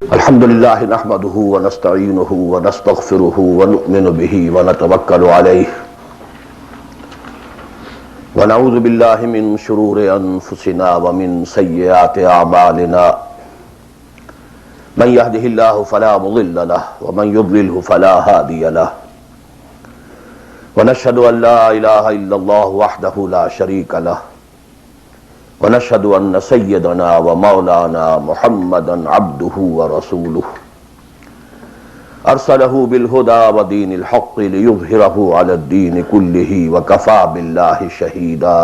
الحمد للہ نحمده ونستعینه ونستغفره ونؤمن به ونتوکل علیہ ونعوذ باللہ من شرور انفسنا ومن سیئات اعمالنا من يهده الله فلا مضل له ومن يضلله فلا هادي له ونشهد ان لا اله الا الله وحده لا شريك له ونشهد أن سيدنا ومولانا محمدا عبده ورسوله أرسله بالهدى ودين الحق ليظهره على الدين كله وكفى بالله شهيدا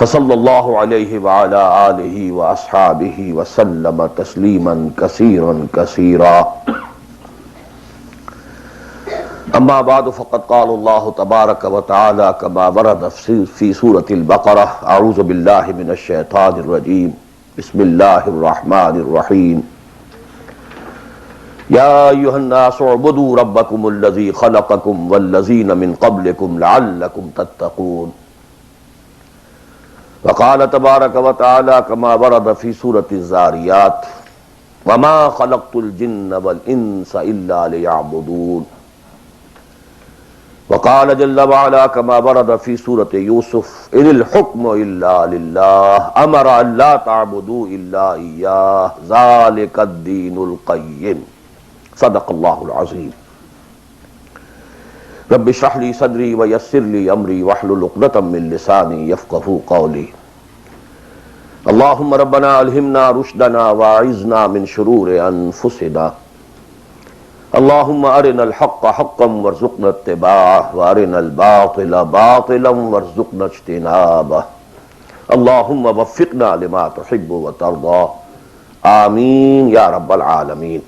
فصلى الله عليه وعلى آله وأصحابه وسلم تسليما كثيرا كثيرا اما بعد فقد قال الله تبارك وتعالى كما ورد في سورة البقرة اعوذ بالله من الشيطان الرجيم بسم الله الرحمن الرحيم يا ايها الناس اعبدوا ربكم الذي خلقكم والذين من قبلكم لعلكم تتقون وقال تبارك وتعالى كما ورد في سورة الذاريات وما خلقت الجن والانس الا ليعبدون وقال جل وعلا كما ورد في سورة يوسف إن الحكم إلا لله أمر أن لا تعبدوا إلا إياه ذلك الدين القيم صدق الله العظيم رب اشرح لي صدري ويسر لي أمري واحلل عقدة من لساني يفقهوا قولي اللهم ربنا ألهمنا رشدنا واعذنا من شرور أنفسنا اللهم ارنا الحق حقا وارزقنا اتباعه وارنا الباطل باطلا وارزقنا اجتنابه اللهم وفقنا لما تحب وترضى آمین یا رب العالمین۔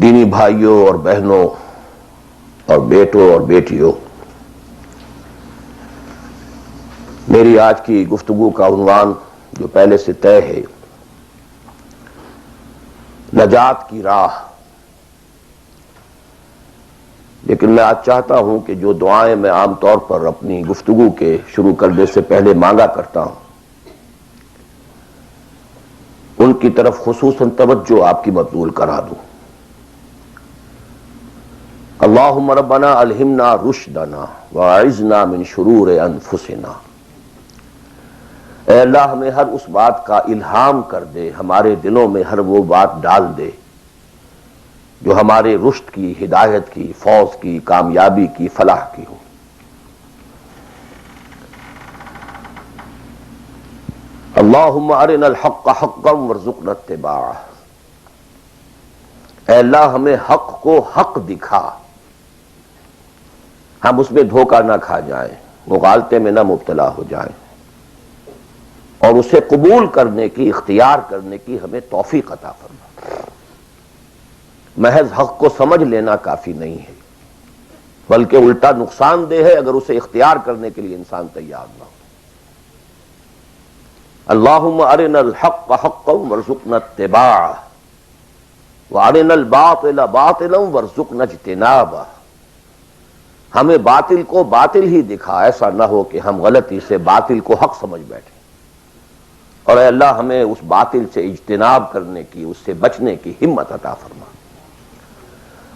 دینی بھائیوں اور بہنوں اور بیٹوں اور بیٹیوں، میری آج کی گفتگو کا عنوان جو پہلے سے طے ہے، نجات کی راہ، لیکن میں آج چاہتا ہوں کہ جو دعائیں میں عام طور پر اپنی گفتگو کے شروع کرنے سے پہلے مانگا کرتا ہوں، ان کی طرف خصوصاً توجہ آپ کی مبذول کرا دوں۔ اللہم ربنا الہمنا رشدنا واعذنا من شرور انفسنا، اے اللہ ہمیں ہر اس بات کا الہام کر دے، ہمارے دلوں میں ہر وہ بات ڈال دے جو ہمارے رشد کی، ہدایت کی، فوز کی، کامیابی کی، فلاح کی ہو۔ اللہم ارنا الحق حقا وارزقنا اتباعہ، اے اللہ ہمیں حق کو حق دکھا، ہم اس میں دھوکہ نہ کھا جائیں، مغالطے میں نہ مبتلا ہو جائیں، اور اسے قبول کرنے کی، اختیار کرنے کی ہمیں توفیق عطا فرما۔ محض حق کو سمجھ لینا کافی نہیں ہے، بلکہ الٹا نقصان دہ ہے اگر اسے اختیار کرنے کے لیے انسان تیار نہ ہو۔ اللہم ارنا الحق حقا وارزقنا اتباعہ وارنا الباطل باطلا وارزقنا اجتنابہ، ہمیں باطل کو باطل ہی دکھا، ایسا نہ ہو کہ ہم غلطی سے باطل کو حق سمجھ بیٹھیں، اور اے اللہ ہمیں اس باطل سے اجتناب کرنے کی، اس سے بچنے کی ہمت عطا فرما۔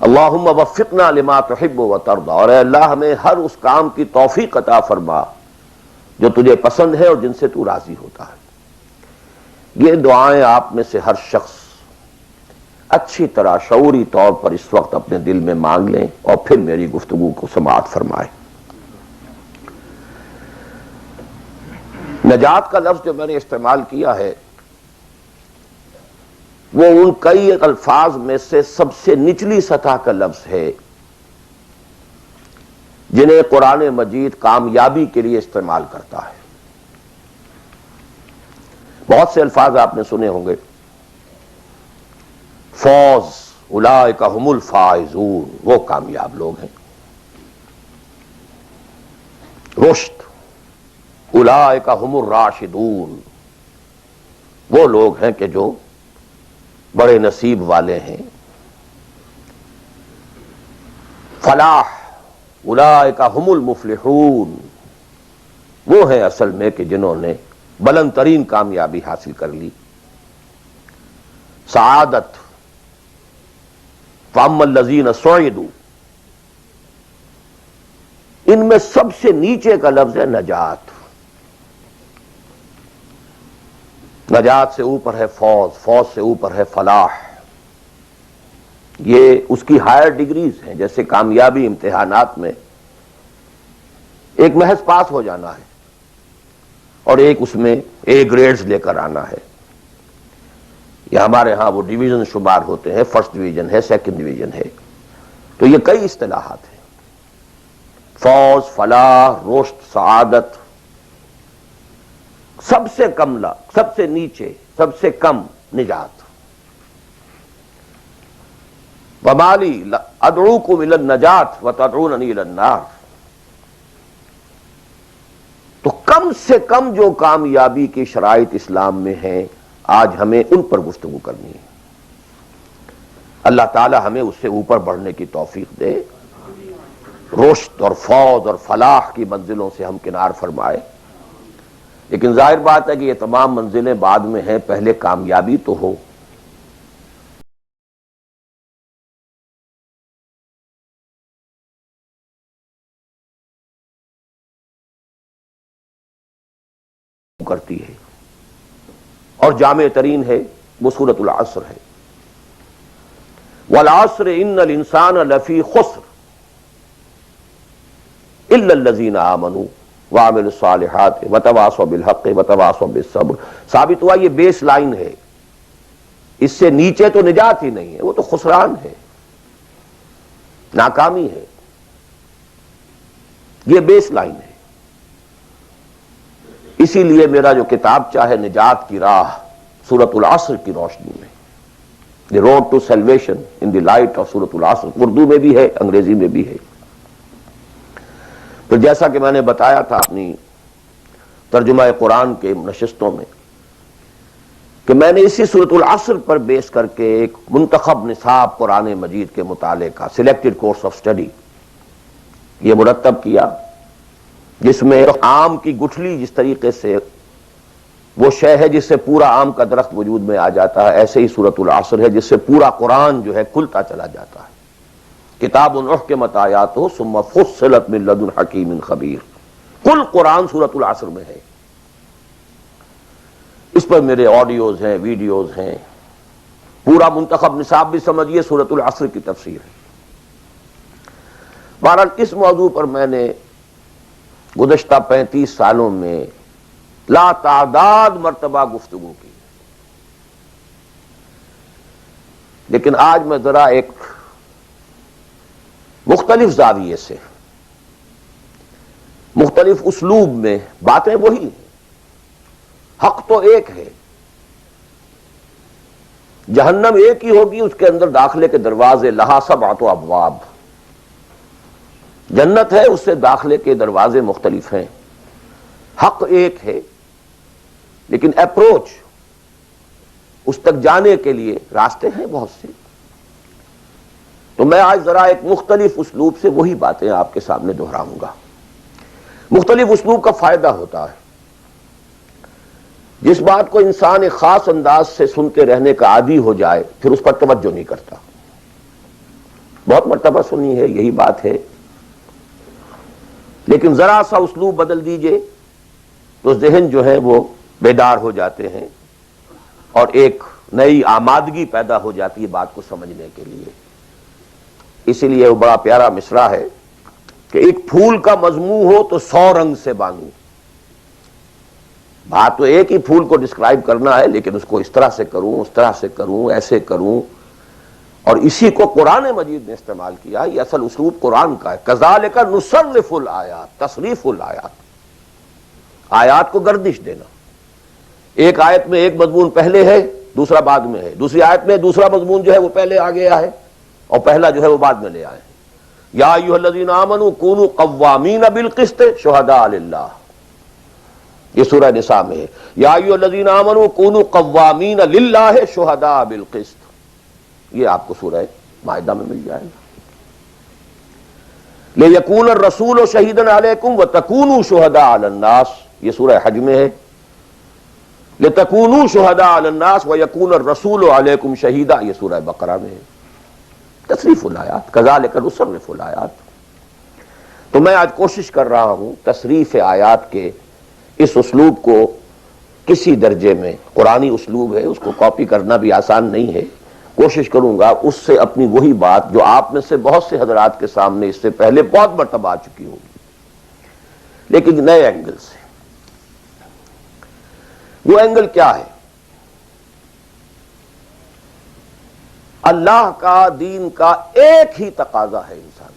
اللہم وفقنا لما تحب وترضى، اور اے اللہ ہمیں ہر اس کام کی توفیق عطا فرما جو تجھے پسند ہے اور جن سے تو راضی ہوتا ہے۔ یہ دعائیں آپ میں سے ہر شخص اچھی طرح شعوری طور پر اس وقت اپنے دل میں مانگ لیں اور پھر میری گفتگو کو سماعت فرمائیں۔ نجات کا لفظ جو میں نے استعمال کیا ہے وہ ان کئی الفاظ میں سے سب سے نچلی سطح کا لفظ ہے جنہیں قرآن مجید کامیابی کے لیے استعمال کرتا ہے۔ بہت سے الفاظ آپ نے سنے ہوں گے، فوز، اولئک هم الفائزون، وہ کامیاب لوگ ہیں، رشد، اولئک هم الراشدون، وہ لوگ ہیں کہ جو بڑے نصیب والے ہیں، فلاح، اولئک هم المفلحون، وہ ہیں اصل میں کہ جنہوں نے بلند ترین کامیابی حاصل کر لی. سعادت. فَأَمَّا الَّذِينَ سُعِدُوا، ان میں سب سے نیچے کا لفظ ہے نجات. نجات سے اوپر ہے فوز، فوز سے اوپر ہے فلاح. یہ اس کی ہائر ڈگریز ہیں. جیسے کامیابی امتحانات میں ایک محض پاس ہو جانا ہے اور ایک اس میں اے گریڈز لے کر آنا ہے. یا ہمارے ہاں وہ ڈویژن شمار ہوتے ہیں، فرسٹ ڈویژن ہے، سیکنڈ ڈویژن ہے. تو یہ کئی اصطلاحات ہیں. فوز، فلاح، رشد، سعادت. سب سے کم سب سے نیچے، سب سے کم نجات. وَمَا لِي أَدْعُوكُمْ إِلَى النَّجَاةِ وَتَدْعُونَنِي إِلَى النَّارِ. تو کم سے کم جو کامیابی کی شرائط اسلام میں ہیں، آج ہمیں ان پر گفتگو کرنی ہے. اللہ تعالی ہمیں اس سے اوپر بڑھنے کی توفیق دے، رشد اور فوز اور فلاح کی منزلوں سے ہم کنار فرمائے. لیکن ظاہر بات ہے کہ یہ تمام منزلیں بعد میں ہیں، پہلے کامیابی تو ہو. کرتی ہے اور جامع ترین ہے وہ سورۃ العصر ہے. والعصر ان الانسان لفی خسر الا الذین آمنوا وعملوا الصالحات وتواصوا بالحق وتواصوا بالصبر. ثابت ہوا یہ بیس لائن ہے، اس سے نیچے تو نجات ہی نہیں ہے، وہ تو خسران ہے، ناکامی ہے. یہ بیس لائن ہے. اسی لیے میرا جو کتاب چاہے نجات کی راہ سورۃ العصر کی روشنی میں، the road to salvation in the light of سورۃ العصر، اردو میں بھی ہے، انگریزی میں بھی ہے. پھر جیسا کہ میں نے بتایا تھا اپنی ترجمہ قرآن کے نشستوں میں کہ میں نے اسی سورۃ العصر پر بیس کر کے ایک منتخب نصاب قرآن مجید کے مطالعے کا سلیکٹڈ کورس آف اسٹڈی یہ مرتب کیا، جس میں آم کی گٹھلی جس طریقے سے وہ شے ہے جس سے پورا آم کا درخت وجود میں آ جاتا ہے، ایسے ہی سورۃ العصر ہے جس سے پورا قرآن جو ہے کھلتا چلا جاتا ہے. کتاب احکمت آیاتہ ثم فصلت من لدن حکیم خبیر. کل قرآن سورۃ العصر میں ہے. اس پر میرے آڈیوز ہیں، ویڈیوز ہیں. پورا منتخب نصاب بھی سمجھیے سورۃ العصر کی تفسیر ہے. بہرحال اس موضوع پر میں نے گزشتہ 35 سالوں میں لا تعداد مرتبہ گفتگو کی. لیکن آج میں ذرا ایک مختلف زاویے سے، مختلف اسلوب میں، باتیں وہی ہیں، حق تو ایک ہے، جہنم ایک ہی ہوگی، اس کے اندر داخلے کے دروازے لہا سبعۃ ابواب. جنت ہے، اس سے داخلے کے دروازے مختلف ہیں. حق ایک ہے لیکن اپروچ، اس تک جانے کے لیے راستے ہیں بہت سے. تو میں آج ذرا ایک مختلف اسلوب سے وہی باتیں آپ کے سامنے دہراؤں گا. مختلف اسلوب کا فائدہ ہوتا ہے. جس بات کو انسان ایک خاص انداز سے سنتے رہنے کا عادی ہو جائے پھر اس پر توجہ نہیں کرتا. بہت مرتبہ سنی ہے، یہی بات ہے. لیکن ذرا سا اسلوب بدل دیجئے تو ذہن جو ہے وہ بیدار ہو جاتے ہیں اور ایک نئی آمادگی پیدا ہو جاتی ہے بات کو سمجھنے کے لیے. اسی لیے وہ بڑا پیارا مصرع ہے کہ ایک پھول کا مضمون ہو تو 100 رنگ سے بانو. بات تو ایک ہی پھول کو ڈسکرائب کرنا ہے، لیکن اس کو اس طرح سے کروں، اس طرح سے کروں، ایسے کروں. اور اسی کو قرآن مجید نے استعمال کیا. یہ اصل اسلوب قرآن کا ہے. کذالک نصرف الآیات، تصریف الآیات، آیات کو گردش دینا. ایک آیت میں ایک مضمون پہلے ہے، دوسرا بعد میں ہے. دوسری آیت میں دوسرا مضمون جو ہے وہ پہلے آ گیا ہے اور پہلا جو ہے وہ بعد میں لے آئے. یا ایھا الذین آمنوا کونوا قوامین بالقسط شہداء للہ، یہ سورہ نساء میں ہے. یا ایھا الذین آمنوا کونوا قوامین للہ شہداء بالقسط، یہ آپ کو سورہ مائدہ میں مل جائے گا. لِیَکُونَ الرَّسُولُ شَہِیدًا عَلَیکُمْ وَتَکُونُوا شُہَدَاءَ عَلَى النَّاسِ، یہ سورہ حج میں ہے. لتکونوا شہداء علی الناس ویکون الرسول علیکم شہیدا، یہ سورہ بقرہ میں ہے، تصریف الآیات، کذالک نصرف الآیات۔ تو میں آج کوشش کر رہا ہوں تصریف آیات کے اس اسلوب کو کسی درجے میں، قرآنی اسلوب ہے، اس کو کاپی کرنا بھی آسان نہیں ہے، کوشش کروں گا اس سے اپنی وہی بات جو آپ میں سے بہت سے حضرات کے سامنے اس سے پہلے بہت مرتبہ آ چکی ہوگی، لیکن نئے اینگل سے۔ وہ اینگل کیا ہے؟ اللہ کا، دین کا ایک ہی تقاضا ہے انسان سے،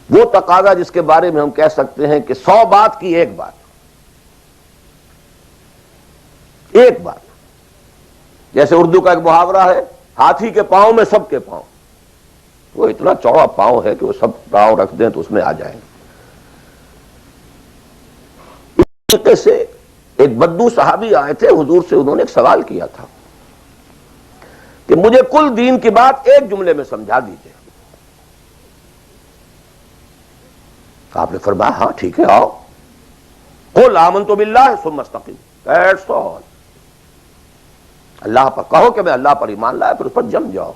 وہ تقاضا جس کے بارے میں ہم کہہ سکتے ہیں کہ 100 بات کی ایک بات، ایک بات۔ جیسے اردو کا ایک محاورہ ہے، ہاتھی کے پاؤں میں سب کے پاؤں، وہ اتنا چوڑا پاؤں ہے کہ وہ سب پاؤں رکھ دیں تو اس میں آ جائیں۔ اس طریقے سے ایک بدو صحابی آئے تھے حضور سے، انہوں نے ایک سوال کیا تھا کہ مجھے کل دین کی بات ایک جملے میں سمجھا دیجئے۔ آپ نے فرمایا ہاں ٹھیک ہے، آؤ، قل آمنت باللہ ثم استقم، دیٹس آل، اللہ پر کہو کہ میں اللہ پر ایمان لایا، پھر اس پر جم جاؤ۔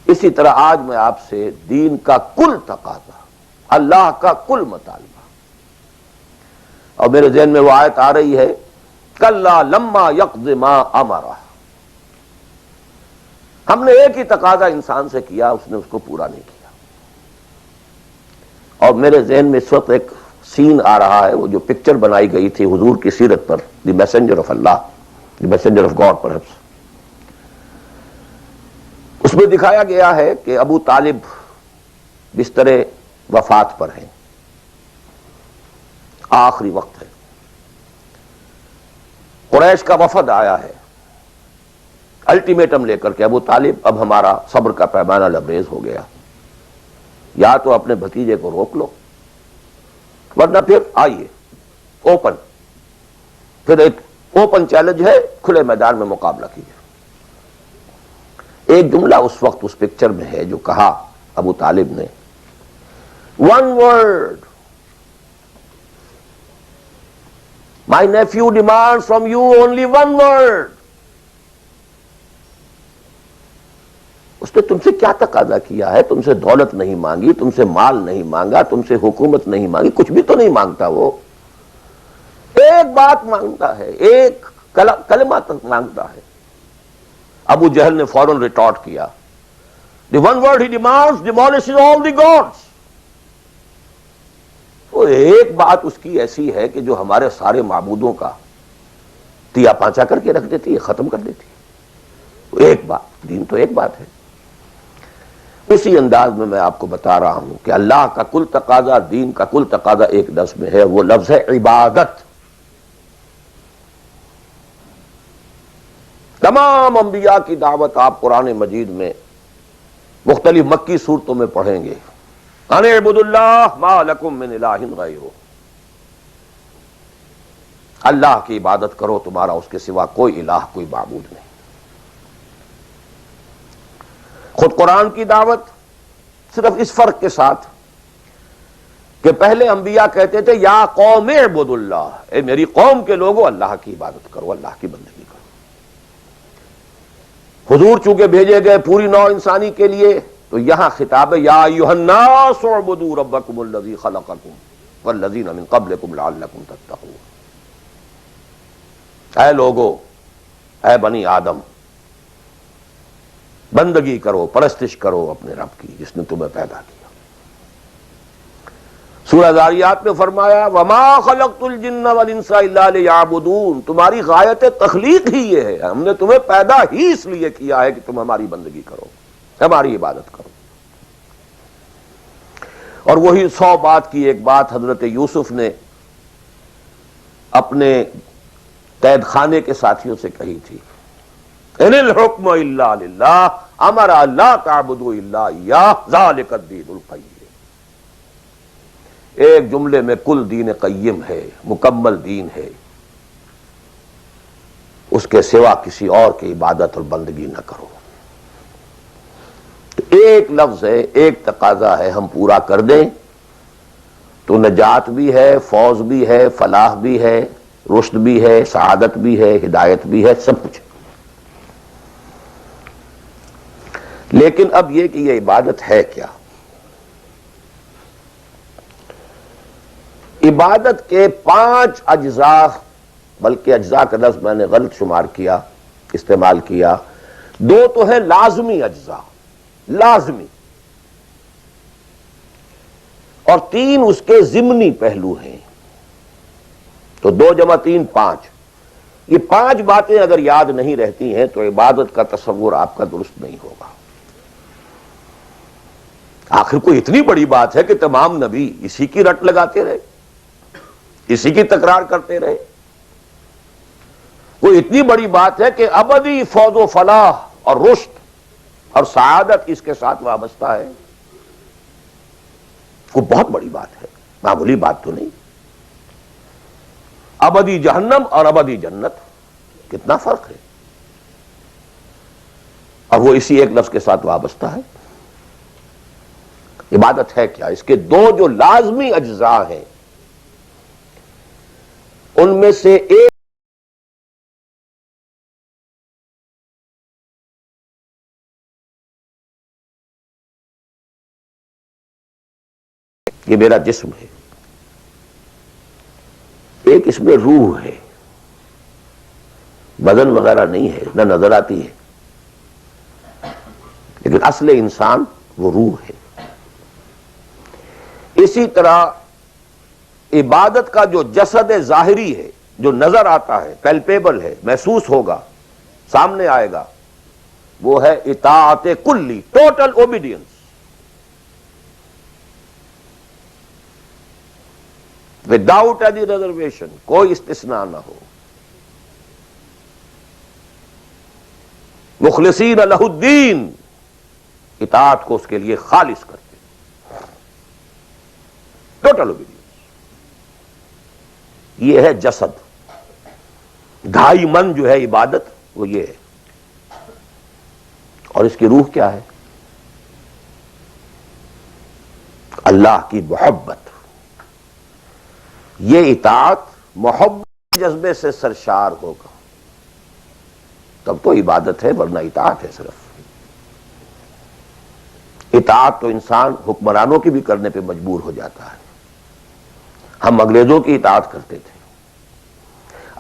اسی طرح آج میں آپ سے دین کا کل تقاضا، اللہ کا کل مطالبہ، اور میرے ذہن میں وہ آیت آ رہی ہے کلا لما یقض ما امرہ، ہم نے ایک ہی تقاضا انسان سے کیا، اس نے اس کو پورا نہیں کیا۔ اور میرے ذہن میں اس وقت ایک سین آ رہا ہے، وہ جو پکچر بنائی گئی تھی حضور کی سیرت پر، the messenger of Allah, the messenger of God perhaps, اس میں دکھایا گیا ہے کہ ابو طالب بستر وفات پر ہیں، آخری وقت ہے، قریش کا وفد آیا ہے الٹیمیٹم لے کر کے، ابو طالب اب ہمارا صبر کا پیمانہ لبریز ہو گیا، یا تو اپنے بھتیجے کو روک لو ورنہ پھر آئیے اوپن، پھر ایک اوپن چیلنج ہے، کھلے میدان میں مقابلہ کیجیے۔ ایک جملہ اس وقت اس پکچر میں ہے جو کہا ابو طالب نے، one word, my nephew demands from you only one word۔ اس نے تم سے کیا تقاضا کیا ہے؟ تم سے دولت نہیں مانگی، تم سے مال نہیں مانگا، تم سے حکومت نہیں مانگی، کچھ بھی تو نہیں مانگتا، وہ ایک بات مانگتا ہے، ایک کلمہ تک مانگتا ہے۔ ابو جہل نے فوراً ریٹارٹ کیا، the one word he demands demolishes all the gods۔ وہ ایک بات اس کی ایسی ہے کہ جو ہمارے سارے معبودوں کا تیا پانچا کر کے رکھ دیتی ہے، ختم کر دیتی ہے۔ ایک بات، دین تو ایک بات ہے۔ اسی انداز میں آپ کو بتا رہا ہوں کہ اللہ کا کل تقاضا، دین کا کل تقاضا ایک لفظ میں ہے، وہ لفظ ہے عبادت۔ تمام انبیاء کی دعوت آپ قرآن مجید میں مختلف مکی صورتوں میں پڑھیں گے، ان اعبدوا اللہ ما لکم من الہ غیرہ، اللہ کی عبادت کرو، تمہارا اس کے سوا کوئی الہ، کوئی معبود نہیں۔ خود قرآن کی دعوت صرف اس فرق کے ساتھ کہ پہلے انبیاء کہتے تھے یا قوم اعبدوا اللہ، اے میری قوم کے لوگوں اللہ کی عبادت کرو، اللہ کی بندگی کرو۔ حضور چونکہ بھیجے گئے پوری نوع انسانی کے لیے، تو یہاں خطاب ہے یا ایھا الناس اعبدوا ربکم الذی خلقکم والذین من قبلکم لعلکم تتقون، اے لوگو، اے بنی آدم، بندگی کرو، پرستش کرو اپنے رب کی جس نے تمہیں پیدا کیا۔ سورہ ذاریات میں فرمایا وما خلقت الجن والانس الا لیعبدون، تمہاری غایت تخلیق ہی یہ ہے، ہم نے تمہیں پیدا ہی اس لیے کیا ہے کہ تم ہماری بندگی کرو، ہماری عبادت کرو۔ اور وہی 100 بات کی ایک بات حضرت یوسف نے اپنے قید خانے کے ساتھیوں سے کہی تھی، ان الحکم الا للہ امر لا تعبدوا الا ایاہ ذلک الدین القیم۔ ایک جملے میں کل دین قیم ہے، مکمل دین ہے، اس کے سوا کسی اور کی عبادت اور بندگی نہ کرو۔ ایک لفظ ہے، ایک تقاضا ہے، ہم پورا کر دیں تو نجات بھی ہے، فوز بھی ہے، فلاح بھی ہے، رشد بھی ہے، سعادت بھی ہے، ہدایت بھی ہے، سب کچھ. لیکن اب یہ کہ یہ عبادت ہے کیا؟ عبادت کے 5 اجزاء، بلکہ اجزاء کا لفظ میں نے غلط شمار کیا، استعمال کیا. 2 تو ہیں لازمی اجزاء، لازمی، اور 3 اس کے ضمنی پہلو ہیں. تو 2 جمع 3 5. یہ 5 باتیں اگر یاد نہیں رہتی ہیں تو عبادت کا تصور آپ کا درست نہیں ہوگا. آخر کوئی اتنی بڑی بات ہے کہ تمام نبی اسی کی رٹ لگاتے رہے، اسی کی تکرار کرتے رہے. وہ اتنی بڑی بات ہے کہ ابدی فوز و فلاح اور رشد اور سعادت اس کے ساتھ وابستہ ہے. وہ بہت بڑی بات ہے، معمولی بات تو نہیں. ابدی جہنم اور ابدی جنت، کتنا فرق ہے، اور وہ اسی ایک لفظ کے ساتھ وابستہ ہے. عبادت ہے کیا؟ اس کے 2 جو لازمی اجزاء ہیں ان میں سے ایک یہ میرا جسم ہے، ایک اس میں روح ہے، بدن وغیرہ نہیں ہے، نہ نظر آتی ہے، لیکن اصل انسان وہ روح ہے. اسی طرح عبادت کا جو جسد ظاہری ہے، جو نظر آتا ہے، پیلپیبل ہے، محسوس ہوگا، سامنے آئے گا، وہ ہے اطاعت کلی، total obedience. Without any reservation, کوئی استثناء نہ ہو. مخلصین لہ الدین، اطاعت کو اس کے لیے خالص کرتے، ٹوٹل اوبیڈینس. یہ ہے جسد. 2.5 من جو ہے عبادت وہ یہ ہے. اور اس کی روح کیا ہے؟ اللہ کی محبت. یہ اطاعت محبت کے جذبے سے سرشار ہوگا تب تو عبادت ہے، ورنہ اطاعت ہے صرف. اطاعت تو انسان حکمرانوں کی بھی کرنے پہ مجبور ہو جاتا ہے. ہم انگریزوں کی اطاعت کرتے تھے،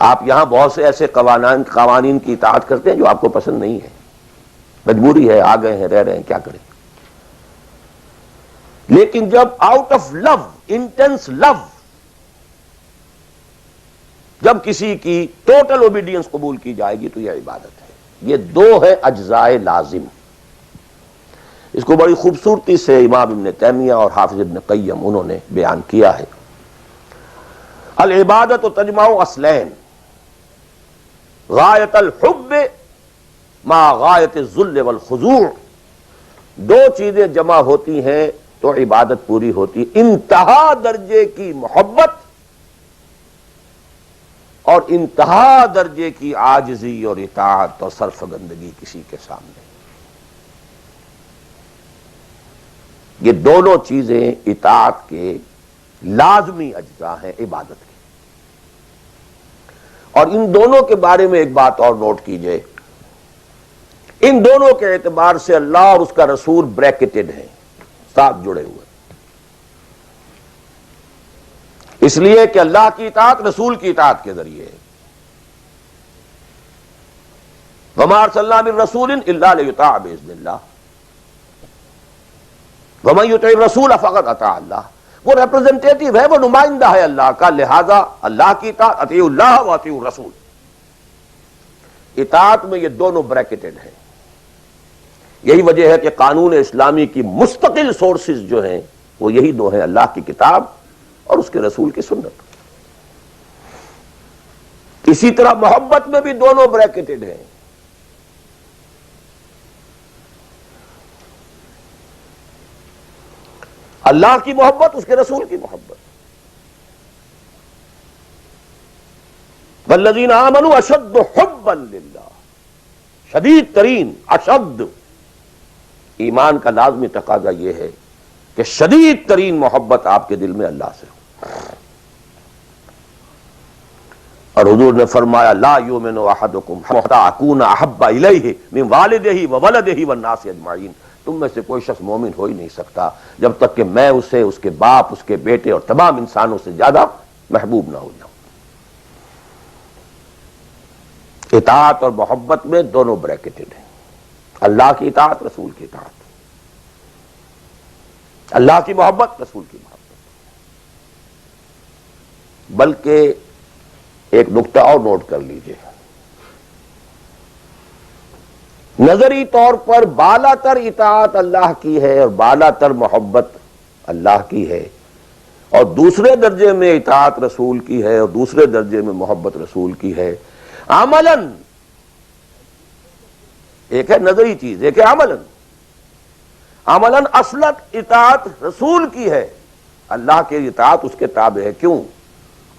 آپ یہاں بہت سے ایسے قوانین کی اطاعت کرتے ہیں جو آپ کو پسند نہیں ہے، مجبوری ہے، آ گئے ہیں، رہ رہے ہیں، کیا کریں. لیکن جب آؤٹ آف لو، انٹینس لو، جب کسی کی ٹوٹل اوبیڈینس قبول کی جائے گی تو یہ عبادت ہے. یہ 2 ہے اجزاء لازم. اس کو بڑی خوبصورتی سے امام ابن تیمیہ اور حافظ ابن قیم انہوں نے بیان کیا ہے. العبادت تجمع اصلین، غایت الحب مع غایت الذل والخضوع. 2 چیزیں جمع ہوتی ہیں تو عبادت پوری ہوتی. انتہا درجے کی محبت اور انتہا درجے کی عاجزی اور اطاعت اور سرفگندگی کسی کے سامنے. یہ دونوں چیزیں اطاعت کے لازمی اجزاء ہیں عبادت کے. اور ان دونوں کے بارے میں ایک بات اور نوٹ کیجئے، ان دونوں کے اعتبار سے اللہ اور اس کا رسول بریکٹڈ ہیں، ساتھ جڑے ہوئے. اس لیے کہ اللہ کی اطاعت رسول کی اطاعت کے ذریعے ہے. وَمَا أَرْسَلْنَا مِن رَّسُولٍ إِلَّا لِيُطَاعَ بِإِذْنِ اللَّهِ وَمَن يُطِعِ الرَّسُولَ فَقَدْ أَطَاعَ اللَّهَ. وہ ریپرزنٹیٹو ہے، وہ نمائندہ ہے اللہ کا، لہذا اللہ کی اطاعت، اطیعوا اللہ واطیعوا الرسول. اطاعت میں یہ دونوں بریکٹڈ ہیں. یہی وجہ ہے کہ قانون اسلامی کی مستقل سورسز جو ہیں وہ یہی 2 ہیں، اللہ کی کتاب اور اس کے رسول کی سنت. اسی طرح محبت میں بھی دونوں بریکٹڈ ہیں. اللہ کی محبت، اس کے رسول کی محبت. والذین آمنوا اشد حبا للہ، شدید ترین، اشد. ایمان کا لازمی تقاضا یہ ہے کہ شدید ترین محبت آپ کے دل میں اللہ سے ہو. اور حضور نے فرمایا لا یؤمن احدکم حتی اکون احب الیہ من والدہ وولدہ والناس اجمعین، تم میں سے کوئی شخص مومن ہو ہی نہیں سکتا جب تک کہ میں اسے، اس کے باپ، اس کے بیٹے اور تمام انسانوں سے زیادہ محبوب نہ ہو جاؤں۔ اطاعت اور محبت میں دونوں بریکٹڈ ہیں، اللہ کی اطاعت، رسول کی اطاعت، اللہ کی محبت، رسول کی محبت۔ بلکہ ایک نقطہ اور نوٹ کر لیجئے، نظری طور پر بالا تر اطاعت اللہ کی ہے اور بالا تر محبت اللہ کی ہے، اور دوسرے درجے میں اطاعت رسول کی ہے اور دوسرے درجے میں محبت رسول کی ہے۔ عملاً ایک ہے نظری چیز، ایک ہے عملاً۔ عملاً اصلت اطاعت رسول کی ہے، اللہ کے اطاعت اس کے تابع ہے۔ کیوں؟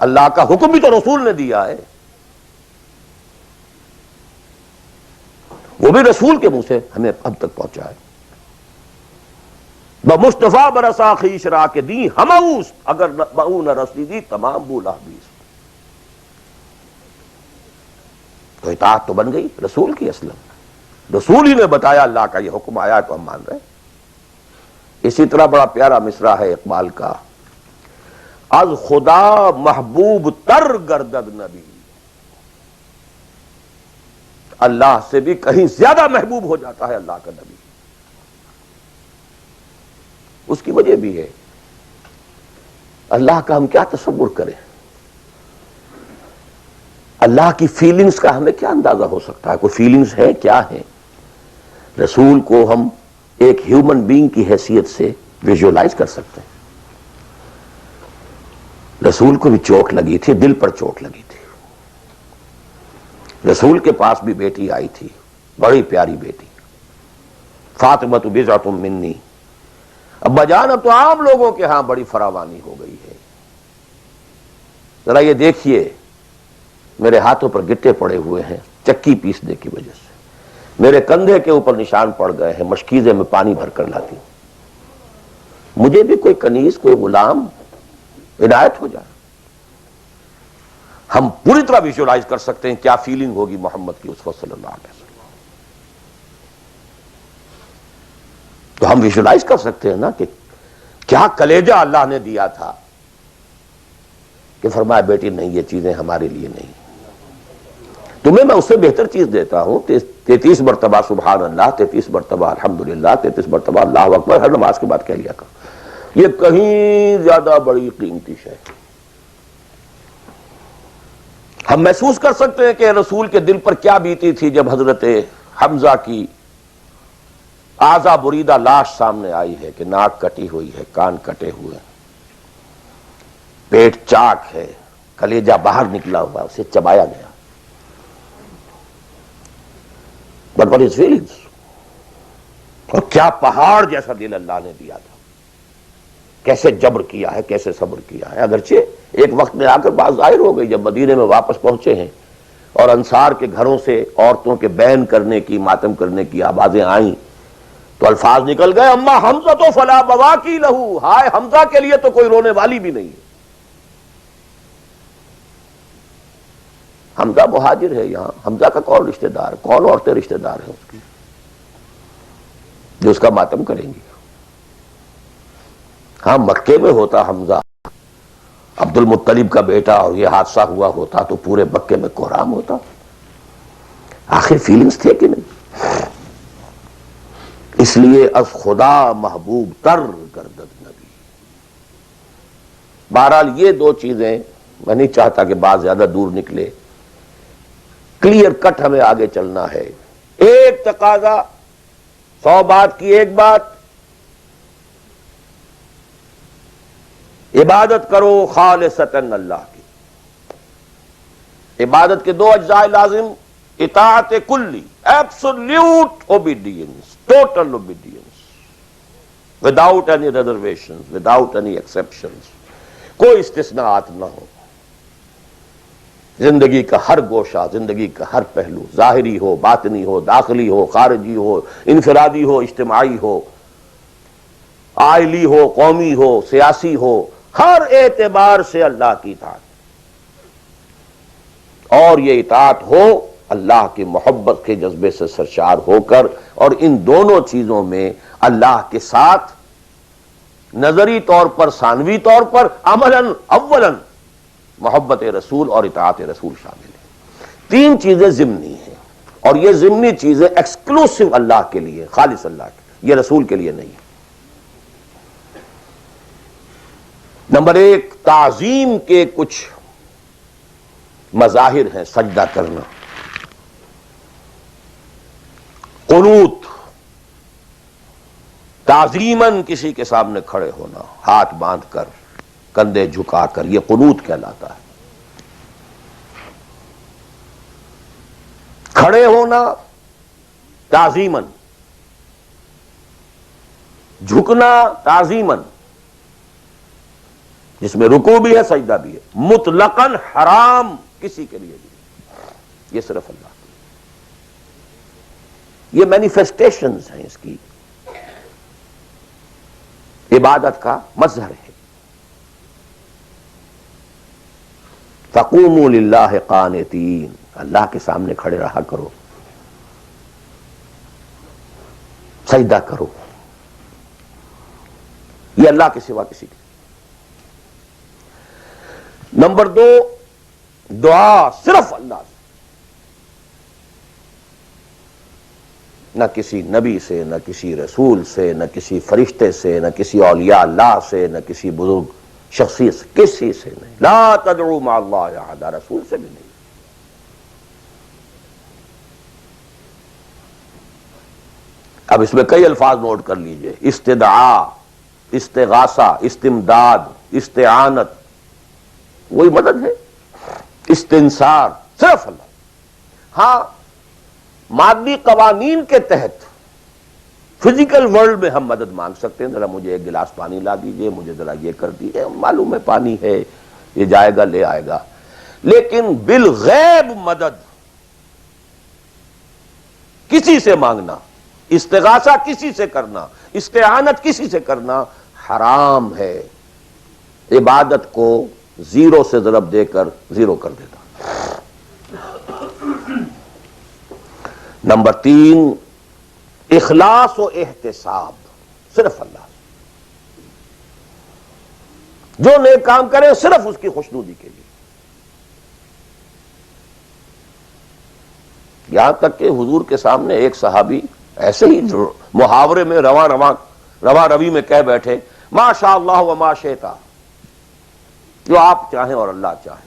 اللہ کا حکم بھی تو رسول نے دیا ہے، وہ بھی رسول کے منہ سے ہمیں اب تک پہنچا ہے۔ بمصطفیٰ برسا خیش را کے دی ہموس، اگر بہو نہ رسیدی تمام بولا بیس۔ تو اطاعت تو بن گئی رسول کی، اصلا رسول ہی نے بتایا، اللہ کا یہ حکم آیا تو ہم مان رہے ہیں۔ اسی طرح بڑا پیارا مصرع ہے اقبال کا، از خدا محبوب تر گردد نبی، اللہ سے بھی کہیں زیادہ محبوب ہو جاتا ہے اللہ کا نبی۔ اس کی وجہ بھی ہے، اللہ کا ہم کیا تصور کریں، اللہ کی فیلنگز کا ہمیں کیا اندازہ ہو سکتا ہے؟ کوئی فیلنگز ہے کیا ہے؟ رسول کو ہم ایک ہیومن بینگ کی حیثیت سے ویژولائز کر سکتے ہیں۔ رسول کو بھی چوٹ لگی تھی، دل پر چوٹ لگی تھی۔ رسول کے پاس بھی بیٹی آئی تھی، بڑی پیاری بیٹی، فاطمہ بضعۃ منی۔ ابا جان اب تو عام لوگوں کے ہاں بڑی فراوانی ہو گئی ہے، ذرا یہ دیکھیے میرے ہاتھوں پر گٹے پڑے ہوئے ہیں چکی پیسنے کی وجہ سے، میرے کندھے کے اوپر نشان پڑ گئے ہیں، مشکیزے میں پانی بھر کر لاتی ہوں، مجھے بھی کوئی کنیز، کوئی غلام عنایت ہو جائے۔ ہم پوری طرح ویژولائز کر سکتے ہیں کیا فیلنگ ہوگی محمد کی اس وقت صلی اللہ علیہ وسلم، تو ہم ویژولائز کر سکتے ہیں نا کہ کیا کلیجہ اللہ نے دیا تھا کہ فرمایا بیٹی نہیں، یہ چیزیں ہمارے لیے نہیں، تمہیں میں اس سے بہتر چیز دیتا ہوں۔ 33 مرتبہ سبحان اللہ، 33 مرتبہ الحمدللہ، 33 مرتبہ اللہ اکبر ہر نماز کے بعد کہہ لیا کرو، یہ کہیں زیادہ بڑی قیمتی شے۔ ہم محسوس کر سکتے ہیں کہ رسول کے دل پر کیا بیتی تھی جب حضرت حمزہ کی اعضا بریدہ لاش سامنے آئی ہے کہ ناک کٹی ہوئی ہے، کان کٹے ہوئے، پیٹ چاک ہے، کلیجہ باہر نکلا ہوا، اسے چبایا گیا۔ But what is feelings؟ اور کیا پہاڑ جیسا دل اللہ نے دیا تھا، کیسے جبر کیا ہے، کیسے صبر کیا ہے۔ اگرچہ ایک وقت میں آ کر بات ظاہر ہو گئی، جب مدینے میں واپس پہنچے ہیں اور انصار کے گھروں سے عورتوں کے بین کرنے کی، ماتم کرنے کی آوازیں آئیں تو الفاظ نکل گئے، اما حمزہ تو فلا بواکی لہو، ہائے حمزہ کے لیے تو کوئی رونے والی بھی نہیں ہے۔ حمزہ مہاجر ہے، یہاں حمزہ کا کون رشتہ دار، کون عورتیں رشتہ دار ہیں اس کی جو اس کا ماتم کریں گی؟ ہاں مکے میں ہوتا حمزہ عبد المطلب کا بیٹا اور یہ حادثہ ہوا ہوتا تو پورے مکے میں کوہرام ہوتا۔ آخر فیلنگز تھے کہ نہیں؟ اس لیے از خدا محبوب تر گردد نبی۔ بہرحال یہ دو چیزیں، میں نہیں چاہتا کہ بات زیادہ دور نکلے، کلیئر کٹ ہمیں آگے چلنا ہے۔ ایک تقاضا، 100 بات کی ایک بات، عبادت کرو خالصتاً اللہ کی۔ عبادت کے دو اجزاء لازم، اطاعت کلی، absolute obedience, total obedience, without any reservation, without any exceptions, کوئی استثناءات نہ ہو۔ زندگی کا ہر گوشہ، زندگی کا ہر پہلو، ظاہری ہو، باطنی ہو، داخلی ہو، خارجی ہو، انفرادی ہو، اجتماعی ہو، عائلی ہو، قومی ہو، سیاسی ہو، ہر اعتبار سے اللہ کی اطاعت، اور یہ اطاعت ہو اللہ کی محبت کے جذبے سے سرشار ہو کر، اور ان دونوں چیزوں میں اللہ کے ساتھ نظری طور پر، ثانوی طور پر، عملاً اولاً محبت رسول اور اطاعت رسول شامل ہے۔ تین چیزیں ضمنی ہیں، اور یہ ضمنی چیزیں ایکسکلوسیو اللہ کے لیے، خالص اللہ کے، یہ رسول کے لیے نہیں ہے۔ نمبر ایک، تعظیم کے کچھ مظاہر ہیں، سجدہ کرنا، قنوت، تعظیماً کسی کے سامنے کھڑے ہونا، ہاتھ باندھ کر، کندھے جھکا کر، یہ قنوت کہلاتا ہے۔ کھڑے ہونا تعظیماً، جھکنا تعظیماً، جس میں رکوع بھی ہے سجدہ بھی ہے، مطلقاً حرام کسی کے لیے بھی، یہ صرف اللہ کی، یہ مینیفیسٹیشنز ہیں اس کی، عبادت کا مظہر ہے۔ فَقُومُوا لِلَّهِ قَانِتِينَ، اللہ کے سامنے کھڑے رہا کرو، سجدہ کرو، یہ اللہ کے سوا کسی کے۔ نمبر دو، دعا صرف اللہ سے، نہ کسی نبی سے، نہ کسی رسول سے، نہ کسی فرشتے سے، نہ کسی اولیاء اللہ سے، نہ کسی بزرگ شخصیت سے، کسی سے نہیں۔ لا تدعو مع اللہ احدا، رسول سے بھی نہیں۔ اب اس میں کئی الفاظ نوٹ کر لیجئے، استدعاء، استغاثہ، استمداد، استعانت، وہی مدد ہے، استنصار، صرف اللہ۔ ہاں مادی قوانین کے تحت فزیکل ورلڈ میں ہم مدد مانگ سکتے ہیں، ذرا مجھے ایک گلاس پانی لا دیجئے، مجھے ذرا یہ کر دیجئے، معلوم ہے پانی ہے، یہ جائے گا لے آئے گا، لیکن بالغیب مدد کسی سے مانگنا، استغاثہ کسی سے کرنا، استعانت کسی سے کرنا حرام ہے، عبادت کو زیرو سے ضرب دے کر زیرو کر دیتا۔ نمبر تین، اخلاص و احتساب، صرف اللہ، جو نیک کام کرے صرف اس کی خوشنودی کے لیے۔ یہاں تک کہ حضور کے سامنے ایک صحابی ایسے ہی محاورے میں رواں روی میں کہہ بیٹھے، ما شاء اللہ و ما شئت، جو آپ چاہیں اور اللہ چاہے،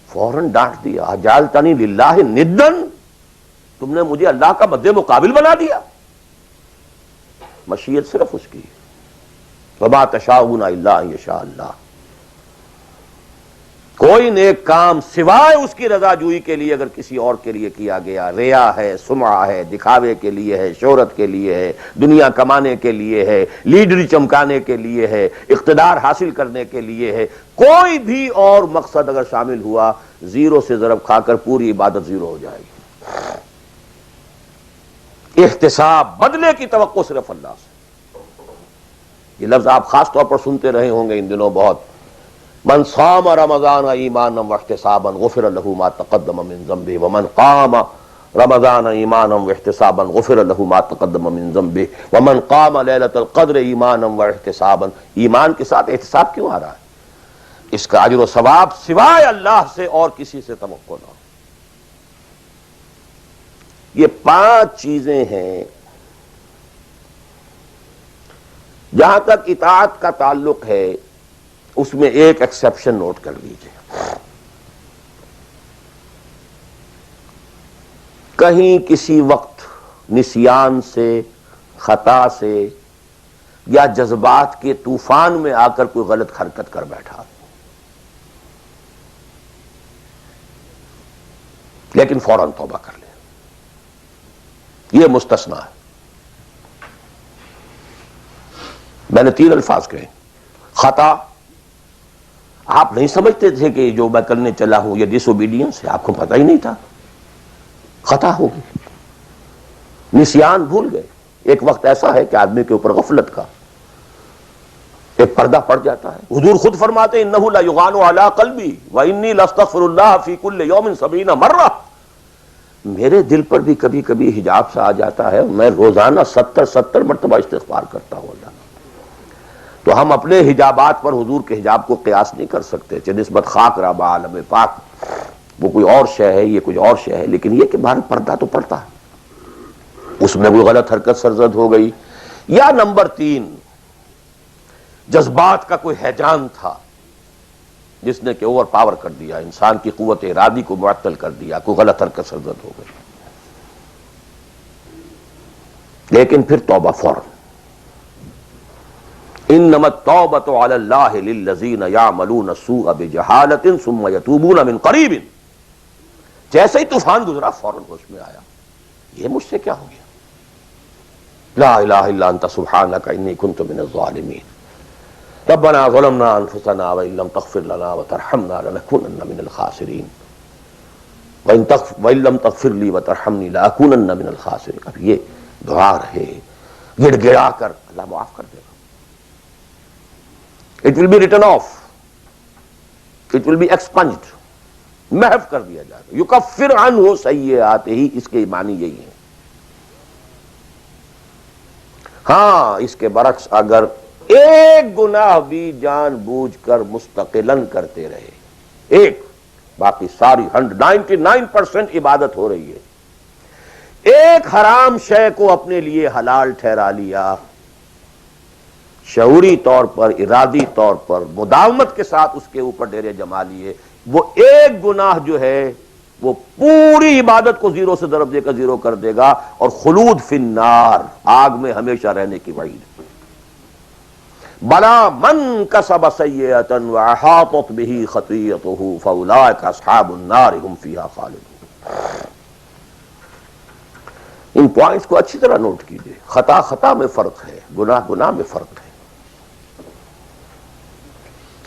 فوراً ڈانٹ دیا، اجعلتنی للہ ندن، تم نے مجھے اللہ کا مد مقابل بنا دیا۔ مشیت صرف اس کی، وما تشاءون الا ان یشاء اللہ، کوئی نیک کام سوائے اس کی رضا جوئی کے لیے اگر کسی اور کے لیے کیا گیا، ریا ہے، سمعہ ہے، دکھاوے کے لیے ہے، شہرت کے لیے ہے، دنیا کمانے کے لیے ہے، لیڈری چمکانے کے لیے ہے، اقتدار حاصل کرنے کے لیے ہے، کوئی بھی اور مقصد اگر شامل ہوا، زیرو سے ضرب کھا کر پوری عبادت زیرو ہو جائے گی۔ احتساب، بدلے کی توقع صرف اللہ سے۔ یہ لفظ آپ خاص طور پر سنتے رہے ہوں گے ان دنوں بہت، من صام رمضان ایمانا واحتسابا غفر له ما تقدم من ذنبه ومن قام رمضان ایمانا واحتسابا غفر له ما تقدم من ذنبه ومن قام لیلۃ القدر ایمانا واحتسابا۔ ایمان کے ساتھ احتساب کیوں آ رہا ہے؟ اس کا اجر و ثواب سوائے اللہ سے اور کسی سے توقع نہ ہو۔ یہ 5 چیزیں ہیں۔ جہاں تک اطاعت کا تعلق ہے اس میں ایک ایکسیپشن نوٹ کر لیجئے، کہیں کسی وقت نسیان سے، خطا سے یا جذبات کے طوفان میں آ کر کوئی غلط حرکت کر بیٹھا، لیکن فوراً توبہ کر لے، یہ مستثنیٰ ہے۔ میں نے 3 الفاظ کہے، خطا، آپ نہیں سمجھتے تھے کہ جو میں کرنے چلا ہوں یہ ڈس اوبیڈینس ہے، آپ کو پتہ ہی نہیں تھا، خطا ہوگی۔ نسیان، بھول گئے، ایک وقت ایسا ہے کہ آدمی کے اوپر غفلت کا ایک پردہ پڑ جاتا ہے. حضور خود فرماتے ہیں انہ لیغان علی قلبی وانی لاستغفر اللہ فی کل یوم 70 مرہ. میرے دل پر بھی کبھی کبھی حجاب سا آ جاتا ہے، میں روزانہ 70 مرتبہ استغفار کرتا ہوں اللہ. تو ہم اپنے حجابات پر حضور کے حجاب کو قیاس نہیں کر سکتے. چہ نسبت خاک را با عالم پاک، وہ کوئی اور شے ہے، یہ کوئی اور شے ہے، لیکن یہ کہ باہر پردہ تو پڑتا ہے. اس میں کوئی غلط حرکت سرزد ہو گئی، یا نمبر 3 جذبات کا کوئی ہیجان تھا جس نے کہ اوور پاور کر دیا، انسان کی قوت ارادی کو معطل کر دیا، کوئی غلط حرکت سرزد ہو گئی. لیکن پھر توبہ فوراً. انما التوبۃ علی اللہ للذین یعملون السوء بجہالۃ ثم یتوبون من قریب. جیسے ہی طوفان گزرا فوراً ہوش میں آیا، یہ مجھ سے کیا ہو گیا. لا الہ الا انت سبحانک انی کنت من الظالمین. ربنا ظلمنا انفسنا وان لم تغفر لنا وترحمنا لنکونن من الخاسرین وان لم تغفر لی وترحمنی لاکونن من الخاسرین. اب یہ دعا رہے، گڑ گڑا کر اللہ معاف کر دے گا. It will be written off. It will be expunged. محو کر دیا جائے گا. یکفر عنہ سیئات ہی، اس کے معنی یہی ہے. ہاں اس کے برعکس اگر ایک گناہ بھی جان بوجھ کر مستقلاً کرتے رہے، ایک، باقی ساری 99% عبادت ہو رہی ہے، ایک حرام شے کو اپنے لیے حلال ٹھہرا لیا، شعوری طور پر، ارادی طور پر، مداومت کے ساتھ اس کے اوپر ڈیرے جما لیے، وہ ایک گناہ جو ہے وہ پوری عبادت کو زیرو سے ضرب دے کر زیرو کر دے گا، اور خلود فی النار، آگ میں ہمیشہ رہنے کی وعید. بلا من کسب سیئۃ واحاطت بہ خطیئتہ فاولئک اصحاب النار هم فیہا خالدون. ان پوائنٹس کو اچھی طرح نوٹ کیجئے. خطا خطا میں فرق ہے، گناہ گناہ میں فرق ہے.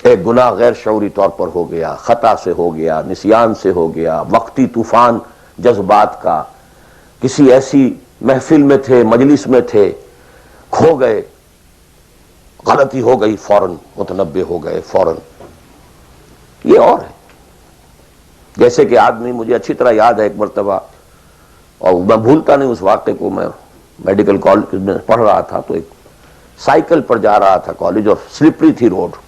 ایک گناہ غیر شعوری طور پر ہو گیا، خطا سے ہو گیا، نسیان سے ہو گیا، وقتی طوفان جذبات کا، کسی ایسی محفل میں تھے، مجلس میں تھے، کھو گئے، غلطی ہو گئی، فوراً متنبہ ہو گئے فوراً. یہ اور ہے. جیسے کہ آدمی، مجھے اچھی طرح یاد ہے ایک مرتبہ، اور میں بھولتا نہیں اس واقعے کو، میں میڈیکل کالج میں پڑھ رہا تھا تو ایک سائیکل پر جا رہا تھا کالج، اور سلپری تھی روڈ.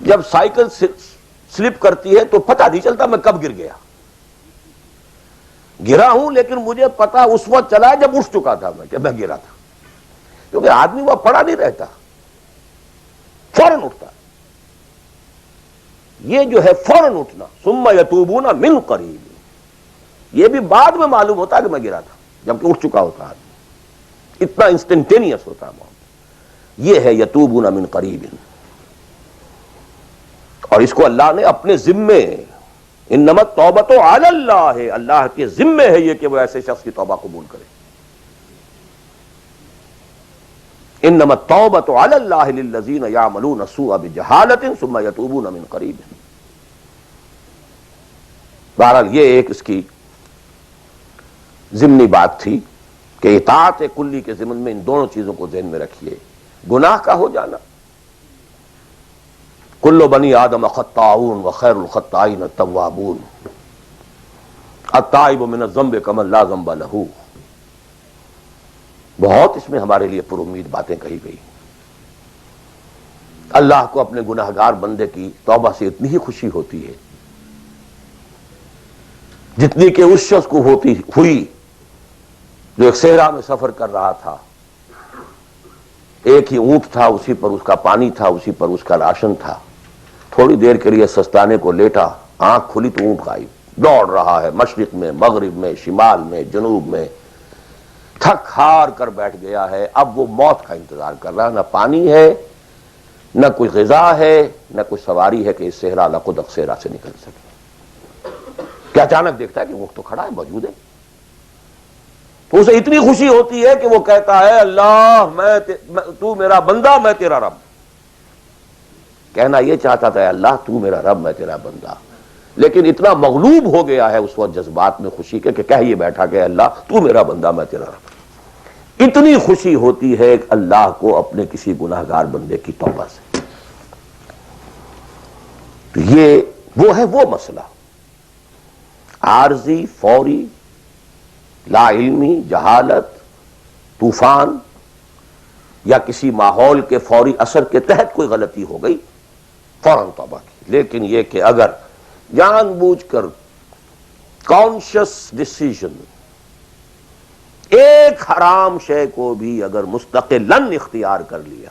جب سائیکل سلپ کرتی ہے تو پتہ نہیں چلتا میں کب گر گیا. گرا ہوں لیکن مجھے پتا اس وقت چلا جب اٹھ چکا تھا میں کہ میں گرا تھا، کیونکہ آدمی وہ پڑا نہیں رہتا، فوراً اٹھتا. یہ جو ہے فوراً اٹھنا، ثم یتوبون من قریب، یہ بھی بعد میں معلوم ہوتا کہ میں گرا تھا جبکہ اٹھ چکا ہوتا آدمی. اتنا انسٹنٹینیس ہوتا ہے. یہ ہے یتوبون من قریب. اور اس کو اللہ نے اپنے ذمے، انما التوبۃ علی اللہ، اللہ کے ذمے ہے یہ کہ وہ ایسے شخص کی توبہ قبول کرے. انما التوبۃ علی اللہ للذین یعملون السوء بجہالۃ ثم یتوبون من قریب. بہرحال یہ ایک اس کی ضمنی بات تھی کہ اطاعت کلی کے ضمن میں ان دونوں چیزوں کو ذہن میں رکھیے. گناہ کا ہو جانا، کل بنی آدم خطاؤون وخیر الخطائین التوابون، التائب من الذنب کمن لا ذنب لہ. بہت اس میں ہمارے لیے پر امید باتیں کہی گئی. اللہ کو اپنے گناہگار بندے کی توبہ سے اتنی ہی خوشی ہوتی ہے جتنی کہ اس شخص کو ہوئی جو ایک صحرا میں سفر کر رہا تھا. ایک ہی اونٹ تھا، اسی پر اس کا پانی تھا، اسی پر اس کا راشن تھا. تھوڑی دیر کے لیے سستانے کو لیٹا، آنکھ کھلی تو اونٹ غائب. دوڑ رہا ہے مشرق میں، مغرب میں، شمال میں، جنوب میں، تھک ہار کر بیٹھ گیا ہے. اب وہ موت کا انتظار کر رہا ہے. نہ پانی ہے، نہ کوئی غذا ہے، نہ کوئی سواری ہے کہ اس صحرا لقدق صحرا سے نکل سکے. کہ اچانک دیکھتا ہے کہ اونٹ تو کھڑا ہے، موجود ہے. تو اسے اتنی خوشی ہوتی ہے کہ وہ کہتا ہے اللہ تو میرا بندہ، میں تیرا رب. کہنا یہ چاہتا تھا اللہ تو میرا رب، میں تیرا بندہ، لیکن اتنا مغلوب ہو گیا ہے اس وقت جذبات میں خوشی کے کہ کہہ یہ بیٹھا کہ اللہ تو میرا بندہ، میں تیرا رب. اتنی خوشی ہوتی ہے اللہ کو اپنے کسی گناہگار بندے کی توبہ سے. تو یہ وہ ہے وہ مسئلہ عارضی، فوری، لا علمی، جہالت، طوفان یا کسی ماحول کے فوری اثر کے تحت کوئی غلطی ہو گئی فوراً توبہ کی. لیکن یہ کہ اگر جان بوجھ کر کانشس ڈیسیژن ایک حرام شے کو بھی اگر مستقلاً اختیار کر لیا،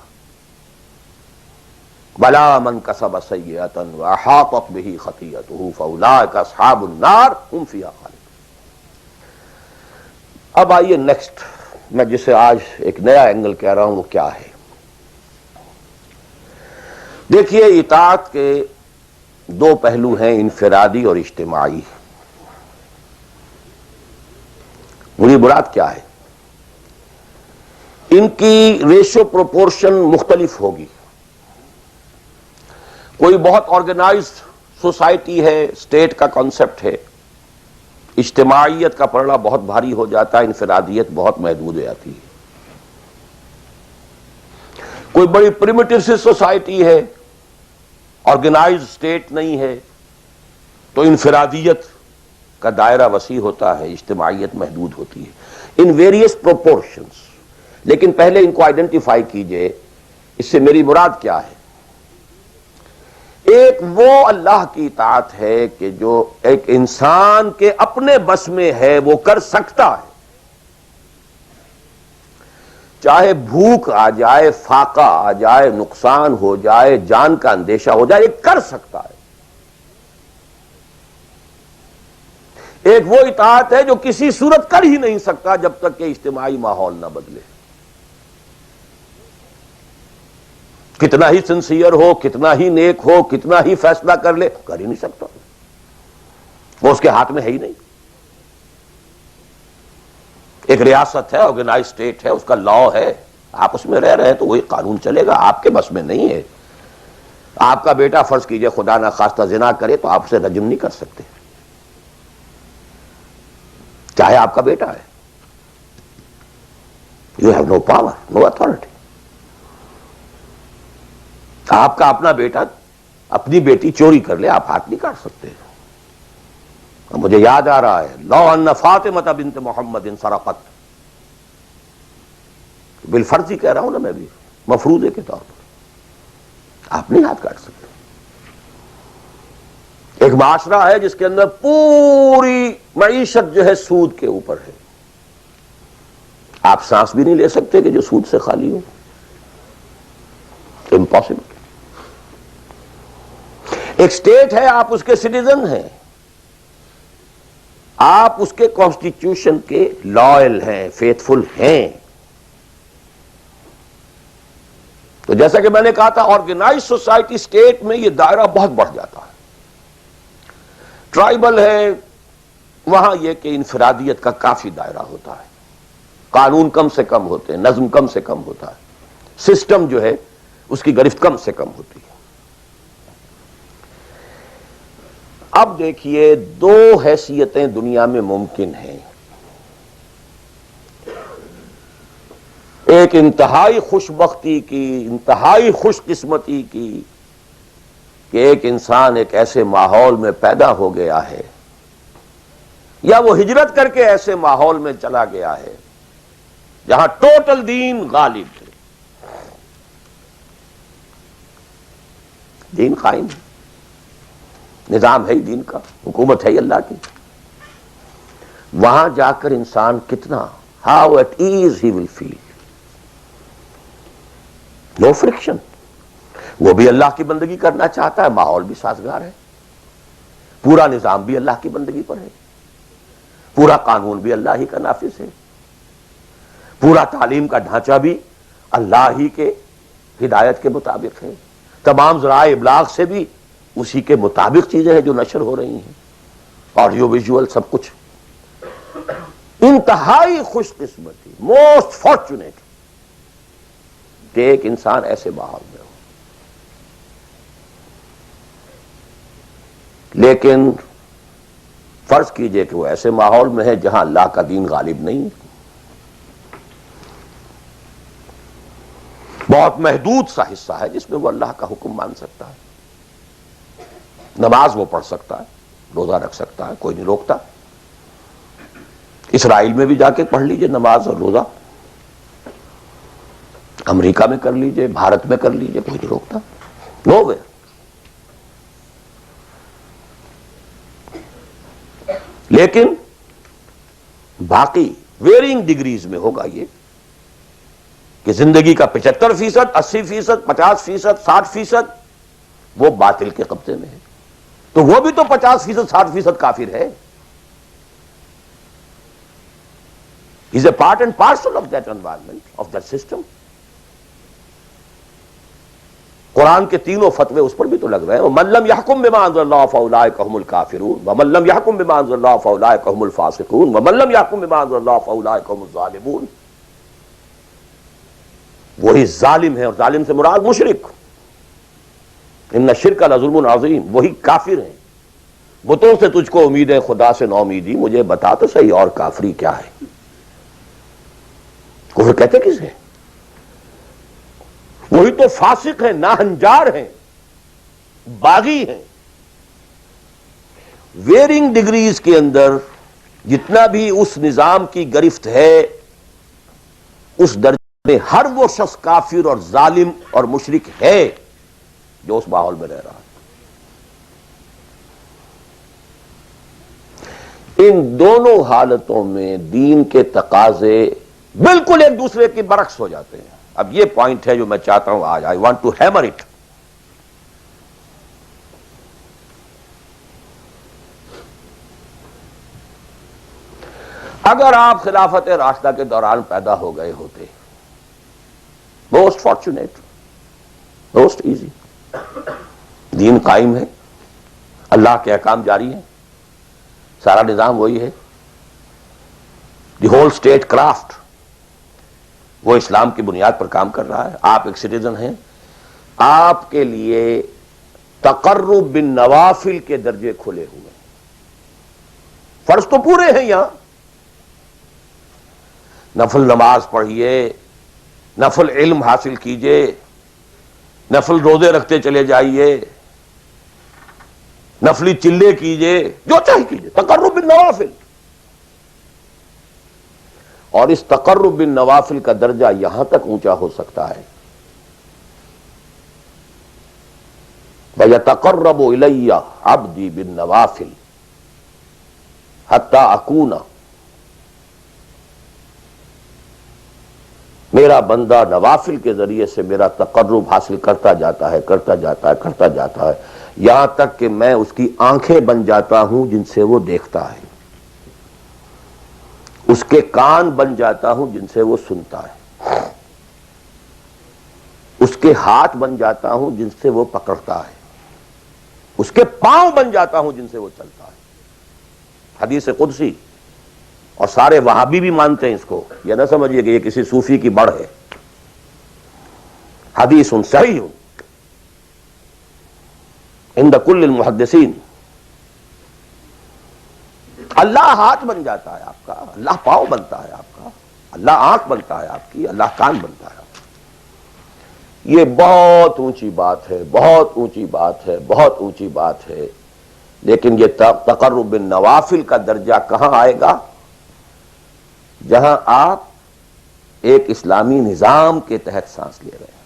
بلا من کسب سیئۃ واحاطت بہ خطیئتہ فاولئک اصحاب النار هم فیہا خالدون. اب آئیے نیکسٹ، میں جسے آج ایک نیا اینگل کہہ رہا ہوں وہ کیا ہے. دیکھیے اطاعت کے دو پہلو ہیں، انفرادی اور اجتماعی. مجھے مراد کیا ہے؟ ان کی ریشو پروپورشن مختلف ہوگی. کوئی بہت آرگنائزڈ سوسائٹی ہے، اسٹیٹ کا کانسیپٹ ہے، اجتماعیت کا پڑھنا بہت بھاری ہو جاتا ہے، انفرادیت بہت محدود ہو جاتی ہے. کوئی بڑی پریمیٹو سی سوسائٹی ہے، آرگنائزڈ اسٹیٹ نہیں ہے، تو انفرادیت کا دائرہ وسیع ہوتا ہے، اجتماعیت محدود ہوتی ہے. In various proportions. لیکن پہلے ان کو آئیڈینٹیفائی کیجئے، اس سے میری مراد کیا ہے. ایک وہ اللہ کی اطاعت ہے کہ جو ایک انسان کے اپنے بس میں ہے، وہ کر سکتا ہے. چاہے بھوک آ جائے، فاقہ آ جائے، نقصان ہو جائے، جان کا اندیشہ ہو جائے، یہ کر سکتا ہے. ایک وہ اطاعت ہے جو کسی صورت کر ہی نہیں سکتا جب تک کہ اجتماعی ماحول نہ بدلے. کتنا ہی سنسیئر ہو، کتنا ہی نیک ہو، کتنا ہی فیصلہ کر لے، کر ہی نہیں سکتا. وہ اس کے ہاتھ میں ہے ہی نہیں. ایک ریاست ہے، آرگنائز اسٹیٹ ہے، اس کا لا ہے، آپ اس میں رہ رہے ہیں تو وہی قانون چلے گا. آپ کے بس میں نہیں ہے. آپ کا بیٹا فرض کیجئے خدا نہ خواستہ زنا کرے تو آپ اسے رجم نہیں کر سکتے، چاہے آپ کا بیٹا ہے. You have no power, no authority. آپ کا اپنا بیٹا اپنی بیٹی چوری کر لے، آپ ہاتھ نہیں کاٹ سکتے. مجھے یاد آ رہا ہے لو ان فاطمہ بنت محمد سرقت، بالفرض ہی کہہ رہا ہوں نا میں بھی، مفروضے کے طور پر آپ نہیں ہاتھ کاٹ سکتے. ایک معاشرہ ہے جس کے اندر پوری معیشت جو ہے سود کے اوپر ہے، آپ سانس بھی نہیں لے سکتے کہ جو سود سے خالی ہو. امپاسبل. ایک اسٹیٹ ہے، آپ اس کے سٹیزن ہیں، آپ اس کے کانسٹیٹیوشن کے لائل ہیں، فیتھفل ہیں. تو جیسا کہ میں نے کہا تھا آرگنائز سوسائٹی اسٹیٹ میں یہ دائرہ بہت بڑھ جاتا ہے. ٹرائبل ہے، وہاں یہ کہ انفرادیت کا کافی دائرہ ہوتا ہے، قانون کم سے کم ہوتے ہیں، نظم کم سے کم ہوتا ہے، سسٹم جو ہے اس کی گرفت کم سے کم ہوتی ہے. اب دیکھیے دو حیثیتیں دنیا میں ممکن ہیں. ایک انتہائی خوش بختی کی، انتہائی خوش قسمتی کی کہ ایک انسان ایک ایسے ماحول میں پیدا ہو گیا ہے یا وہ ہجرت کر کے ایسے ماحول میں چلا گیا ہے جہاں ٹوٹل دین غالب ہے، دین قائم ہے، نظام ہے ہی دین کا، حکومت ہے ہی اللہ کی. وہاں جا کر انسان کتنا how at ease he will feel. No friction. وہ بھی اللہ کی بندگی کرنا چاہتا ہے، ماحول بھی سازگار ہے، پورا نظام بھی اللہ کی بندگی پر ہے، پورا قانون بھی اللہ ہی کا نافذ ہے، پورا تعلیم کا ڈھانچہ بھی اللہ ہی کے ہدایت کے مطابق ہے، تمام ذرائع ابلاغ سے بھی اسی کے مطابق چیزیں ہیں جو نشر ہو رہی ہیں، آڈیو ویژول سب کچھ. انتہائی خوش قسمتی، موسٹ فارچونیٹ کہ ایک انسان ایسے ماحول میں ہو. لیکن فرض کیجئے کہ وہ ایسے ماحول میں ہے جہاں اللہ کا دین غالب نہیں. بہت محدود سا حصہ ہے جس میں وہ اللہ کا حکم مان سکتا ہے. نماز وہ پڑھ سکتا ہے, روزہ رکھ سکتا ہے, کوئی نہیں روکتا. اسرائیل میں بھی جا کے پڑھ لیجئے نماز اور روزہ, امریکہ میں کر لیجئے, بھارت میں کر لیجئے, کوئی نہیں روکتا. نو وے. لیکن باقی ویرینگ ڈگریز میں ہوگا یہ کہ زندگی کا 75%, 80%, 50%, 60% وہ باطل کے قبضے میں ہے. تو وہ بھی تو 50%, 60% کافر ہے. is a part and parcel of that environment, of that system. قرآن کے تینوں فتوے اس پر بھی تو لگ رہے ہیں. وَمَن لَّمْ يَحْكُم بِمَا أَنزَلَ اللَّهُ فَأُولَٰئِكَ هُمُ الْكَافِرُونَ وَمَن لَّمْ يَحْكُم بِمَا أَنزَلَ اللَّهُ فَأُولَٰئِكَ هُمُ الْفَاسِقُونَ وَمَن لَّمْ يَحْكُم بِمَا أَنزَلَ اللَّهُ فَأُولَٰئِكَ هُمُ الظَّالِمُونَ. وہی ظالم ہے, اور ظالم سے مراد مشرک. ان الشرک لظلم عظیم, وہی کافر ہیں. بتوں سے تجھ کو امید ہے, خدا سے نا امیدی. مجھے بتا تو صحیح اور کافری کیا ہے. کفر کہتے کسے؟ وہی تو فاسق ہیں, ناہنجار ہیں, باغی ہیں. ویرنگ ڈگریز کے اندر جتنا بھی اس نظام کی گرفت ہے, اس درجے میں ہر وہ شخص کافر اور ظالم اور مشرک ہے جو اس ماحول میں رہ رہا ہے. ان دونوں حالتوں میں دین کے تقاضے بالکل ایک دوسرے کے برعکس ہو جاتے ہیں. اب یہ پوائنٹ ہے جو میں چاہتا ہوں آج, I want to hammer it. اگر آپ خلافت راشدہ کے دوران پیدا ہو گئے ہوتے, موسٹ فارچونیٹ, موسٹ ایزی. دین قائم ہے, اللہ کے احکام جاری ہیں, سارا نظام وہی ہے, دی ہول اسٹیٹ کرافٹ وہ اسلام کی بنیاد پر کام کر رہا ہے. آپ ایک سٹیزن ہیں, آپ کے لیے تقرب بالنوافل کے درجے کھلے ہوئے ہیں. فرض تو پورے ہیں یہاں, نفل نماز پڑھیے, نفل علم حاصل کیجئے, نفل روزے رکھتے چلے جائیے, نفلی چلے کیجئے, جو چاہیے کیجئے. تقرب بالنوافل. اور اس تقرب بالنوافل کا درجہ یہاں تک اونچا ہو سکتا ہے وَيَتَقَرَّبُ إِلَيَّ عَبْدِي بِالنَّوَافِلِ حَتَّى أَكُونَ, میرا بندہ نوافل کے ذریعے سے میرا تقرب حاصل کرتا جاتا ہے, کرتا جاتا ہے, کرتا جاتا ہے, یہاں تک کہ میں اس کی آنکھیں بن جاتا ہوں جن سے وہ دیکھتا ہے, اس کے کان بن جاتا ہوں جن سے وہ سنتا ہے, اس کے ہاتھ بن جاتا ہوں جن سے وہ پکڑتا ہے, اس کے پاؤں بن جاتا ہوں جن سے وہ چلتا ہے. حدیث قدسی, اور سارے وہابی بھی مانتے ہیں اس کو, یہ نہ سمجھیے کہ یہ کسی صوفی کی بڑھ ہے. حدیث صحیح عند کل المحدثین. اللہ ہاتھ بن جاتا ہے آپ کا, اللہ پاؤں بنتا ہے آپ کا, اللہ آنکھ بنتا ہے آپ کی, اللہ کان بنتا ہے آپ کا. یہ بہت اونچی بات ہے, بہت اونچی بات ہے, بہت اونچی بات ہے. لیکن یہ تقرب بالنوافل کا درجہ کہاں آئے گا؟ جہاں آپ ایک اسلامی نظام کے تحت سانس لے رہے ہیں,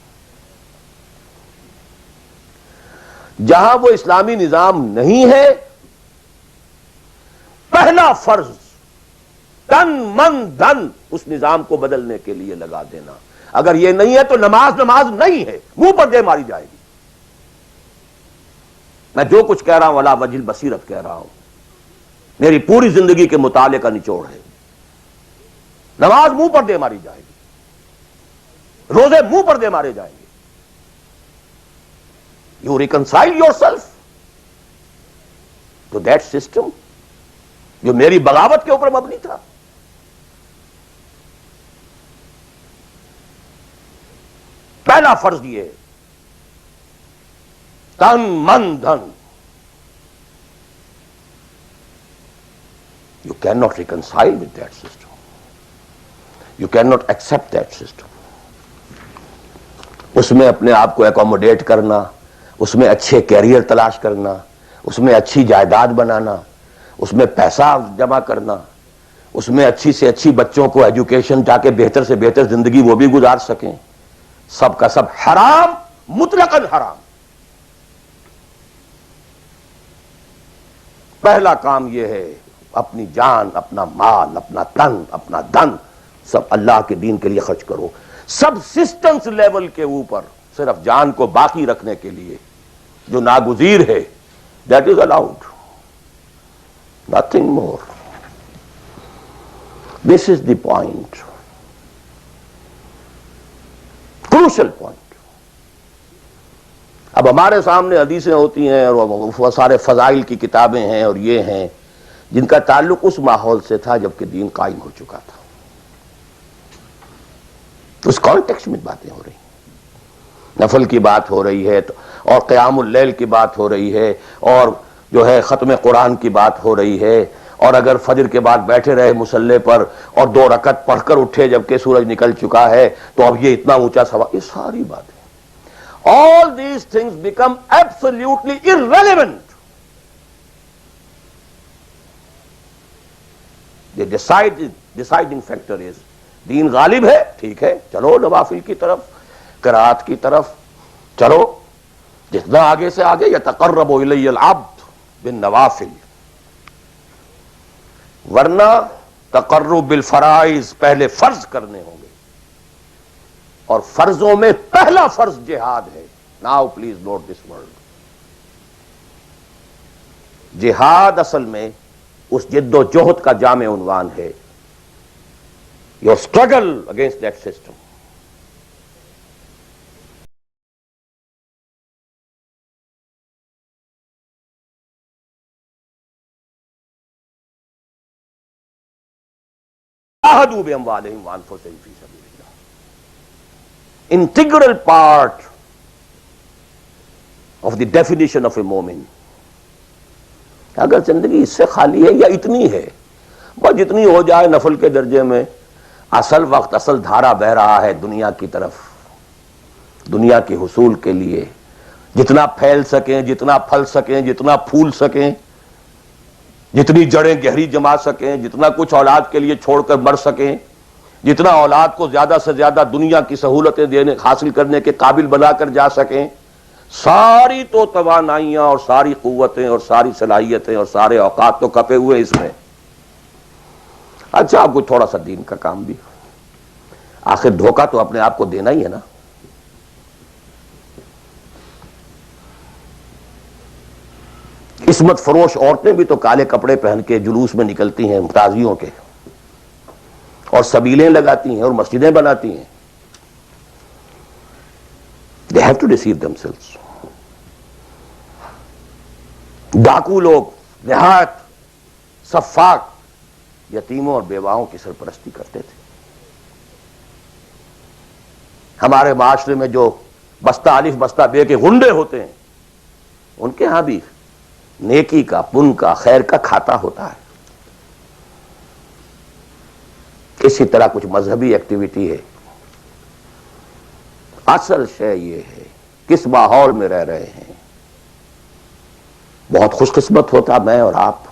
جہاں وہ اسلامی نظام نہیں ہے. پہلا فرض تن من دھن اس نظام کو بدلنے کے لیے لگا دینا. اگر یہ نہیں ہے تو نماز نہیں ہے, منہ پر دے ماری جائے گی. میں جو کچھ کہہ رہا ہوں علی وجہ البصیرت کہہ رہا ہوں, میری پوری زندگی کے مطالعے کا نچوڑ ہے. نماز منہ پر دے ماری جائے گی, روزے منہ پر دے مارے جائیں گے. You reconcile yourself to that system جو میری بغاوت کے اوپر مبنی تھا. پہلا فرض یہ ہے, تن من دھن. You can not reconcile with that system, you can not accept that system. اس میں اپنے آپ کو ایکوموڈیٹ کرنا، اس میں اچھے کیریئر تلاش کرنا، اس میں اچھی جائیداد بنانا، اس میں پیسہ جمع کرنا، اس میں اچھی سے اچھی بچوں کو ایجوکیشن تاکہ بہتر سے بہتر زندگی وہ بھی گزار سکیں، سب کا سب حرام، مطلقاً حرام۔ پہلا کام یہ ہے اپنی جان، اپنا مال، اپنا تن، اپنا دن سب اللہ کے دین کے لیے خرچ کرو۔ سبسسٹنس لیول کے اوپر صرف جان کو باقی رکھنے کے لیے جو ناگزیر ہے، that is allowed, nothing more. This is the point, crucial point. اب ہمارے سامنے حدیثیں ہوتی ہیں اور وہ سارے فضائل کی کتابیں ہیں اور یہ ہیں جن کا تعلق اس ماحول سے تھا جب کہ دین قائم ہو چکا تھا، اس کانٹیکسٹ میں باتیں ہو رہی ہیں، نفل کی بات ہو رہی ہے اور قیام اللیل کی بات ہو رہی ہے اور جو ہے ختم قرآن کی بات ہو رہی ہے، اور اگر فجر کے بعد بیٹھے رہے مصلی پر اور 2 رکعت پڑھ کر اٹھے جبکہ سورج نکل چکا ہے تو اب یہ اتنا اونچا سوال، یہ ساری باتیں، all these things become absolutely irrelevant. The deciding factor is دین غالب ہے، ٹھیک ہے، چلو نوافل کی طرف، قرات کی طرف چلو، جتنا آگے سے آگے یتقرب الی العبد بالنوافل، ورنہ تقرب بالفرائض پہلے فرض کرنے ہوں گے، اور فرضوں میں پہلا فرض جہاد ہے۔ Now please note this word, جہاد اصل میں اس جد و جہد کا جامع عنوان ہے، your struggle against that system۔ جاہدوا باموالہم وانفسہم فی سبیل اللہ، integral part of the definition of a مومن۔ اگر زندگی اس سے خالی ہے یا اتنی ہے، بس جتنی ہو جائے نفل کے درجے میں، اصل وقت اصل دھارا بہ رہا ہے دنیا کی طرف، دنیا کے حصول کے لیے، جتنا پھیل سکیں، جتنا پھل سکیں، جتنا پھول سکیں، جتنی جڑیں گہری جما سکیں، جتنا کچھ اولاد کے لیے چھوڑ کر مر سکیں، جتنا اولاد کو زیادہ سے زیادہ دنیا کی سہولتیں دینے حاصل کرنے کے قابل بنا کر جا سکیں، ساری تو توانائیاں اور ساری قوتیں اور ساری صلاحیتیں اور سارے اوقات تو کپے ہوئے اس میں۔ اچھا آپ کو تھوڑا سا دین کا کام بھی، آخر دھوکہ تو اپنے آپ کو دینا ہی ہے نا۔ قسمت فروش عورتیں بھی تو کالے کپڑے پہن کے جلوس میں نکلتی ہیں تازیوں کے، اور سبیلیں لگاتی ہیں اور مسجدیں بناتی ہیں۔ They have to deceive themselves۔ ڈاکو لوگ نہایت سفاک یتیموں اور بیواؤں کی سرپرستی کرتے تھے۔ ہمارے معاشرے میں جو بستہ الف بستہ بے کے غنڈے ہوتے ہیں، ان کے ہاں بھی نیکی کا، پن کا، خیر کا کھاتا ہوتا ہے۔ اسی طرح کچھ مذہبی ایکٹیویٹی ہے۔ اصل شے یہ ہے کس ماحول میں رہ رہے ہیں۔ بہت خوش قسمت ہوتا میں اور آپ،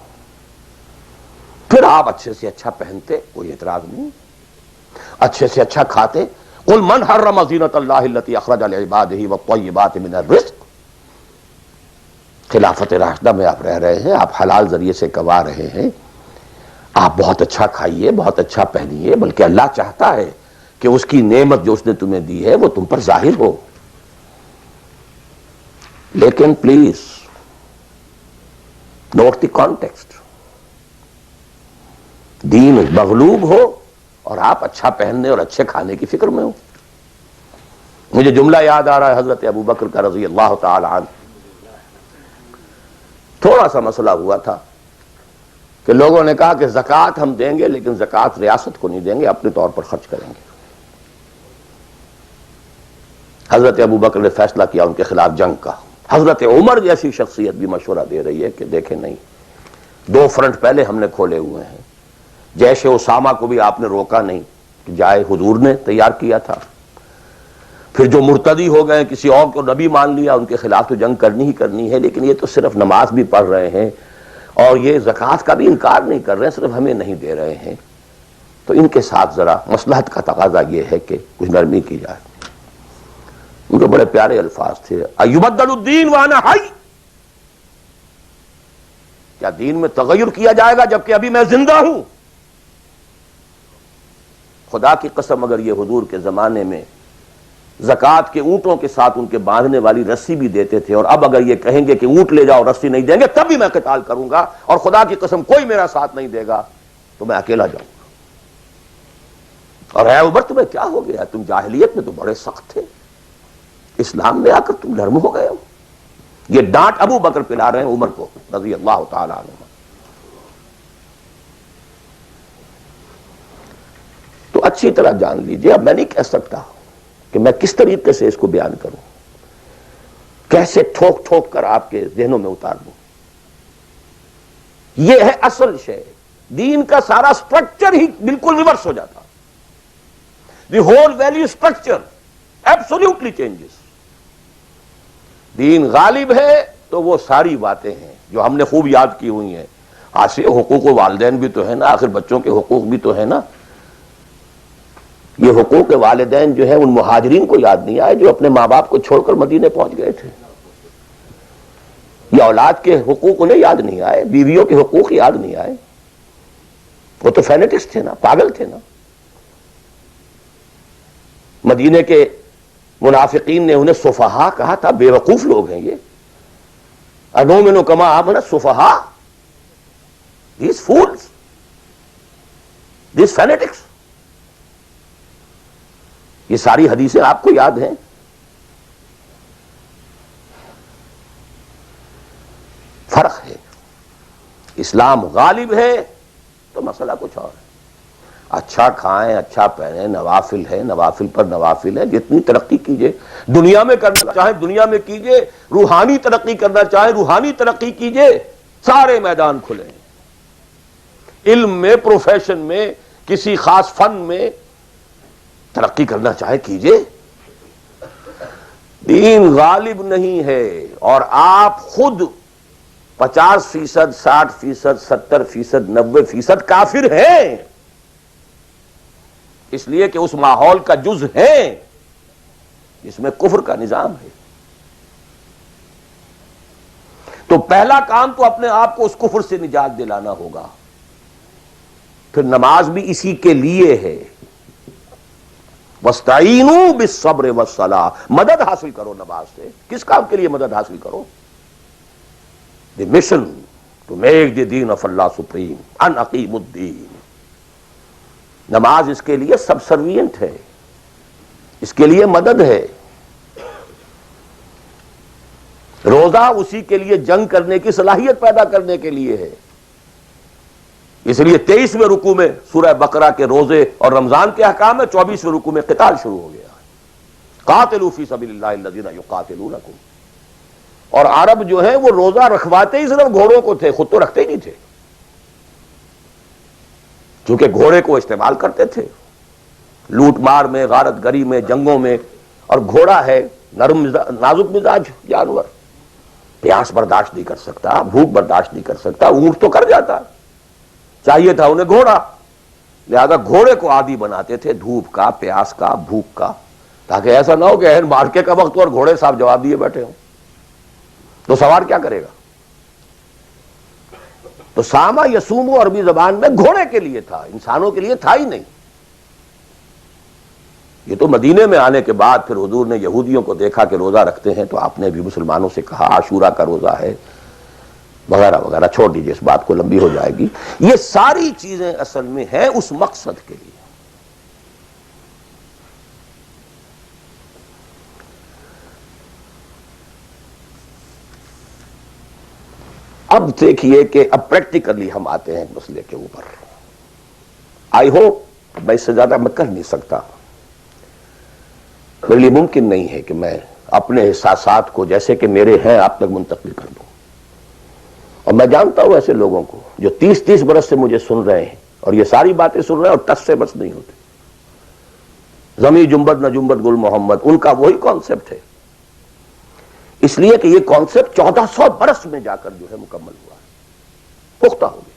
پھر آپ اچھے سے اچھا پہنتے، کوئی اعتراض نہیں، اچھے سے اچھا کھاتے۔ قل من حرم زینۃ اللہ التی اخرج لعبادہ والطیبات من الرزق۔ خلافت راشدہ میں آپ رہ رہے ہیں، آپ حلال ذریعے سے کما رہے ہیں، آپ بہت اچھا کھائیے، بہت اچھا پہنیے، بلکہ اللہ چاہتا ہے کہ اس کی نعمت جو اس نے تمہیں دی ہے وہ تم پر ظاہر ہو۔ لیکن پلیز نوٹ دی کانٹیکسٹ، دین مغلوب ہو اور آپ اچھا پہننے اور اچھے کھانے کی فکر میں ہو۔ مجھے جملہ یاد آ رہا ہے حضرت ابو بکر کا رضی اللہ تعالی عنہ۔ تھوڑا سا مسئلہ ہوا تھا کہ لوگوں نے کہا کہ زکوٰۃ ہم دیں گے لیکن زکوٰۃ ریاست کو نہیں دیں گے، اپنے طور پر خرچ کریں گے۔ حضرت ابو بکر نے فیصلہ کیا ان کے خلاف جنگ کا۔ حضرت عمر جیسی شخصیت بھی مشورہ دے رہی ہے کہ دیکھیں نہیں، 2 فرنٹ پہلے ہم نے کھولے ہوئے ہیں۔ جیش اسامہ کو بھی آپ نے روکا نہیں کہ جائے، حضور نے تیار کیا تھا۔ پھر جو مرتدی ہو گئے کسی اور کو نبی مان لیا ان کے خلاف تو جنگ کرنی ہی کرنی ہے، لیکن یہ تو صرف نماز بھی پڑھ رہے ہیں اور یہ زکوٰۃ کا بھی انکار نہیں کر رہے ہیں، صرف ہمیں نہیں دے رہے ہیں، تو ان کے ساتھ ذرا مصلحت کا تقاضا یہ ہے کہ کچھ نرمی کی جائے۔ ان کے بڑے پیارے الفاظ تھے، ایبدل الدین وانا حی، کیا دین میں تغیر کیا جائے گا جبکہ ابھی میں زندہ ہوں؟ خدا کی قسم اگر یہ حضور کے زمانے میں زکوٰۃ کے اونٹوں کے ساتھ ان کے باندھنے والی رسی بھی دیتے تھے، اور اب اگر یہ کہیں گے کہ اونٹ لے جاؤ رسی نہیں دیں گے تب بھی میں قتال کروں گا، اور خدا کی قسم کوئی میرا ساتھ نہیں دے گا تو میں اکیلا جاؤں گا۔ اور اے عمر تمہیں کیا ہو گیا؟ تم جاہلیت میں تو بڑے سخت تھے، اسلام میں آ کر تم نرم ہو گئے ہو۔ یہ ڈانٹ ابو بکر پلا رہے ہیں عمر کو رضی اللہ تعالی عنہ۔ تو اچھی طرح جان لیجئے، اب میں نہیں کہہ سکتا کہ میں کس طریقے سے اس کو بیان کروں، کیسے ٹھوک ٹھوک کر آپ کے ذہنوں میں اتار دوں۔ یہ ہے اصل شے، دین کا سارا سٹرکچر ہی بالکل ریورس ہو جاتا، the whole value structure absolutely changes. دین غالب ہے تو وہ ساری باتیں ہیں جو ہم نے خوب یاد کی ہوئی ہیں، آسے حقوق والدین بھی تو ہے نا، آخر بچوں کے حقوق بھی تو ہے نا۔ یہ حقوق والدین جو ہے ان مہاجرین کو یاد نہیں آئے جو اپنے ماں باپ کو چھوڑ کر مدینے پہنچ گئے تھے، یہ اولاد کے حقوق انہیں یاد نہیں آئے، بیویوں کے حقوق یاد نہیں آئے، وہ تو فینیٹکس تھے نا، پاگل تھے نا۔ مدینے کے منافقین نے انہیں سفہا کہا تھا، بے وقوف لوگ ہیں یہ، انؤمن کما آمن السفہا، these fools, these fanatics۔ یہ ساری حدیثیں آپ کو یاد ہیں۔ فرق ہے، اسلام غالب ہے تو مسئلہ کچھ اور ہے۔ اچھا کھائیں، اچھا پہنیں، نوافل ہے، نوافل پر نوافل ہے، جتنی ترقی کیجئے، دنیا میں کرنا چاہے دنیا میں کیجئے، روحانی ترقی کرنا چاہے روحانی ترقی کیجئے، سارے میدان کھلے ہیں۔ علم میں، پروفیشن میں، کسی خاص فن میں ترقی کرنا چاہے کیجئے۔ دین غالب نہیں ہے، اور آپ خود 50%، 60%، 70%، 90% کافر ہیں، اس لیے کہ اس ماحول کا جز ہیں جس میں کفر کا نظام ہے۔ تو پہلا کام تو اپنے آپ کو اس کفر سے نجات دلانا ہوگا، پھر نماز بھی اسی کے لیے ہے۔ وَاسْتَعِینُوا بِالصَّبْرِ وَالصَّلَاةِ، مدد حاصل کرو نماز سے۔ کس کام کے لیے مدد حاصل کرو؟ The mission to make the دین آف اللہ سپریم، ان اقیم الدین۔ نماز اس کے لیے سب سروینٹ ہے، اس کے لیے مدد ہے۔ روزہ اسی کے لیے جنگ کرنے کی صلاحیت پیدا کرنے کے لیے ہے۔ اس لیے 23ویں رکوع میں سورہ بقرہ کے روزے اور رمضان کے احکام ہے، 24ویں رکوع میں قتال شروع ہو گیا، قاتلوا فی سبیل اللہ الذین یقاتلونکم۔ اور عرب جو ہیں وہ روزہ رکھواتے ہی صرف گھوڑوں کو تھے، خود تو رکھتے ہی نہیں تھے، چونکہ گھوڑے کو استعمال کرتے تھے لوٹ مار میں، غارت گری میں، جنگوں میں، اور گھوڑا ہے نرم نازک مزاج جانور، پیاس برداشت نہیں کر سکتا، بھوک برداشت نہیں کر سکتا، اونٹ تو کر جاتا، چاہیے تھا انہیں گھوڑا، لہذا گھوڑے کو عادی بناتے تھے دھوپ کا، پیاس کا، بھوک کا، تاکہ ایسا نہ ہو کہ اہن مارکے کا وقت اور گھوڑے صاحب جواب دیے بیٹھے ہوں تو سوار کیا کرے گا۔ تو ساما یسومو عربی زبان میں گھوڑے کے لیے تھا، انسانوں کے لیے تھا ہی نہیں۔ یہ تو مدینے میں آنے کے بعد پھر حضور نے یہودیوں کو دیکھا کہ روزہ رکھتے ہیں تو آپ نے بھی مسلمانوں سے کہا عاشورہ کا روزہ ہے وغیرہ وغیرہ، چھوڑ دیجئے اس بات کو، لمبی ہو جائے گی۔ یہ ساری چیزیں اصل میں ہیں اس مقصد کے لیے۔ اب دیکھیے کہ اب پریکٹیکلی ہم آتے ہیں مسئلے کے اوپر۔ آئی ہوپ میں اس سے زیادہ میں کر نہیں سکتا، میرے لیے ممکن نہیں ہے کہ میں اپنے احساسات کو جیسے کہ میرے ہیں آپ تک منتقل کر دوں۔ اور میں جانتا ہوں ایسے لوگوں کو جو 30 برس سے مجھے سن رہے ہیں اور یہ ساری باتیں سن رہے ہیں اور ٹس سے بس نہیں ہوتے۔ زمیں جنبد نہ جنبد گل محمد، ان کا وہی کانسیپٹ ہے، اس لیے کہ یہ کانسیپٹ 1400 برس میں جا کر جو ہے مکمل ہوا ہے، پختہ ہو گیا۔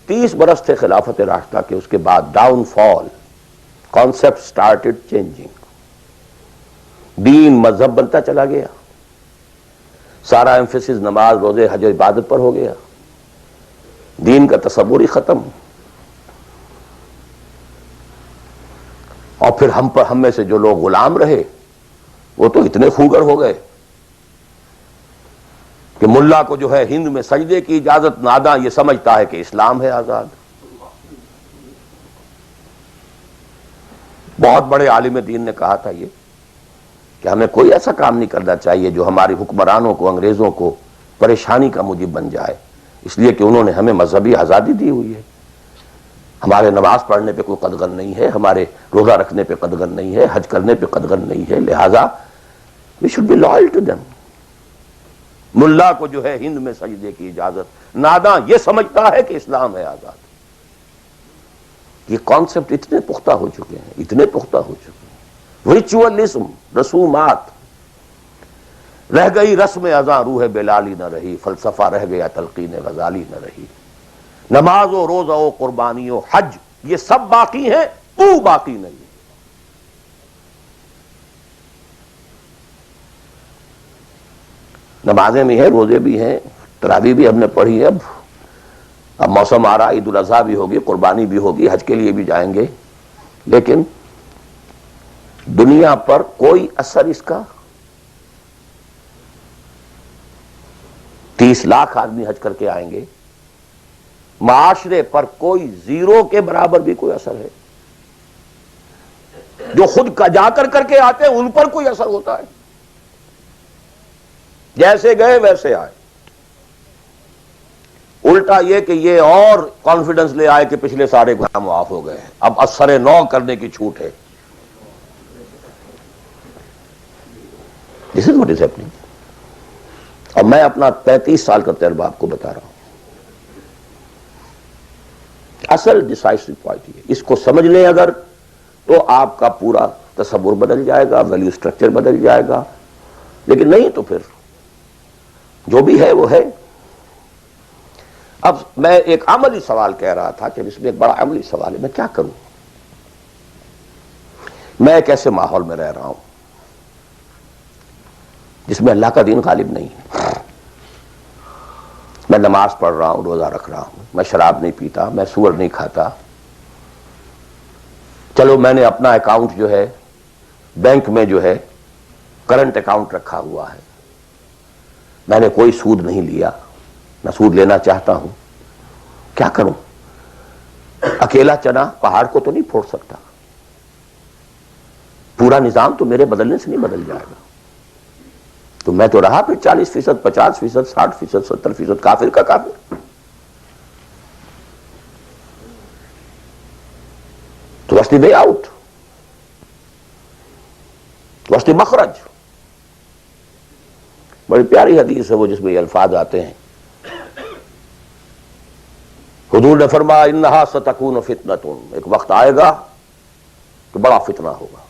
30 برس تھے خلافت راشدہ کے، اس کے بعد ڈاؤن فال، کانسیپٹ سٹارٹڈ چینجنگ، دین مذہب بنتا چلا گیا، سارا ایمفیسس نماز روزے حج و عبادت پر ہو گیا، دین کا تصور ہی ختم، اور پھر ہم میں سے جو لوگ غلام رہے وہ تو اتنے خوگر ہو گئے کہ ملا کو جو ہے ہند میں سجدے کی اجازت، ناداں یہ سمجھتا ہے کہ اسلام ہے آزاد۔ بہت بڑے عالم دین نے کہا تھا یہ کہ ہمیں کوئی ایسا کام نہیں کرنا چاہیے جو ہماری حکمرانوں کو، انگریزوں کو پریشانی کا موجب بن جائے، اس لیے کہ انہوں نے ہمیں مذہبی آزادی دی ہوئی ہے، ہمارے نماز پڑھنے پہ کوئی قدغن نہیں ہے، ہمارے روزہ رکھنے پہ قدغن نہیں ہے، حج کرنے پہ قدغن نہیں ہے، لہذا we should be loyal to them۔ ملا کو جو ہے ہند میں سجدے کی اجازت، ناداں یہ سمجھتا ہے کہ اسلام ہے آزاد۔ یہ کانسیپٹ اتنے پختہ ہو چکے ہیں، اتنے پختہ ہو چکے ہیں، ریچولزم، رسومات، رہ گئی رسم ازاں روح بلالی نہ رہی، فلسفہ رہ گیا تلقین غزالی نہ رہی، نماز و روزہ و قربانی و حج یہ سب باقی ہیں، تو باقی نہیں ہے۔ نمازیں بھی ہیں، روزے بھی ہیں، تراویح بھی ہم نے پڑھی ہے، اب موسم آ رہا، عید الاضحیٰ بھی ہوگی، قربانی بھی ہوگی، حج کے لیے بھی جائیں گے، لیکن دنیا پر کوئی اثر اس کا؟ 30 لاکھ آدمی حج کر کے آئیں گے، معاشرے پر کوئی زیرو کے برابر بھی کوئی اثر ہے؟ جو خود کا جا کر کے آتے ہیں ان پر کوئی اثر ہوتا ہے؟ جیسے گئے ویسے آئے۔ الٹا یہ کہ یہ اور کانفیڈنس لے آئے کہ پچھلے سارے گناہ معاف ہو گئے ہیں، اب اثر نو کرنے کی چھوٹ ہے۔ This is what is happening۔ اور میں اپنا 35 سال کا تجربہ آپ کو بتا رہا ہوں۔ اصل ڈیسائسو پوائنٹ یہ، اس کو سمجھ لیں اگر تو آپ کا پورا تصور بدل جائے گا، ویلیو سٹرکچر بدل جائے گا، لیکن نہیں تو پھر جو بھی ہے وہ ہے۔ اب میں ایک عملی سوال کہہ رہا تھا کہ اس میں ایک بڑا عملی سوال ہے، میں کیا کروں؟ میں ایک ایسے ماحول میں رہ رہا ہوں جس میں اللہ کا دین غالب نہیں ہے، میں نماز پڑھ رہا ہوں، روزہ رکھ رہا ہوں، میں شراب نہیں پیتا، میں سور نہیں کھاتا، چلو میں نے اپنا اکاؤنٹ جو ہے بینک میں جو ہے کرنٹ اکاؤنٹ رکھا ہوا ہے، میں نے کوئی سود نہیں لیا، نہ سود لینا چاہتا ہوں، کیا کروں؟ اکیلا چنا پہاڑ کو تو نہیں پھوڑ سکتا، پورا نظام تو میرے بدلنے سے نہیں بدل جائے گا، تو میں تو رہا پھر 40%، 50%، 60%، 70% کافر کا کافر۔ تو what's the way out? What's the مخرج؟ بڑی پیاری حدیث ہے وہ جس میں یہ الفاظ آتے ہیں، حضور نے فرمایا انہا ستکون فتنۃ، ایک وقت آئے گا کہ بڑا فتنہ ہوگا۔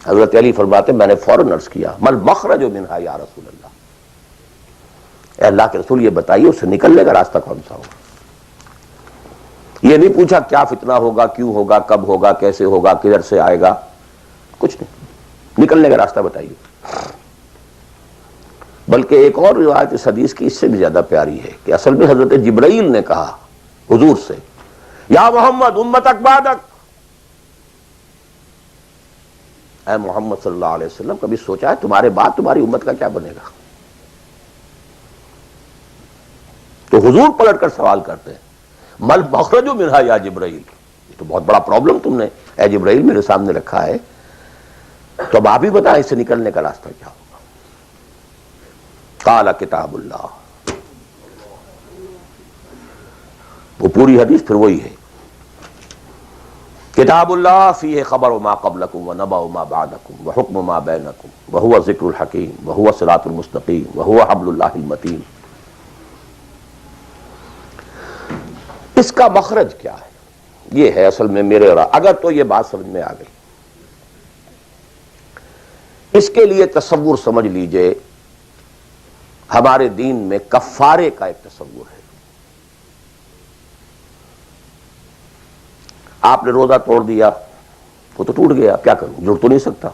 حضرت علی فرماتے میں نے فوراً عرض کیا مل مخرج منہا یا رسول اللہ، اے اللہ کے رسول یہ بتائیے اس سے نکلنے کا راستہ کون سا ہوگا؟ یہ نہیں پوچھا کیا فتنہ ہوگا، کیوں ہوگا، کب ہوگا، کیسے ہوگا، کدھر سے آئے گا، کچھ نہیں، نکلنے کا راستہ بتائیے۔ بلکہ ایک اور روایت اس حدیث کی اس سے بھی زیادہ پیاری ہے کہ اصل میں حضرت جبرائیل نے کہا حضور سے یا محمد امتک بعدک، اے محمد صلی اللہ علیہ وسلم کبھی سوچا ہے تمہارے بعد تمہاری امت کا کیا بنے گا؟ تو حضور پلٹ کر سوال کرتے ہیں مل مخرج منہا یا جبرائیل، یہ تو بہت بڑا پرابلم تم نے اے جبرائیل میرے سامنے رکھا ہے، تو اب آپ ہی بتائیں اس سے نکلنے کا راستہ کیا ہوگا؟ قال کتاب اللہ، وہ پوری حدیث پھر وہی ہے، کتاب اللہ فیہ خبر ما قبلکم ونبأ ما بعدکم وحکم ما بینکم وہو ذکر الحکیم وہو صراط المستقیم وہو حبل اللہ المتین۔ اس کا مخرج کیا ہے؟ یہ ہے اصل میں میرے اور اگر تو یہ بات سمجھ میں آ گئی اس کے لیے تصور سمجھ لیجئے، ہمارے دین میں کفارے کا ایک تصور ہے۔ آپ نے روزہ توڑ دیا، وہ تو ٹوٹ گیا، کیا کروں، جڑ تو نہیں سکتا۔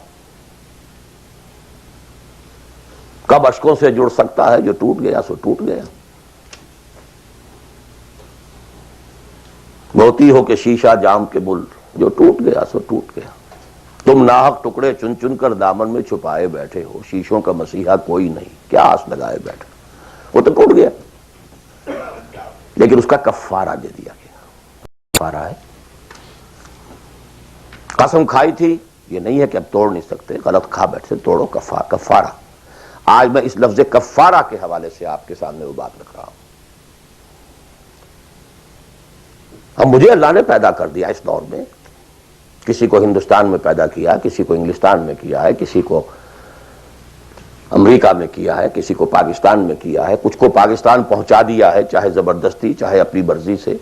کب اشکوں سے جڑ سکتا ہے؟ جو ٹوٹ گیا سو ٹوٹ گیا۔ موتی ہو کہ شیشہ جام کے بل، جو ٹوٹ گیا سو ٹوٹ گیا۔ تم ناحق ٹکڑے چن چن کر دامن میں چھپائے بیٹھے ہو، شیشوں کا مسیحا کوئی نہیں، کیا آس لگائے بیٹھے، وہ تو ٹوٹ گیا، لیکن اس کا کفارہ دے دیا گیا۔ کفارہ ہے، قسم کھائی تھی، یہ نہیں ہے کہ اب توڑ نہیں سکتے، غلط کھا بیٹھے، توڑو، کفارہ۔ آج میں اس لفظ کفارہ کے حوالے سے آپ کے سامنے وہ بات رکھ رہا ہوں۔ اب مجھے اللہ نے پیدا کر دیا اس دور میں، کسی کو ہندوستان میں پیدا کیا، کسی کو انگلستان میں کیا ہے، کسی کو امریکہ میں کیا ہے، کسی کو پاکستان میں کیا ہے، کچھ کو پاکستان پہنچا دیا ہے، چاہے زبردستی چاہے اپنی مرضی سے،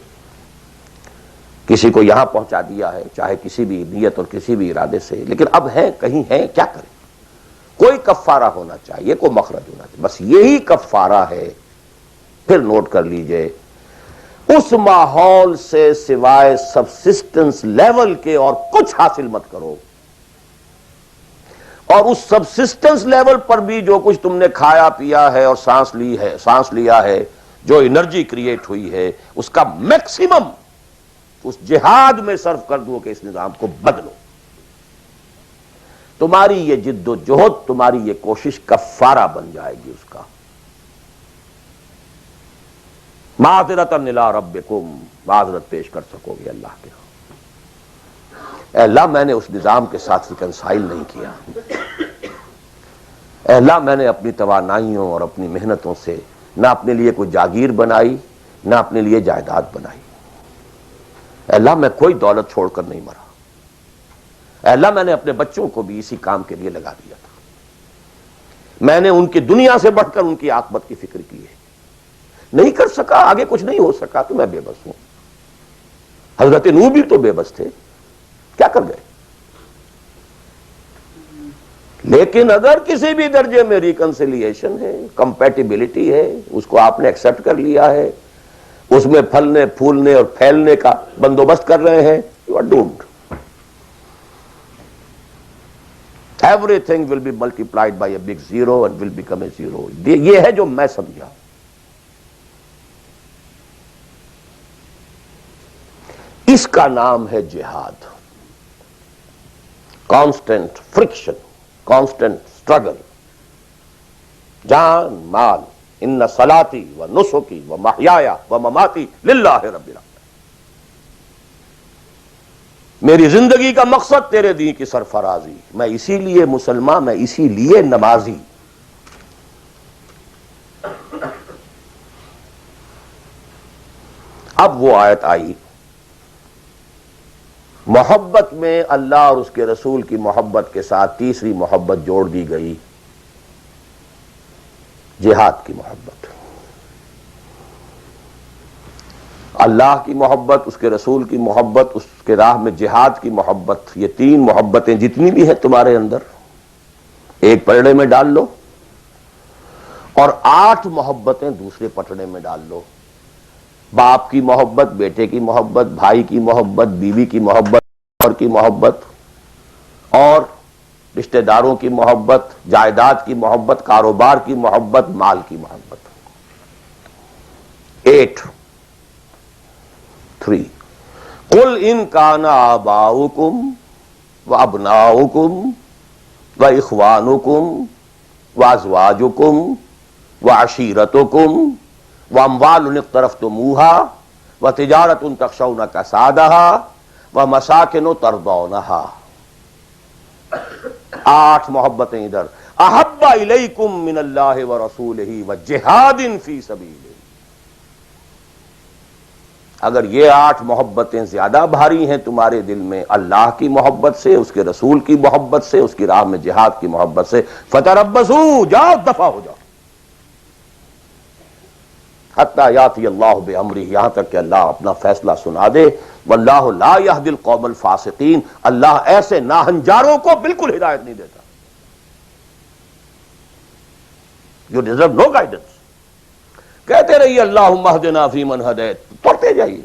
کسی کو یہاں پہنچا دیا ہے چاہے کسی بھی نیت اور کسی بھی ارادے سے، لیکن اب ہیں کہیں ہیں، کیا کریں؟ کوئی کفارہ ہونا چاہیے، کوئی مخرج ہونا چاہیے، بس یہی کفارہ ہے۔ پھر نوٹ کر لیجئے، اس ماحول سے سوائے سبسسٹنس لیول کے اور کچھ حاصل مت کرو، اور اس سبسسٹنس لیول پر بھی جو کچھ تم نے کھایا پیا ہے اور سانس لیا ہے، جو انرجی کریٹ ہوئی ہے، اس کا میکسیمم اس جہاد میں صرف کر دو کہ اس نظام کو بدلو۔ تمہاری یہ جد و جہد، تمہاری یہ کوشش کفارہ بن جائے گی اس کا۔ معذرۃ الی ربکم، معذرت پیش کر سکو گے اللہ کے۔ اے اللہ، میں نے اس نظام کے ساتھ ریکنسائل نہیں کیا۔ اے اللہ، میں نے اپنی توانائیوں اور اپنی محنتوں سے نہ اپنے لیے کوئی جاگیر بنائی، نہ اپنے لیے جائیداد بنائی۔ اے اللہ، میں کوئی دولت چھوڑ کر نہیں مرا۔ اے اللہ، میں نے اپنے بچوں کو بھی اسی کام کے لیے لگا دیا تھا۔ میں نے ان کی دنیا سے بڑھ کر ان کی عاقبت کی فکر کی ہے۔ نہیں کر سکا، آگے کچھ نہیں ہو سکا تو میں بے بس ہوں۔ حضرت نوح بھی تو بے بس تھے، کیا کر گئے؟ لیکن اگر کسی بھی درجے میں ریکنسیلیشن ہے، کمپیٹیبلٹی ہے، اس کو آپ نے ایکسپٹ کر لیا ہے، اس میں پھلنے پھولنے اور پھیلنے کا بندوبست کر رہے ہیں، you are doomed. Everything will be multiplied by a big zero and will become a zero۔ یہ ہے جو میں سمجھا۔ اس کا نام ہے جہاد۔ کانسٹنٹ فرکشن، کانسٹنٹ اسٹرگل، جان مال، ان صلاتی و نسکی و محیای و مماتی للہ رب العالمین۔ میری زندگی کا مقصد تیرے دین کی سرفرازی، میں اسی لیے مسلمان، میں اسی لیے نمازی۔ اب وہ آیت آئی، محبت میں اللہ اور اس کے رسول کی محبت کے ساتھ تیسری محبت جوڑ دی گئی، جہاد کی محبت۔ اللہ کی محبت، اس کے رسول کی محبت، اس کے راہ میں جہاد کی محبت، یہ تین محبتیں جتنی بھی ہیں تمہارے اندر، ایک پلڑے میں ڈال لو، اور 8 محبتیں دوسرے پٹڑے میں ڈال لو۔ باپ کی محبت، بیٹے کی محبت، بھائی کی محبت، بیوی کی محبت، اور کی محبت، اور رشتہ داروں کی محبت، جائیداد کی محبت، کاروبار کی محبت، مال کی محبت۔ 8 3 قل ان کان آباؤکم وابناؤکم واخوانکم وازواجکم وعشیرتکم واموال اقترفتموها وتجارۃ تخشون کسادها ومساکن ترضونها۔ 8 محبتیں ادھر، احب الیکم من اللہ ورسولہ وجہاد فی سبیلہ۔ اگر یہ 8 محبتیں زیادہ بھاری ہیں تمہارے دل میں اللہ کی محبت سے، اس کے رسول کی محبت سے، اس کی راہ میں جہاد کی محبت سے، فتربصوا، جاؤ دفع ہو جاؤ، حتی یاتی اللہ بامرہ، یہاں تک کہ اللہ اپنا فیصلہ سنا دے۔ واللہ لا یہدی القوم الفاسقین، اللہ ایسے ناہنجاروں کو بالکل ہدایت نہیں دیتا۔ You deserve no guidance. کہتے رہیے اللہم اہدنا فیمن ہدیت، پڑھتے جائیے.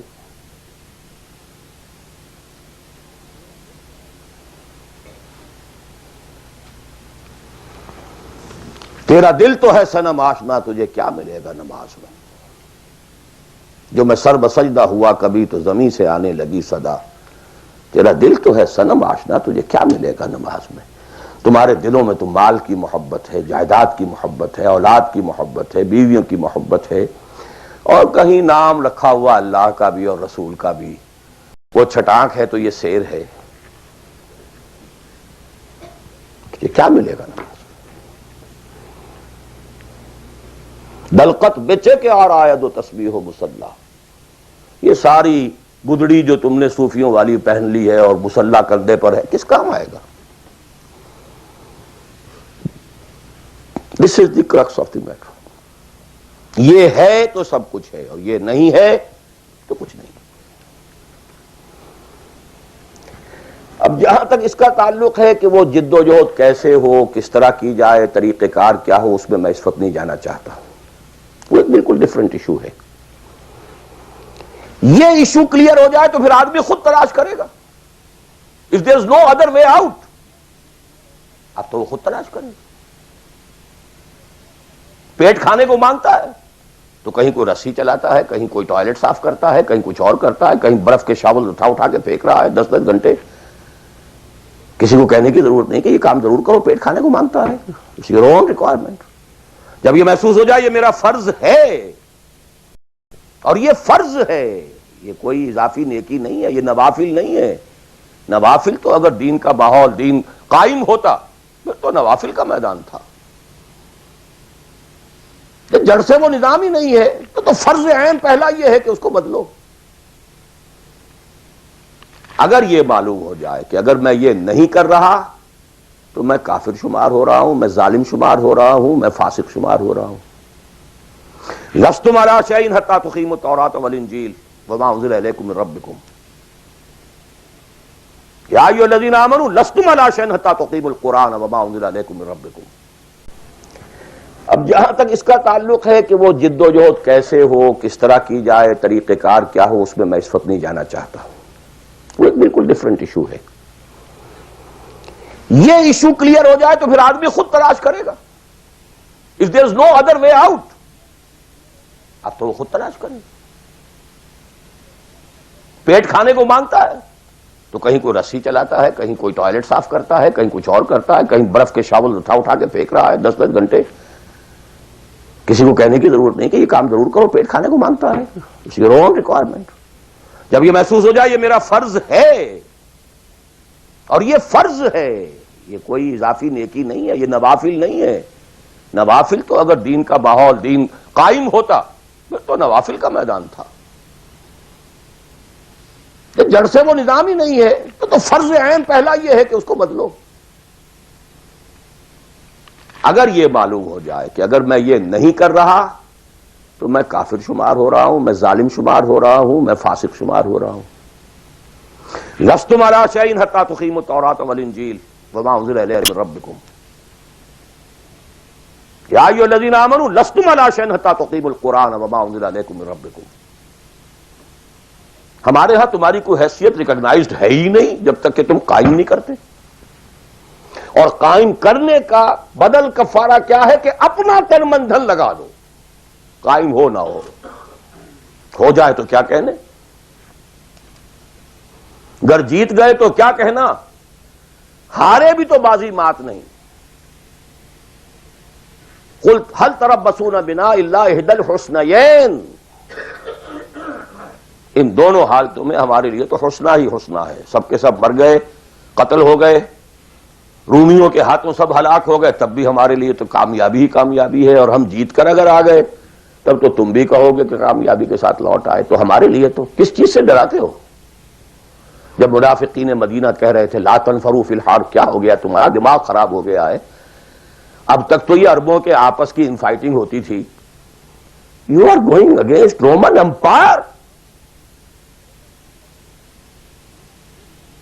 تیرا دل تو ہے صنم آشنا، تجھے کیا ملے گا نماز میں. جو میں سر بسجدہ ہوا کبھی تو زمین سے آنے لگی صدا. تیرا دل تو ہے صنم آشنا، تجھے کیا ملے گا نماز میں. تمہارے دلوں میں تو مال کی محبت ہے، جائیداد کی محبت ہے، اولاد کی محبت ہے، بیویوں کی محبت ہے، اور کہیں نام رکھا ہوا اللہ کا بھی اور رسول کا بھی. وہ چھٹانک ہے تو یہ سیر ہے. یہ کیا ملے گا نماز. دلقت بیچے کے اور آید و تسبیح و مصلی. یہ ساری گدڑی جو تم نے صوفیوں والی پہن لی ہے اور مصلی کردے پر ہے، کس کام آئے گا. دس از دی کرکس آف دی میٹر. یہ ہے تو سب کچھ ہے، اور یہ نہیں ہے تو کچھ نہیں. اب جہاں تک اس کا تعلق ہے کہ وہ جد و جہد کیسے ہو، کس طرح کی جائے، طریقہ کار کیا ہو، اس میں میں اس وقت نہیں جانا چاہتا. وہ ایک بالکل ڈفرنٹ ایشو ہے. یہ ایشو کلیئر ہو جائے تو پھر آدمی خود تلاش کرے گا. If there is no other way out, اب تو وہ خود تلاش کرے گا. پیٹ کھانے کو مانگتا ہے تو کہیں کوئی رسی چلاتا ہے، کہیں کوئی ٹوائلٹ صاف کرتا ہے، کہیں کچھ اور کرتا ہے، کہیں برف کے شاول اٹھا کے پھینک رہا ہے 10-10 گھنٹے. کسی کو کہنے کی ضرورت نہیں کہ یہ کام ضرور کرو، پیٹ کھانے کو مانگتا ہے. It's your own requirement. جب یہ محسوس ہو جائے یہ میرا فرض ہے، اور یہ فرض ہے، یہ کوئی اضافی نیکی نہیں ہے، یہ نوافل نہیں ہے. نوافل تو اگر دین کا ماحول، دین قائم ہوتا پھر تو نوافل کا میدان تھا. جڑ سے وہ نظام ہی نہیں ہے تو فرض عین پہلا یہ ہے کہ اس کو بدلو. اگر یہ معلوم ہو جائے کہ اگر میں یہ نہیں کر رہا تو میں کافر شمار ہو رہا ہوں، میں ظالم شمار ہو رہا ہوں، میں فاسق شمار ہو رہا ہوں. لستم علی شیء حتی تقیموا التوراۃ والانجیل وما انزل الیکم من ربکم یا ایھا الذین آمنوا لستم علی شیء حتی تقیموا القرآن وما انزل الیکم من ربکم. اب جہاں تک اس کا تعلق ہے کہ وہ جد و جہد کیسے ہو، کس طرح کی جائے، طریقہ کار کیا ہو، اس میں میں اس وقت نہیں جانا چاہتا. وہ ایک بالکل ڈفرنٹ ایشو ہے. یہ ایشو کلیئر ہو جائے تو پھر آدمی خود تلاش کرے گا. If there is no other way out, اب تو وہ خود تلاش کرے گا. پیٹ کھانے کو مانگتا ہے تو کہیں کوئی رسی چلاتا ہے، کہیں کوئی ٹوائلٹ صاف کرتا ہے، کہیں کچھ اور کرتا ہے، کہیں برف کے شاول اٹھا کے پھینک رہا ہے 10-10 گھنٹے. کسی کو کہنے کی ضرورت نہیں کہ یہ کام ضرور کرو، پیٹ کھانے کو مانگتا ہے. It's your own requirement. جب یہ محسوس ہو جائے یہ میرا فرض ہے، اور یہ فرض ہے، یہ کوئی اضافی نیکی نہیں ہے، یہ نوافل نہیں ہے. نوافل تو اگر دین کا ماحول، دین قائم ہوتا پھر تو نوافل کا میدان تھا. جڑ سے وہ نظام ہی نہیں ہے تو فرض عین پہلا یہ ہے کہ اس کو بدلو. اگر یہ معلوم ہو جائے کہ اگر میں یہ نہیں کر رہا تو میں کافر شمار ہو رہا ہوں، میں ظالم شمار ہو رہا ہوں، میں فاسق شمار ہو رہا ہوں. لستم علی شیء حتی تقیموا التوراۃ والانجیل وما انزل الیکم من ربکم یا ایھا الذین آمنوا لستم علی شیء حتی تقیموا القرآن وما انزل الیکم من ربکم. ہمارے ہاں تمہاری کوئی حیثیت ریکگنائزڈ ہے ہی نہیں جب تک کہ تم قائم نہیں کرتے. اور قائم کرنے کا بدل کفارہ کیا ہے کہ اپنا تن من دھن لگا دو. قائم ہو نہ ہو جائے تو کیا کہنے، گر جیت گئے تو کیا کہنا، ہارے بھی تو بازی مات نہیں. قل هل تربصون بنا الا احدى الحسنيين. ان دونوں حالتوں میں ہمارے لیے تو حسنہ ہی حسنہ ہے. سب کے سب مر گئے، قتل ہو گئے، رومیوں کے ہاتھوں سب ہلاک ہو گئے، تب بھی ہمارے لیے تو کامیابی ہی کامیابی ہے. اور ہم جیت کر اگر آ گئے تب تو تم بھی کہو گے کہ کامیابی کے ساتھ لوٹ آئے. تو ہمارے لیے تو کس چیز سے ڈراتے ہو؟ جب منافقین مدینہ کہہ رہے تھے لا تنفروا فی الحرب، کیا ہو گیا تمہارا دماغ خراب ہو گیا ہے؟ اب تک تو یہ عربوں کے آپس کی انفائٹنگ ہوتی تھی. You are going against Roman empire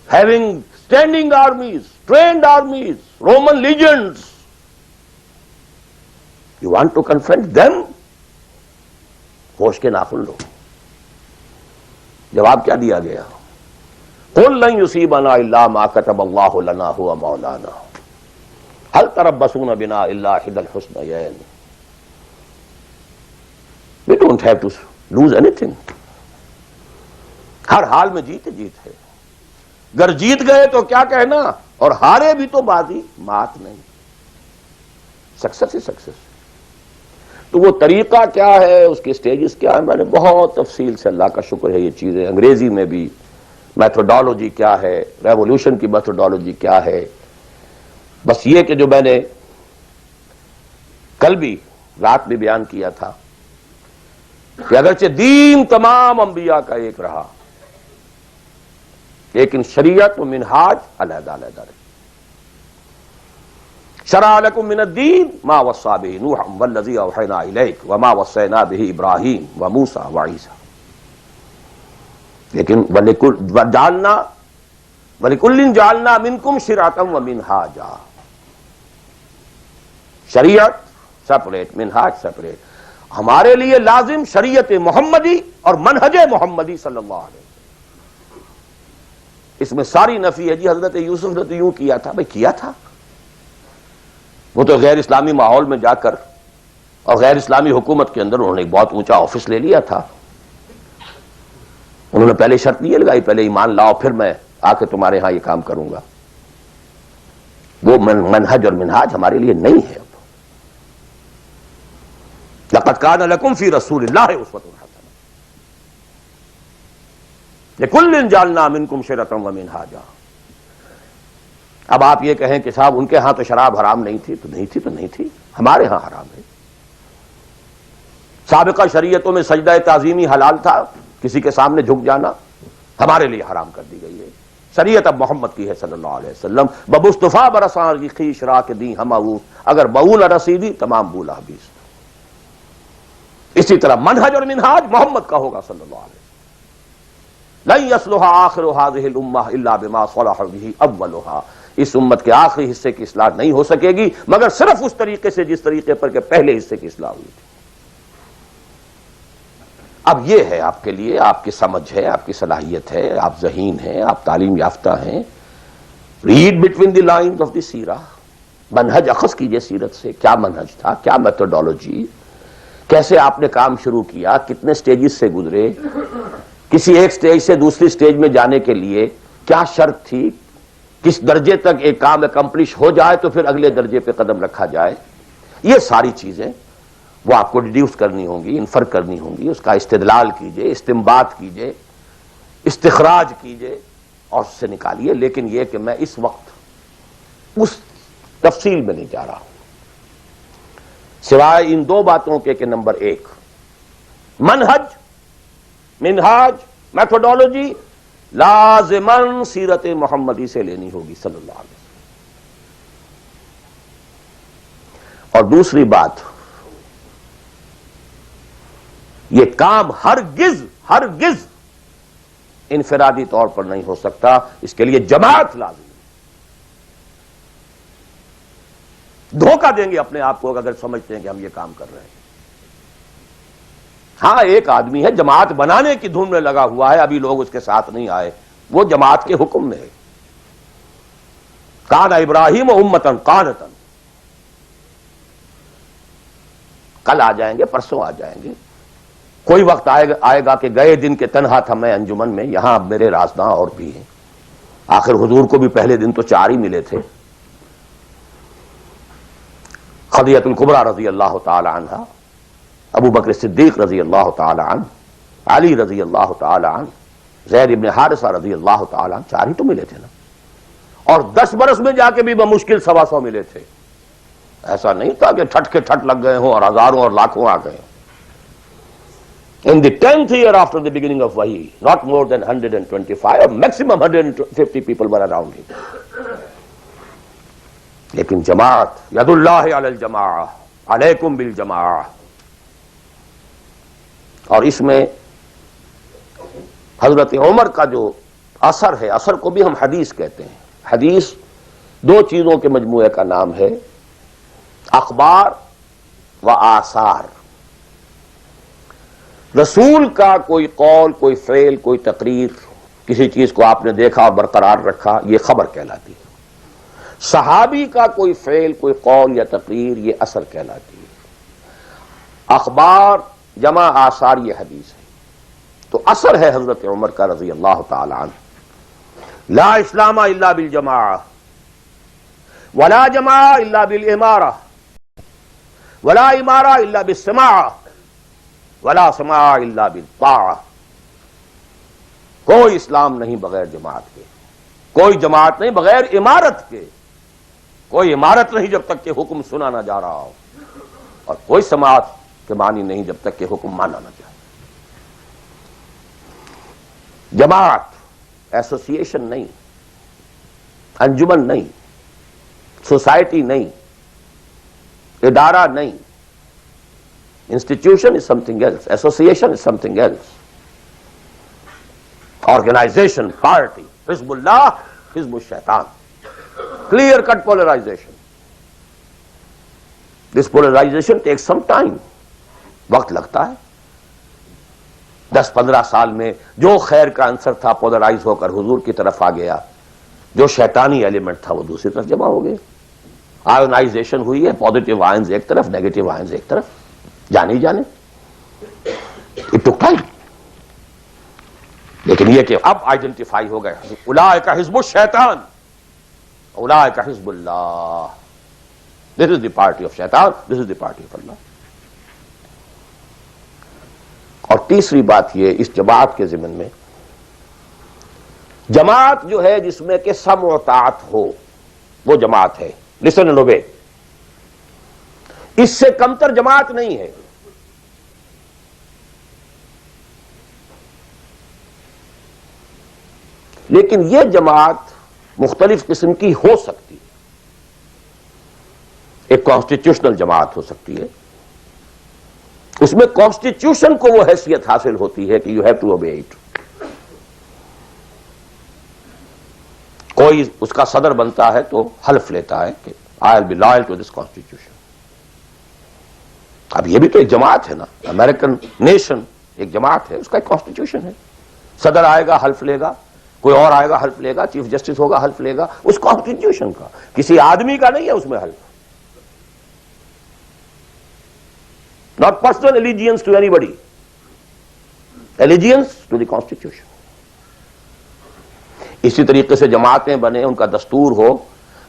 having standing armies, trained armies, Roman legions. You want to confront them? ہوش کے ناخن لو. جواب کیا دیا گیا؟ قل لن يصيبنا الا ما كتب الله لنا هو مولانا هل تربصون بنا الا احدى الحسنيين. We don't have to lose anything. ہر حال میں جیت جیت ہے. گر جیت گئے تو کیا کہنا، اور ہارے بھی تو بازی مات نہیں. سکسس ہی سکسس. تو وہ طریقہ کیا ہے، اس کے سٹیجز کیا ہے، میں نے بہت تفصیل سے، اللہ کا شکر ہے، یہ چیزیں انگریزی میں بھی، میتھوڈالوجی کیا ہے، ریولوشن کی میتھوڈالوجی کیا ہے. بس یہ کہ جو میں نے کل بھی رات میں بیان کیا تھا کہ اگرچہ دین تمام انبیاء کا ایک رہا، لیکن شریعت و منہاج علیحدہ علیحدہ رہے. شرع لکم من الدین ما وصى به نوح والذی اوحینا الیک وما وصینا به ابراہیم وموسیٰ وعیسیٰ. لیکن وَلِكُلٍّ جَعَلْنَا مِنْكُمْ شِرْعَةً وَمِنْهَاجًا. شریعت سپریٹ، منہاج سپریٹ. ہمارے لیے لازم شریعت محمدی اور منہج محمدی صلی اللہ علیہ وسلم. اس میں ساری نفی ہے. جی حضرت یوسف نے تو یوں کیا تھا. بھئی کیا تھا، وہ تو غیر اسلامی ماحول میں جا کر اور غیر اسلامی حکومت کے اندر انہوں نے ایک بہت اونچا آفس لے لیا تھا. انہوں نے پہلے شرط یہ لگائی، پہلے ایمان لاؤ پھر میں آ کے تمہارے ہاں یہ کام کروں گا. وہ منہج اور منہاج ہمارے لیے نہیں ہے. اب لقد کان لکم فی رسول اللہ اسوۃ حسنہ لکل جعلنا منکم شرعۃ ومنہاجا. اب آپ یہ کہیں کہ صاحب ان کے ہاں تو شراب حرام نہیں تھی، تو نہیں تھی، تو نہیں تھی. ہمارے ہاں حرام ہے. سابقہ شریعتوں میں سجدہ تعظیمی حلال تھا، کسی کے سامنے جھک جانا، ہمارے لیے حرام کر دی گئی ہے. شریعت اب محمد کی ہے صلی اللہ علیہ وسلم. بمصطفیٰ برساں کی خیش را کے دی ہم اگر بہو نہ رسیدی تمام بولا حبیث. اسی طرح منہج اور منہاج محمد کا ہوگا صلی اللہ علیہ وسلم. لن یصلح آخر هذه الامہ الا بما صلح به اولها. اس امت کے آخری حصے کی اصلاح نہیں ہو سکے گی مگر صرف اس طریقے سے جس طریقے پر کہ پہلے حصے کی اصلاح ہوئی تھی. اب یہ ہے آپ کے لیے، آپ کی سمجھ ہے، آپ کی صلاحیت ہے، آپ ذہین ہیں، آپ تعلیم یافتہ ہیں. Read between the lines of the سیرہ. منہج اخذ کیجئے سیرت سے. کیا منہج تھا، کیا میتھوڈالوجی، کیسے آپ نے کام شروع کیا، کتنے سٹیجز سے گزرے، کسی ایک سٹیج سے دوسری سٹیج میں جانے کے لیے کیا شرط تھی، کس درجے تک ایک کام اکمپلش ہو جائے تو پھر اگلے درجے پہ قدم رکھا جائے. یہ ساری چیزیں وہ آپ کو ڈیڈیوس کرنی ہوں گی، انفر کرنی ہوں گی. اس کا استدلال کیجئے، استنباط کیجئے، استخراج کیجئے اور اس سے نکالیے. لیکن یہ کہ میں اس وقت اس تفصیل میں نہیں جا رہا ہوں، سوائے ان دو باتوں کے کہ نمبر ایک، منہج، منہاج، میتھوڈالوجی لازماً سیرت محمدی سے لینی ہوگی صلی اللہ علیہ وسلم. اور دوسری بات، یہ کام ہرگز ہرگز انفرادی طور پر نہیں ہو سکتا. اس کے لیے جماعت لازم ہے. دھوکہ دیں گے اپنے آپ کو اگر سمجھتے ہیں کہ ہم یہ کام کر رہے ہیں. ہاں ایک آدمی ہے جماعت بنانے کی دھن میں لگا ہوا ہے، ابھی لوگ اس کے ساتھ نہیں آئے، وہ جماعت کے حکم میں ہے. کان ابراہیم امتن قانتن. کل آ جائیں گے، پرسوں آ جائیں گے. کوئی وقت آئے گا کہ گئے دن کے تنہا تھا میں انجمن میں، یہاں اب میرے رازداں اور بھی ہیں. آخر حضور کو بھی پہلے دن تو 4 ہی ملے تھے. خدیجہ الکبریٰ رضی اللہ تعالی عنہ، ابو بکر صدیق رضی اللہ تعالی عنہ، علی رضی اللہ تعالی عنہ، زید ابن حارثہ رضی اللہ تعالی عنہ، 4 ہی تو ملے تھے نا. اور 10 برس میں جا کے بھی بمشکل 125 ملے تھے. ایسا نہیں تھا کہ ٹھٹ کے ٹھٹ لگ گئے ہوں اور ہزاروں اور لاکھوں آ گئے. In the 10th year after the beginning of Wahi, not more than 125 or maximum 150 people were around him. لیکن جماعت، ید اللہ علی الجماعہ، علیکم بالجماعہ. اور اس میں حضرت عمر کا جو اثر ہے، اثر کو بھی ہم حدیث کہتے ہیں. حدیث 2 چیزوں کے مجموعے کا نام ہے، اخبار و آثار، رسول کا کوئی قول، کوئی فعل، کوئی تقریر، کسی چیز کو آپ نے دیکھا اور برقرار رکھا، یہ خبر کہلاتی ہے۔ صحابی کا کوئی فعل، کوئی قول یا تقریر، یہ اثر کہلاتی ہے۔ اخبار جمع آثار یہ حدیث ہے۔ تو اثر ہے حضرت عمر کا رضی اللہ تعالی عنہ، لا اسلام الا بالجماعہ ولا جماعہ الا بالامارہ ولا امارہ الا بالسماع ولا سماع الا بالطاعہ۔ کوئی اسلام نہیں بغیر جماعت کے، کوئی جماعت نہیں بغیر امارت کے، کوئی امارت نہیں جب تک کہ حکم سنا نہ جا رہا ہو، اور کوئی سماعت کے معنی نہیں جب تک کہ حکم مانا نہ جائے۔ جماعت ایسوسیشن نہیں، انجمن نہیں، سوسائٹی نہیں، ادارہ نہیں۔ Institution is something else, association is something else, organization, party, حزب اللہ، حزب الشیطان، clear cut polarization. This polarization takes some time. وقت لگتا ہے۔ 10-15 سال میں جو خیر کا عنصر تھا پولرائز ہو کر حضور کی طرف آ گیا، جو شیطانی ایلیمنٹ تھا وہ دوسری طرف جمع ہو گئے۔ آئونائزیشن ہوئی ہے، پازیٹیو آئنز ایک طرف، نیگیٹو آئنز ایک طرف، جانے جانے۔ It took time. لیکن یہ کہ اب آئیڈینٹیفائی ہو گئے، اولئک حزب الشیطان، اولئک حزب اللہ۔ This is the party of شیطان، this is the party of اللہ۔ اور تیسری بات یہ اس جماعت کے ضمن میں، جماعت جو ہے جس میں کہ سمع و طاعت ہو، وہ جماعت ہے، listen and obey۔ اس سے کمتر جماعت نہیں ہے۔ لیکن یہ جماعت مختلف قسم کی ہو سکتی ہے۔ ایک کانسٹیٹیوشنل جماعت ہو سکتی ہے، اس میں کانسٹیٹیوشن کو وہ حیثیت حاصل ہوتی ہے کہ you have to obey it. کوئی اس کا صدر بنتا ہے تو حلف لیتا ہے کہ I will be loyal to this constitution. اب یہ بھی تو ایک جماعت ہے نا، امریکن نیشن ایک جماعت ہے، اس کا ایک کانسٹیٹیوشن ہے۔ صدر آئے گا حلف لے گا، کوئی اور آئے گا حلف لے گا، چیف جسٹس ہوگا حلف لے گا، اس کانسٹیٹیوشن کا، کسی آدمی کا نہیں ہے اس میں حلف۔ Not personal allegiance to anybody, allegiance to the constitution۔ اسی طریقے سے جماعتیں بنے، ان کا دستور ہو،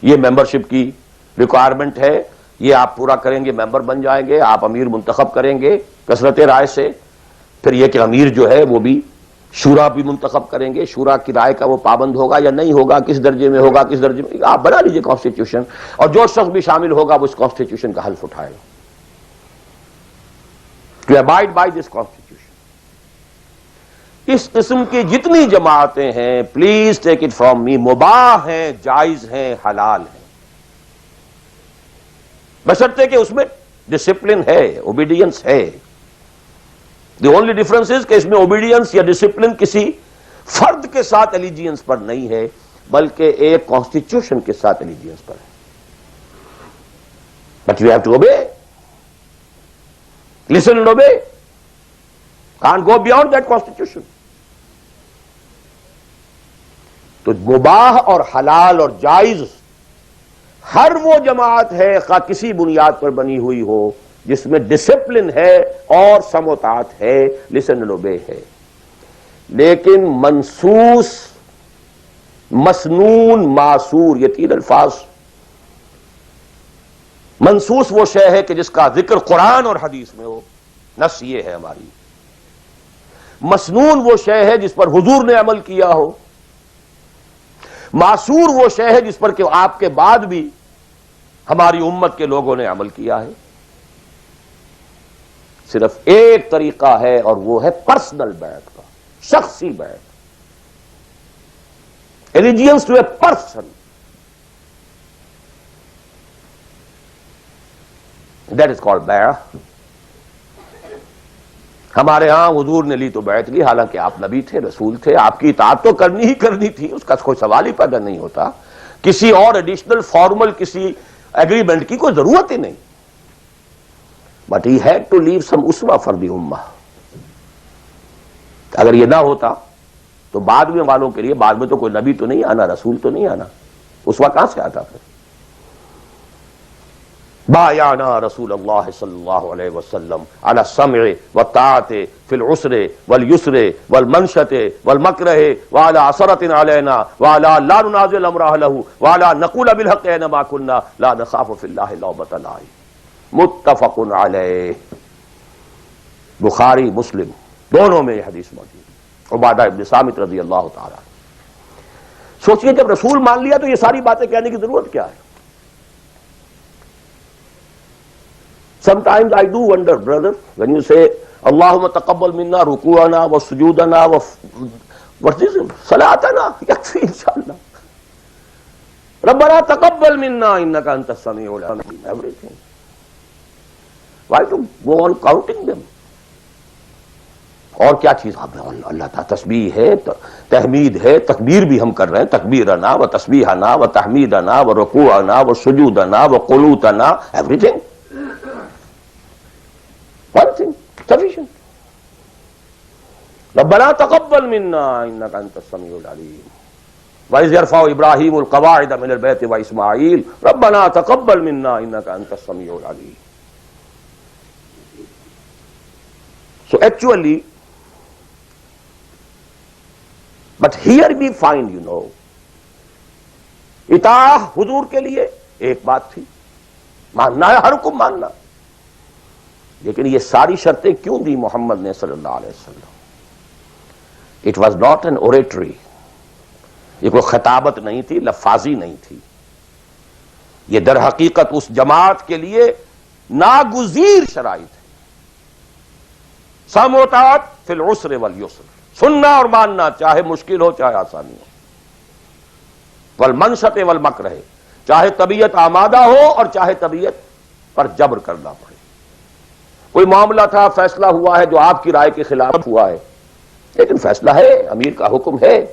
یہ ممبرشپ کی ریکوائرمنٹ ہے، یہ آپ پورا کریں گے ممبر بن جائیں گے، آپ امیر منتخب کریں گے کثرت رائے سے، پھر یہ کہ امیر جو ہے وہ بھی شورا بھی منتخب کریں گے، شورا کی رائے کا وہ پابند ہوگا یا نہیں ہوگا، کس درجے میں ہوگا، کس درجے میں، آپ بنا لیجئے کانسٹیٹیوشن، اور جو شخص بھی شامل ہوگا وہ اس کانسٹیٹیوشن کا حلف اٹھائے گا۔ To abide by this constitution۔ اس قسم کی جتنی جماعتیں ہیں، please take it from me, مباح ہیں، جائز ہیں، حلال ہیں، بشرطے کہ اس میں ڈسپلن ہے، اوبیڈینس ہے۔ دی اونلی ڈفرنس از کہ اس میں اوبیڈینس یا ڈسپلن کسی فرد کے ساتھ الیجینس پر نہیں ہے، بلکہ ایک کانسٹیٹیوشن کے ساتھ الیجینس پر ہے۔ But you have to obey, listen and obey، can't go beyond that constitution۔ تو مباح اور حلال اور جائز ہر وہ جماعت ہے، خواہ کسی بنیاد پر بنی ہوئی ہو، جس میں ڈسپلن ہے اور سمع و طاعت ہے، listen and obey ہے۔ لیکن منصوص، مسنون، معصور، یہ تین الفاظ، منصوص وہ شے ہے کہ جس کا ذکر قرآن اور حدیث میں ہو، نص یہ ہے ہماری۔ مسنون وہ شے ہے جس پر حضور نے عمل کیا ہو۔ معصور وہ شے ہے جس پر کہ آپ کے بعد بھی ہماری امت کے لوگوں نے عمل کیا ہے۔ صرف ایک طریقہ ہے اور وہ ہے پرسنل بیعت کا، شخصی بیعت، allegiance to a person۔ That is called بیعت۔ ہمارے ہاں حضور نے لی تو بیعت لی، حالانکہ آپ نبی تھے، رسول تھے، آپ کی اطاعت تو کرنی ہی کرنی تھی، اس کا کوئی سوال ہی پیدا نہیں ہوتا، کسی اور ایڈیشنل فارمل کسی ایگریمنٹ کی کوئی ضرورت ہی نہیں۔ But he had to leave some uswa for the ummah. اگر یہ نہ ہوتا تو بعد میں والوں کے لیے، بعد میں تو کوئی نبی تو نہیں آنا، رسول تو نہیں آنا، اسوا کہاں سے آتا پھر؟ بایعنا رسول اللہ صلی اللہ علیہ وسلم علی السمع والطاعۃ فی العسر والیسر والمنشۃ والمکرہ وعلی عثرۃ علینا وعلی لا ننازع امر اہلہ وعلی نقول بالحق اینما کنا لا نخاف فی اللہ لومۃ لائم. متفق علیہ، بخاری مسلم دونوں میں یہ حدیث موجود ہے. عبادہ ابن صامت رضی اللہ تعالیٰ. سوچئے جب رسول مان لیا تو یہ ساری باتیں کہنے کی ضرورت کیا ہے؟ Sometimes I do wonder, brother, when you say Allahumma taqabbal minna ruku'ana wa sujudana wa what's this? Salatana, yakfi inshallah. Rabbana taqabbal minna innaka antas sami'ul alim. Everything. Why to go on counting them? اور کیا چیز اللہ تعالیٰ تسبیح ہے، تحمید ہے، تکبیر بھی ہم کر رہے ہیں، تکبیرنا و تسبیحنا و تحمیدنا و رکوعنا و سجودنا و قنوتنا، everything. One thing, sufficient. ربنا تقبل منا انك انت السميع العليم. وإذ يرفع ابراهيم القواعد من البيت واسماعيل ربنا تقبل منا انك انت السميع العليم. So actually, but here we find, اطاعہ حضور کے لیے ایک بات تھی، ماننا ہے، ہر حکم ماننا. لیکن یہ ساری شرطیں کیوں دی محمد نے صلی اللہ علیہ وسلم؟ It was not an oratory, یہ کوئی خطابت نہیں تھی، لفاظی نہیں تھی. یہ در حقیقت اس جماعت کے لیے ناگزیر شرائط ہے. سمع و طاعت فی العسر والیسر، سننا اور ماننا چاہے مشکل ہو چاہے آسانی ہو. والمنشط والمکرہ، چاہے طبیعت آمادہ ہو اور چاہے طبیعت پر جبر کرنا پڑے. کوئی معاملہ تھا، فیصلہ ہوا ہے جو آپ کی رائے کے خلاف ہوا ہے، لیکن فیصلہ ہے، امیر کا حکم ہے.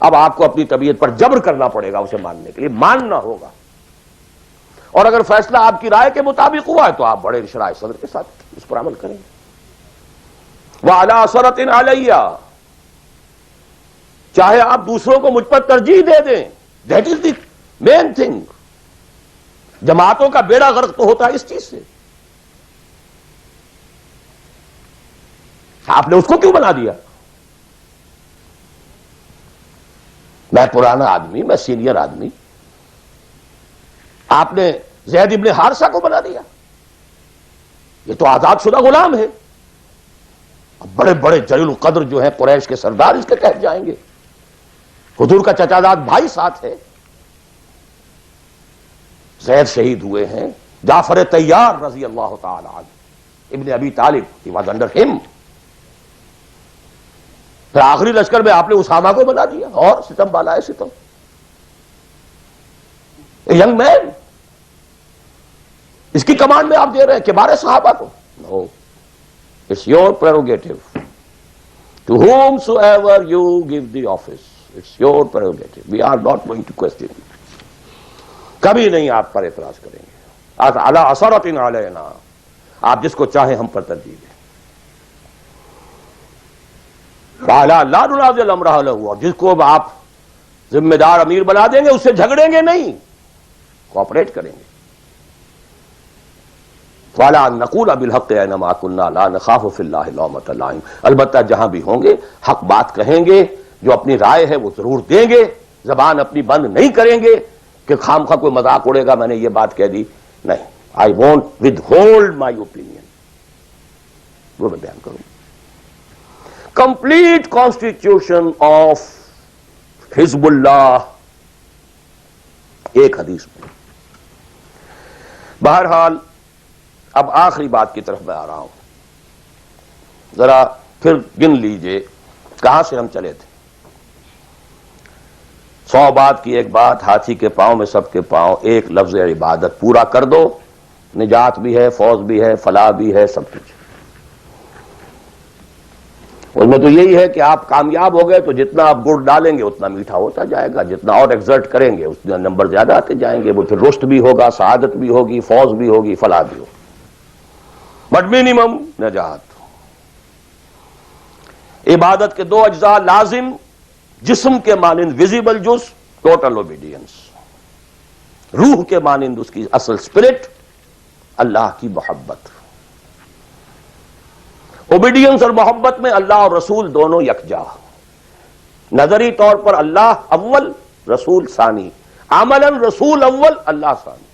اب آپ کو اپنی طبیعت پر جبر کرنا پڑے گا اسے ماننے کے لیے، ماننا ہوگا. اور اگر فیصلہ آپ کی رائے کے مطابق ہوا ہے تو آپ بڑے شرح صدر کے ساتھ اس پر عمل کریں گے. وَعَلَىٰ عَثَرَةٍ عَلَيَّ، چاہے آپ دوسروں کو مجھ پر ترجیح دے دیں، that is the main thing. جماعتوں کا بیڑا غرق تو ہوتا ہے اس چیز سے. آپ نے اس کو کیوں بنا دیا؟ میں پرانا آدمی، میں سینئر آدمی، آپ نے زید ابن حارثہ کو بنا دیا. یہ تو آزاد شدہ غلام ہے. بڑے بڑے جلیل القدر جو ہیں قریش کے سردار اس کے کہہ جائیں گے. حضور کا چچا زاد بھائی ساتھ ہے. زید شہید ہوئے ہیں. جعفر طیار رضی اللہ تعالی عنہ، ابن ابی طالب، he was under him. پھر آخری لشکر میں آپ نے اسامہ کو بنا دیا، اور ستم بالا ہے ستم. ینگ مین، اس کی کمانڈ میں آپ دے رہے ہیں کبار صحابہ کو. No, it's your prerogative. To whomsoever you give the office, it's your prerogative. We are not going to question it. کبھی نہیں آپ پر اعتراض کریں گے. علی عثرۃ علینا، آپ جس کو چاہیں ہم پر ترجیح دیں. لا ننازع الامر اہلہ، اور جس کو آپ ذمہ دار امیر بنا دیں گے اس سے جھگڑیں گے نہیں، کوآپریٹ کریں گے. وَلَا نَقُولَ بِالْحَقِّ أَيْنَمَا كُنَّا لَا نَخَافُ فِي اللَّهِ لَوْمَةَ لَائِمٍ. البتہ جہاں بھی ہوں گے حق بات کہیں گے، جو اپنی رائے ہے وہ ضرور دیں گے، زبان اپنی بند نہیں کریں گے کہ خام خواہ کوئی مذاق اڑے گا میں نے یہ بات کہہ دی. نہیں، I won't withhold my opinion. وہ میں بیان کروں. Complete constitution of حزب اللہ ایک حدیث میں. بہرحال اب آخری بات کی طرف میں آ رہا ہوں. ذرا پھر گن لیجئے کہاں سے ہم چلے تھے. 100 بات کی ایک بات، ہاتھی کے پاؤں میں سب کے پاؤں، ایک لفظ عبادت پورا کر دو، نجات بھی ہے، فوز بھی ہے، فلاح بھی ہے، سب کچھ. اس میں تو یہی ہے کہ آپ کامیاب ہو گئے تو جتنا آپ گڑ ڈالیں گے اتنا میٹھا ہوتا جائے گا، جتنا اور ایکزرٹ کریں گے اتنا نمبر زیادہ آتے جائیں گے. وہ پھر رشد بھی ہوگا، سعادت بھی ہوگی، فوز بھی ہوگی، فلاح بھی ہوگی. بٹ منیمم نجات. عبادت کے دو اجزاء لازم، جسم کے مانند ویزیبل جز ٹوٹل اوبیڈینس، روح کے مانند اس کی اصل اسپرٹ اللہ کی محبت. اوبیڈینس اور محبت میں اللہ اور رسول دونوں یکجا، نظری طور پر اللہ اول رسول ثانی، عملاً رسول اول اللہ ثانی.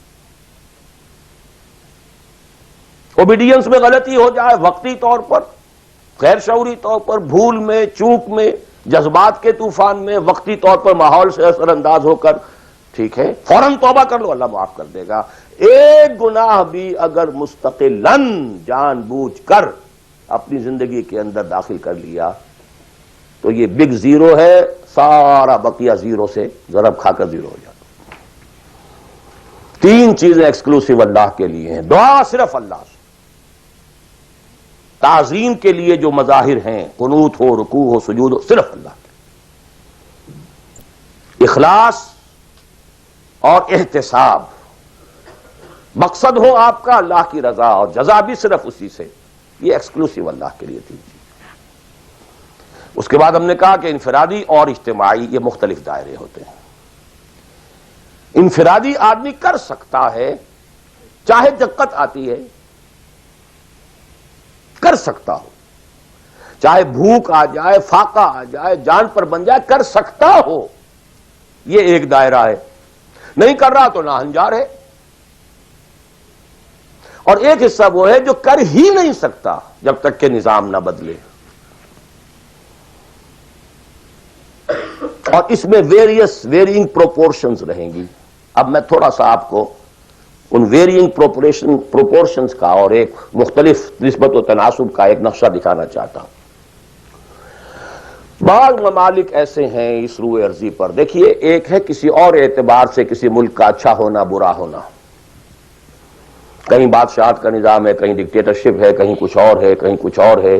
اوبیڈینس میں غلطی ہو جائے وقتی طور پر، غیر شعوری طور پر، بھول میں، چوک میں، جذبات کے طوفان میں، وقتی طور پر ماحول سے اثر انداز ہو کر، ٹھیک ہے فوراً توبہ کر لو، اللہ معاف کر دے گا. ایک گناہ بھی اگر مستقلاً جان بوجھ کر اپنی زندگی کے اندر داخل کر لیا تو یہ بگ زیرو ہے، سارا بقیہ زیرو سے ضرب کھا کر زیرو ہو جاتا. تین چیزیں ایکسکلوسیو اللہ کے لیے ہیں. دعا صرف اللہ سے، تعظیم کے لیے جو مظاہر ہیں، قنوت ہو، رکوع ہو، سجود ہو، صرف اللہ کے. اخلاص اور احتساب، مقصد ہو آپ کا اللہ کی رضا اور جزا بھی صرف اسی سے، یہ ایکسکلوسیو اللہ کے لیے تھی. اس کے بعد ہم نے کہا کہ انفرادی اور اجتماعی یہ مختلف دائرے ہوتے ہیں. انفرادی آدمی کر سکتا ہے، چاہے دقت آتی ہے کر سکتا ہو، چاہے بھوک آ جائے، فاقہ آ جائے، جان پر بن جائے، کر سکتا ہو. یہ ایک دائرہ ہے. نہیں کر رہا تو ناہنجار ہے. اور ایک حصہ وہ ہے جو کر ہی نہیں سکتا جب تک کہ نظام نہ بدلے. اور اس میں ویرینگ پروپورشنز رہیں گی. اب میں تھوڑا سا آپ کو ان ویرینگ پروپورشنز کا اور ایک مختلف نسبت و تناسب کا ایک نقشہ دکھانا چاہتا ہوں. بعض ممالک ایسے ہیں اس روئے ارضی پر، دیکھیے ایک ہے کسی اور اعتبار سے کسی ملک کا اچھا ہونا برا ہونا. کہیں بادشاہت کا نظام ہے، کہیں ڈکٹیٹرشپ ہے، کہیں کچھ اور ہے، کہیں کچھ اور ہے،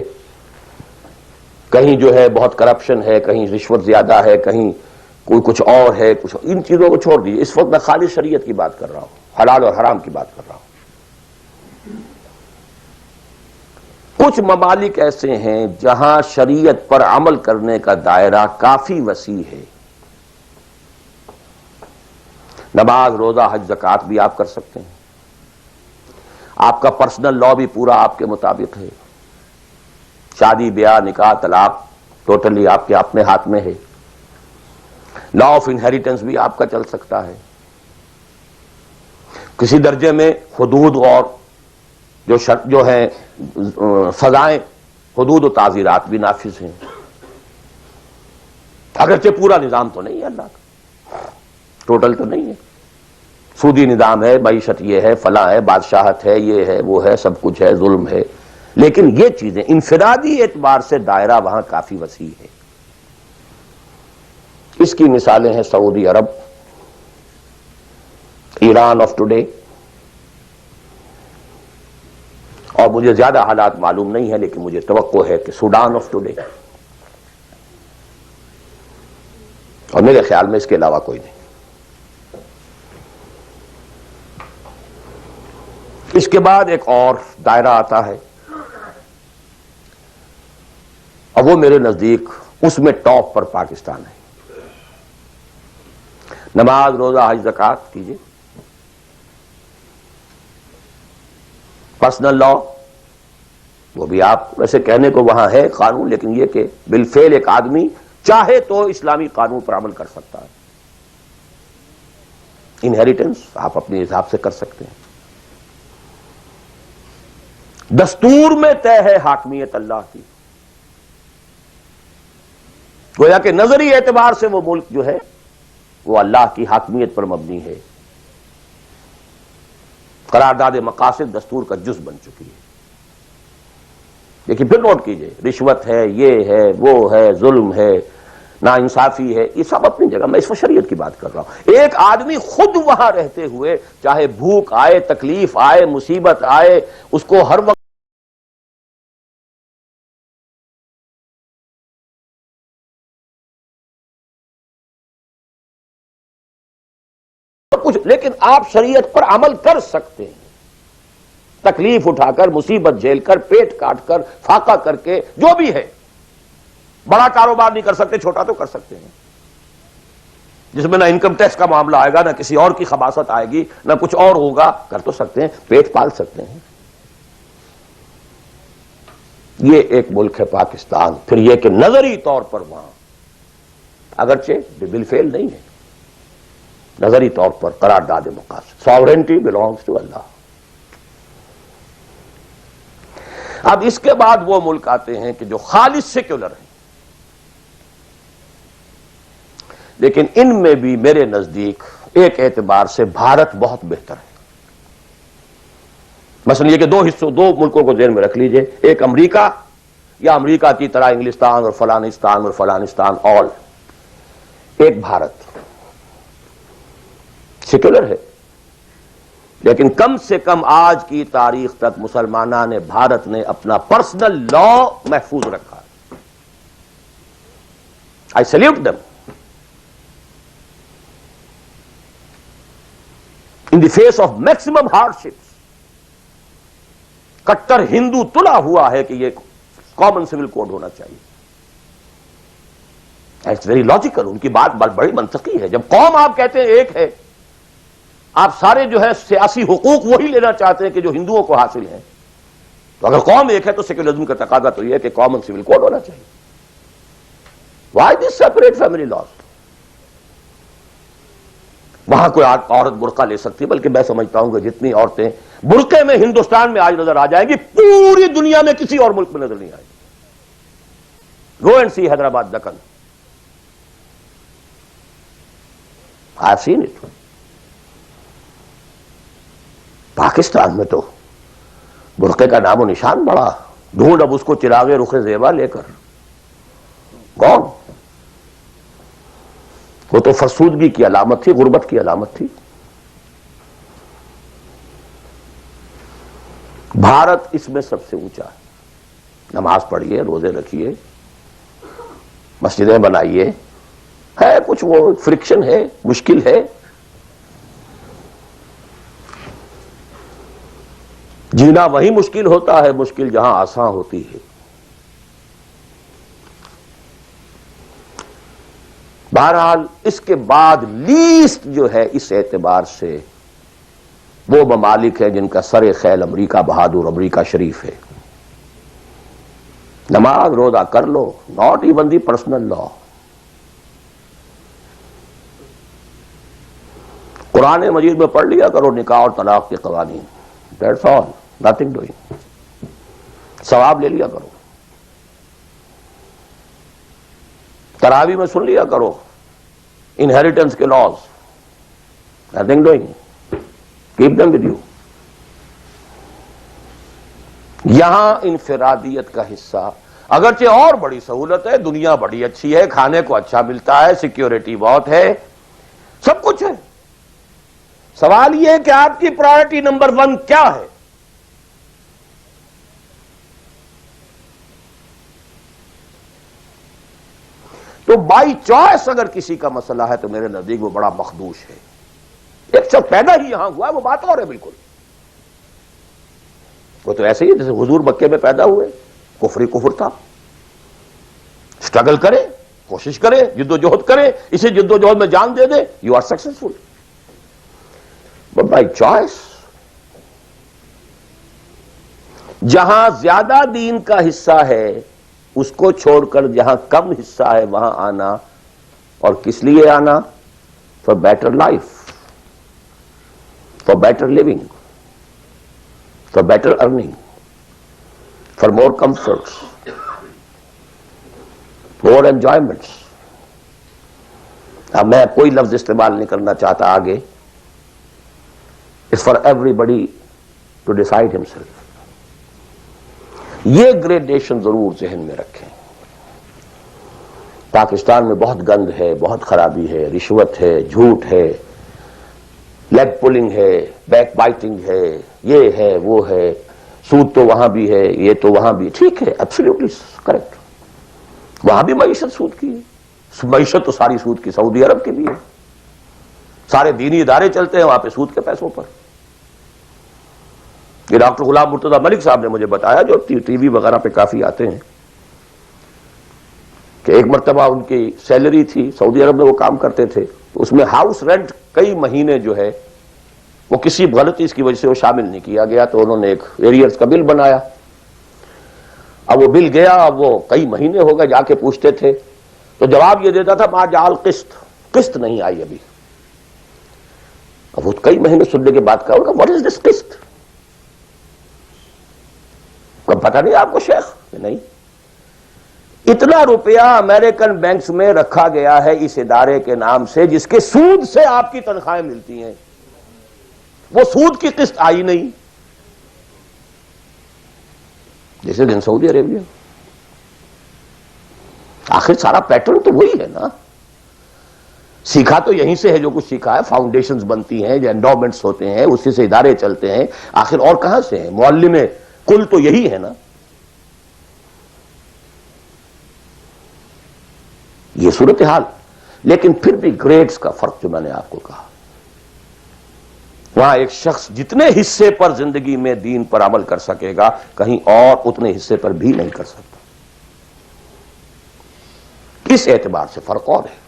کہیں جو ہے بہت کرپشن ہے، کہیں رشوت زیادہ ہے، کہیں کوئی کچھ اور ہے. کچھ ان چیزوں کو چھوڑ دیجیے، اس وقت میں خالی شریعت کی بات کر رہا ہوں، حلال اور حرام کی بات کر رہا ہوں. کچھ ممالک ایسے ہیں جہاں شریعت پر عمل کرنے کا دائرہ کافی وسیع ہے. نماز، روزہ، حج، زکوٰۃ بھی آپ کر سکتے ہیں. آپ کا پرسنل لا بھی پورا آپ کے مطابق ہے. شادی، بیاہ، نکاح، طلاق ٹوٹلی آپ کے اپنے ہاتھ میں ہے. لا آف انہیریٹنس بھی آپ کا چل سکتا ہے. کسی درجے میں حدود اور جو ہے سزائیں، حدود و تعزیرات بھی نافذ ہیں. اگرچہ پورا نظام تو نہیں ہے اللہ کا، ٹوٹل تو نہیں ہے. سودی نظام ہے، معیشت یہ ہے، فلاں ہے، بادشاہت ہے، یہ ہے، وہ ہے، سب کچھ ہے، ظلم ہے. لیکن یہ چیزیں انفرادی اعتبار سے دائرہ وہاں کافی وسیع ہے. اس کی مثالیں ہیں سعودی عرب، ایران آف ٹوڈے، اور مجھے زیادہ حالات معلوم نہیں ہے لیکن مجھے توقع ہے کہ سوڈان آف ٹوڈے، اور میرے خیال میں اس کے علاوہ کوئی نہیں. اس کے بعد ایک اور دائرہ آتا ہے اور وہ میرے نزدیک اس میں ٹاپ پر پاکستان ہے. نماز، روزہ، حج، زکوٰۃ کیجیے. پرسنل لا وہ بھی آپ ویسے کہنے کو وہاں ہے قانون، لیکن یہ کہ بالفعل ایک آدمی چاہے تو اسلامی قانون پر عمل کر سکتا ہے. انہیریٹنس آپ اپنے حساب سے کر سکتے ہیں. دستور میں طے ہے حاکمیت اللہ کی. گویا کہ نظری اعتبار سے وہ ملک جو ہے وہ اللہ کی حاکمیت پر مبنی ہے. قرارداد مقاصد دستور کا جز بن چکی ہے. لیکن پھر نوٹ کیجئے، رشوت ہے، یہ ہے، وہ ہے، ظلم ہے، ناانصافی ہے، یہ سب اپنی جگہ. میں اس وقت شریعت کی بات کر رہا ہوں. ایک آدمی خود وہاں رہتے ہوئے چاہے بھوک آئے، تکلیف آئے، مصیبت آئے، اس کو ہر وقت کچھ، لیکن آپ شریعت پر عمل کر سکتے ہیں. تکلیف اٹھا کر، مصیبت جھیل کر، پیٹ کاٹ کر، فاقہ کر کے، جو بھی ہے، بڑا کاروبار نہیں کر سکتے، چھوٹا تو کر سکتے ہیں، جس میں نہ انکم ٹیکس کا معاملہ آئے گا، نہ کسی اور کی خباثت آئے گی، نہ کچھ اور ہوگا، کر تو سکتے ہیں، پیٹ پال سکتے ہیں۔ یہ ایک ملک ہے پاکستان۔ پھر یہ کہ نظری طور پر وہاں اگرچہ بالفعل نہیں ہے، نظری طور پر قرارداد مقاصد، ساورنٹی بلانگس ٹو اللہ۔ اب اس کے بعد وہ ملک آتے ہیں کہ جو خالص سیکولر ہیں، لیکن ان میں بھی میرے نزدیک ایک اعتبار سے بھارت بہت بہتر ہے۔ مثلا یہ کہ دو ملکوں کو ذہن میں رکھ لیجئے، ایک امریکہ یا امریکہ کی طرح انگلستان اور فلانستان آل، ایک بھارت سیکولر ہے، لیکن کم سے کم آج کی تاریخ تک مسلمانان نے، بھارت نے اپنا پرسنل لا محفوظ رکھا۔ I salute them. In the face of maximum hardships, کٹر ہندو تلا ہوا ہے کہ یہ کامن سول کوڈ ہونا چاہیے۔ اٹس ویری لاجیکل، ان کی بات بڑی منطقی ہے۔ جب قوم آپ کہتے ہیں ایک ہے، آپ سارے جو ہے سیاسی حقوق وہی لینا چاہتے ہیں کہ جو ہندوؤں کو حاصل ہیں، تو اگر قوم ایک ہے تو سیکولرزم کا تقاضا تو یہ ہے کہ کامن سول کوڈ ہونا چاہیے۔ Why this separate family laws? وہاں کوئی عورت برقع لے سکتی ہے، بلکہ میں سمجھتا ہوں کہ جتنی عورتیں برقعے میں ہندوستان میں آج نظر آ جائیں گی، پوری دنیا میں کسی اور ملک میں نظر نہیں آئے گی۔ Go and see Hyderabad Deccan, I have seen it. Pakistan میں تو برقعے کا نام و نشان بڑا، ڈھونڈ اب اس کو چراغ رخ زیبا لے کر کون؟ وہ تو فرسودگی کی علامت تھی، غربت کی علامت تھی۔ بھارت اس میں سب سے اونچا ہے۔ نماز پڑھیے، روزے رکھیے، مسجدیں بنائیے، ہے کچھ وہ فرکشن ہے، مشکل ہے، جینا وہی مشکل ہوتا ہے، مشکل جہاں آسان ہوتی ہے۔ بہرحال اس کے بعد لیسٹ جو ہے اس اعتبار سے وہ ممالک ہیں جن کا سر خیل امریکہ بہادر، امریکہ شریف ہے۔ نماز روزہ کر لو، ناٹ ایون دی پرسنل لا۔ قرآن مجید میں پڑھ لیا کرو نکاح اور طلاق کے قوانین، دیٹس آل، نتھنگ ڈوئنگ، ثواب لے لیا کرو۔ تراویح میں سن لیا کرو انہیریٹنس کے laws, nothing doing, keep them with you. یہاں انفرادیت کا حصہ، اگرچہ اور بڑی سہولت ہے، دنیا بڑی اچھی ہے، کھانے کو اچھا ملتا ہے، سیکیورٹی بہت ہے، سب کچھ ہے۔ سوال یہ ہے کہ آپ کی پرائرٹی نمبر 1 کیا ہے؟ تو بائی چوائس اگر کسی کا مسئلہ ہے تو میرے نزدیک وہ بڑا مخدوش ہے۔ ایک شخص پیدا ہی یہاں ہوا ہے، وہ بات اور ہے بالکل۔ وہ تو ایسے ہی جیسے حضور مکے میں پیدا ہوئے، کفر کفر تھا، اسٹرگل کرے، کوشش کرے، جد و جہد کرے، اسی جد و جہد میں جان دے دے، you are successful. But by choice, جہاں زیادہ دین کا حصہ ہے اس کو چھوڑ کر جہاں کم حصہ ہے وہاں آنا، اور کس لیے آنا؟ For better life, for better living, for better earning, for more comforts, more enjoyments. اب میں کوئی لفظ استعمال نہیں کرنا چاہتا آگے، it's for everybody to decide himself. یہ گریڈیشن ضرور ذہن میں رکھیں۔ پاکستان میں بہت گند ہے، بہت خرابی ہے، رشوت ہے، جھوٹ ہے، لیگ پولنگ ہے، بیک بائٹنگ ہے، یہ ہے، وہ ہے، سود تو وہاں بھی ہے، یہ تو وہاں بھی، ٹھیک ہے، ایبسلیوٹلی کریکٹ۔ وہاں بھی معیشت سود کی ہے، معیشت تو ساری سود کی سعودی عرب کی بھی ہے، سارے دینی ادارے چلتے ہیں وہاں پہ سود کے پیسوں پر۔ یہ ڈاکٹر غلام مرتضیٰ ملک صاحب نے مجھے بتایا، جو ٹی وی وغیرہ پہ کافی آتے ہیں، کہ ایک مرتبہ ان کی سیلری تھی، سعودی عرب میں وہ کام کرتے تھے، اس میں ہاؤس رینٹ کئی مہینے جو ہے وہ کسی غلطی کی وجہ سے وہ شامل نہیں کیا گیا، تو انہوں نے ایک ایریئرز کا بل بنایا۔ اب وہ بل گیا، اب وہ کئی مہینے ہو گئے، جا کے پوچھتے تھے تو جواب یہ دیتا تھا ما جعل قسط نہیں آئی ابھی۔ اب وہ کئی مہینے سننے کے بعد کہا واٹ از دس قسط؟ پتہ نہیں آپ کو شیخ؟ نہیں، اتنا روپیہ امریکن بینکس میں رکھا گیا ہے اس ادارے کے نام سے جس کے سود سے آپ کی تنخواہیں ملتی ہیں، وہ سود کی قسط آئی نہیں۔ جیسے دن سعودی عربیہ، آخر سارا پیٹرن تو وہی ہے نا، سیکھا تو یہیں سے ہے، جو کچھ سیکھا ہے، فاؤنڈیشنز بنتی ہیں، جو انڈومنٹس ہوتے ہیں، اسی سے ادارے چلتے ہیں، آخر اور کہاں سے ہیں؟ معلم کل تو یہی ہے نا۔ یہ صورتحال، لیکن پھر بھی گریڈز کا فرق جو میں نے آپ کو کہا، وہاں ایک شخص جتنے حصے پر زندگی میں دین پر عمل کر سکے گا، کہیں اور اتنے حصے پر بھی نہیں کر سکتا۔ اس اعتبار سے فرق اور ہے۔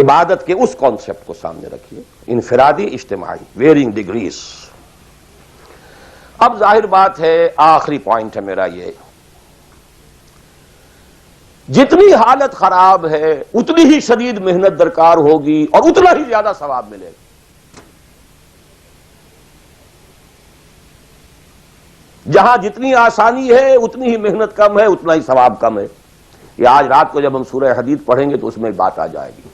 عبادت کے اس کانسیپٹ کو سامنے رکھیے، انفرادی، اجتماعی، ویئرنگ ڈگریز۔ اب ظاہر بات ہے، آخری پوائنٹ ہے میرا یہ، جتنی حالت خراب ہے اتنی ہی شدید محنت درکار ہوگی اور اتنا ہی زیادہ ثواب ملے گا۔ جہاں جتنی آسانی ہے اتنی ہی محنت کم ہے، اتنا ہی ثواب کم ہے۔ یہ آج رات کو جب ہم سورہ حدید پڑھیں گے تو اس میں بات آ جائے گی۔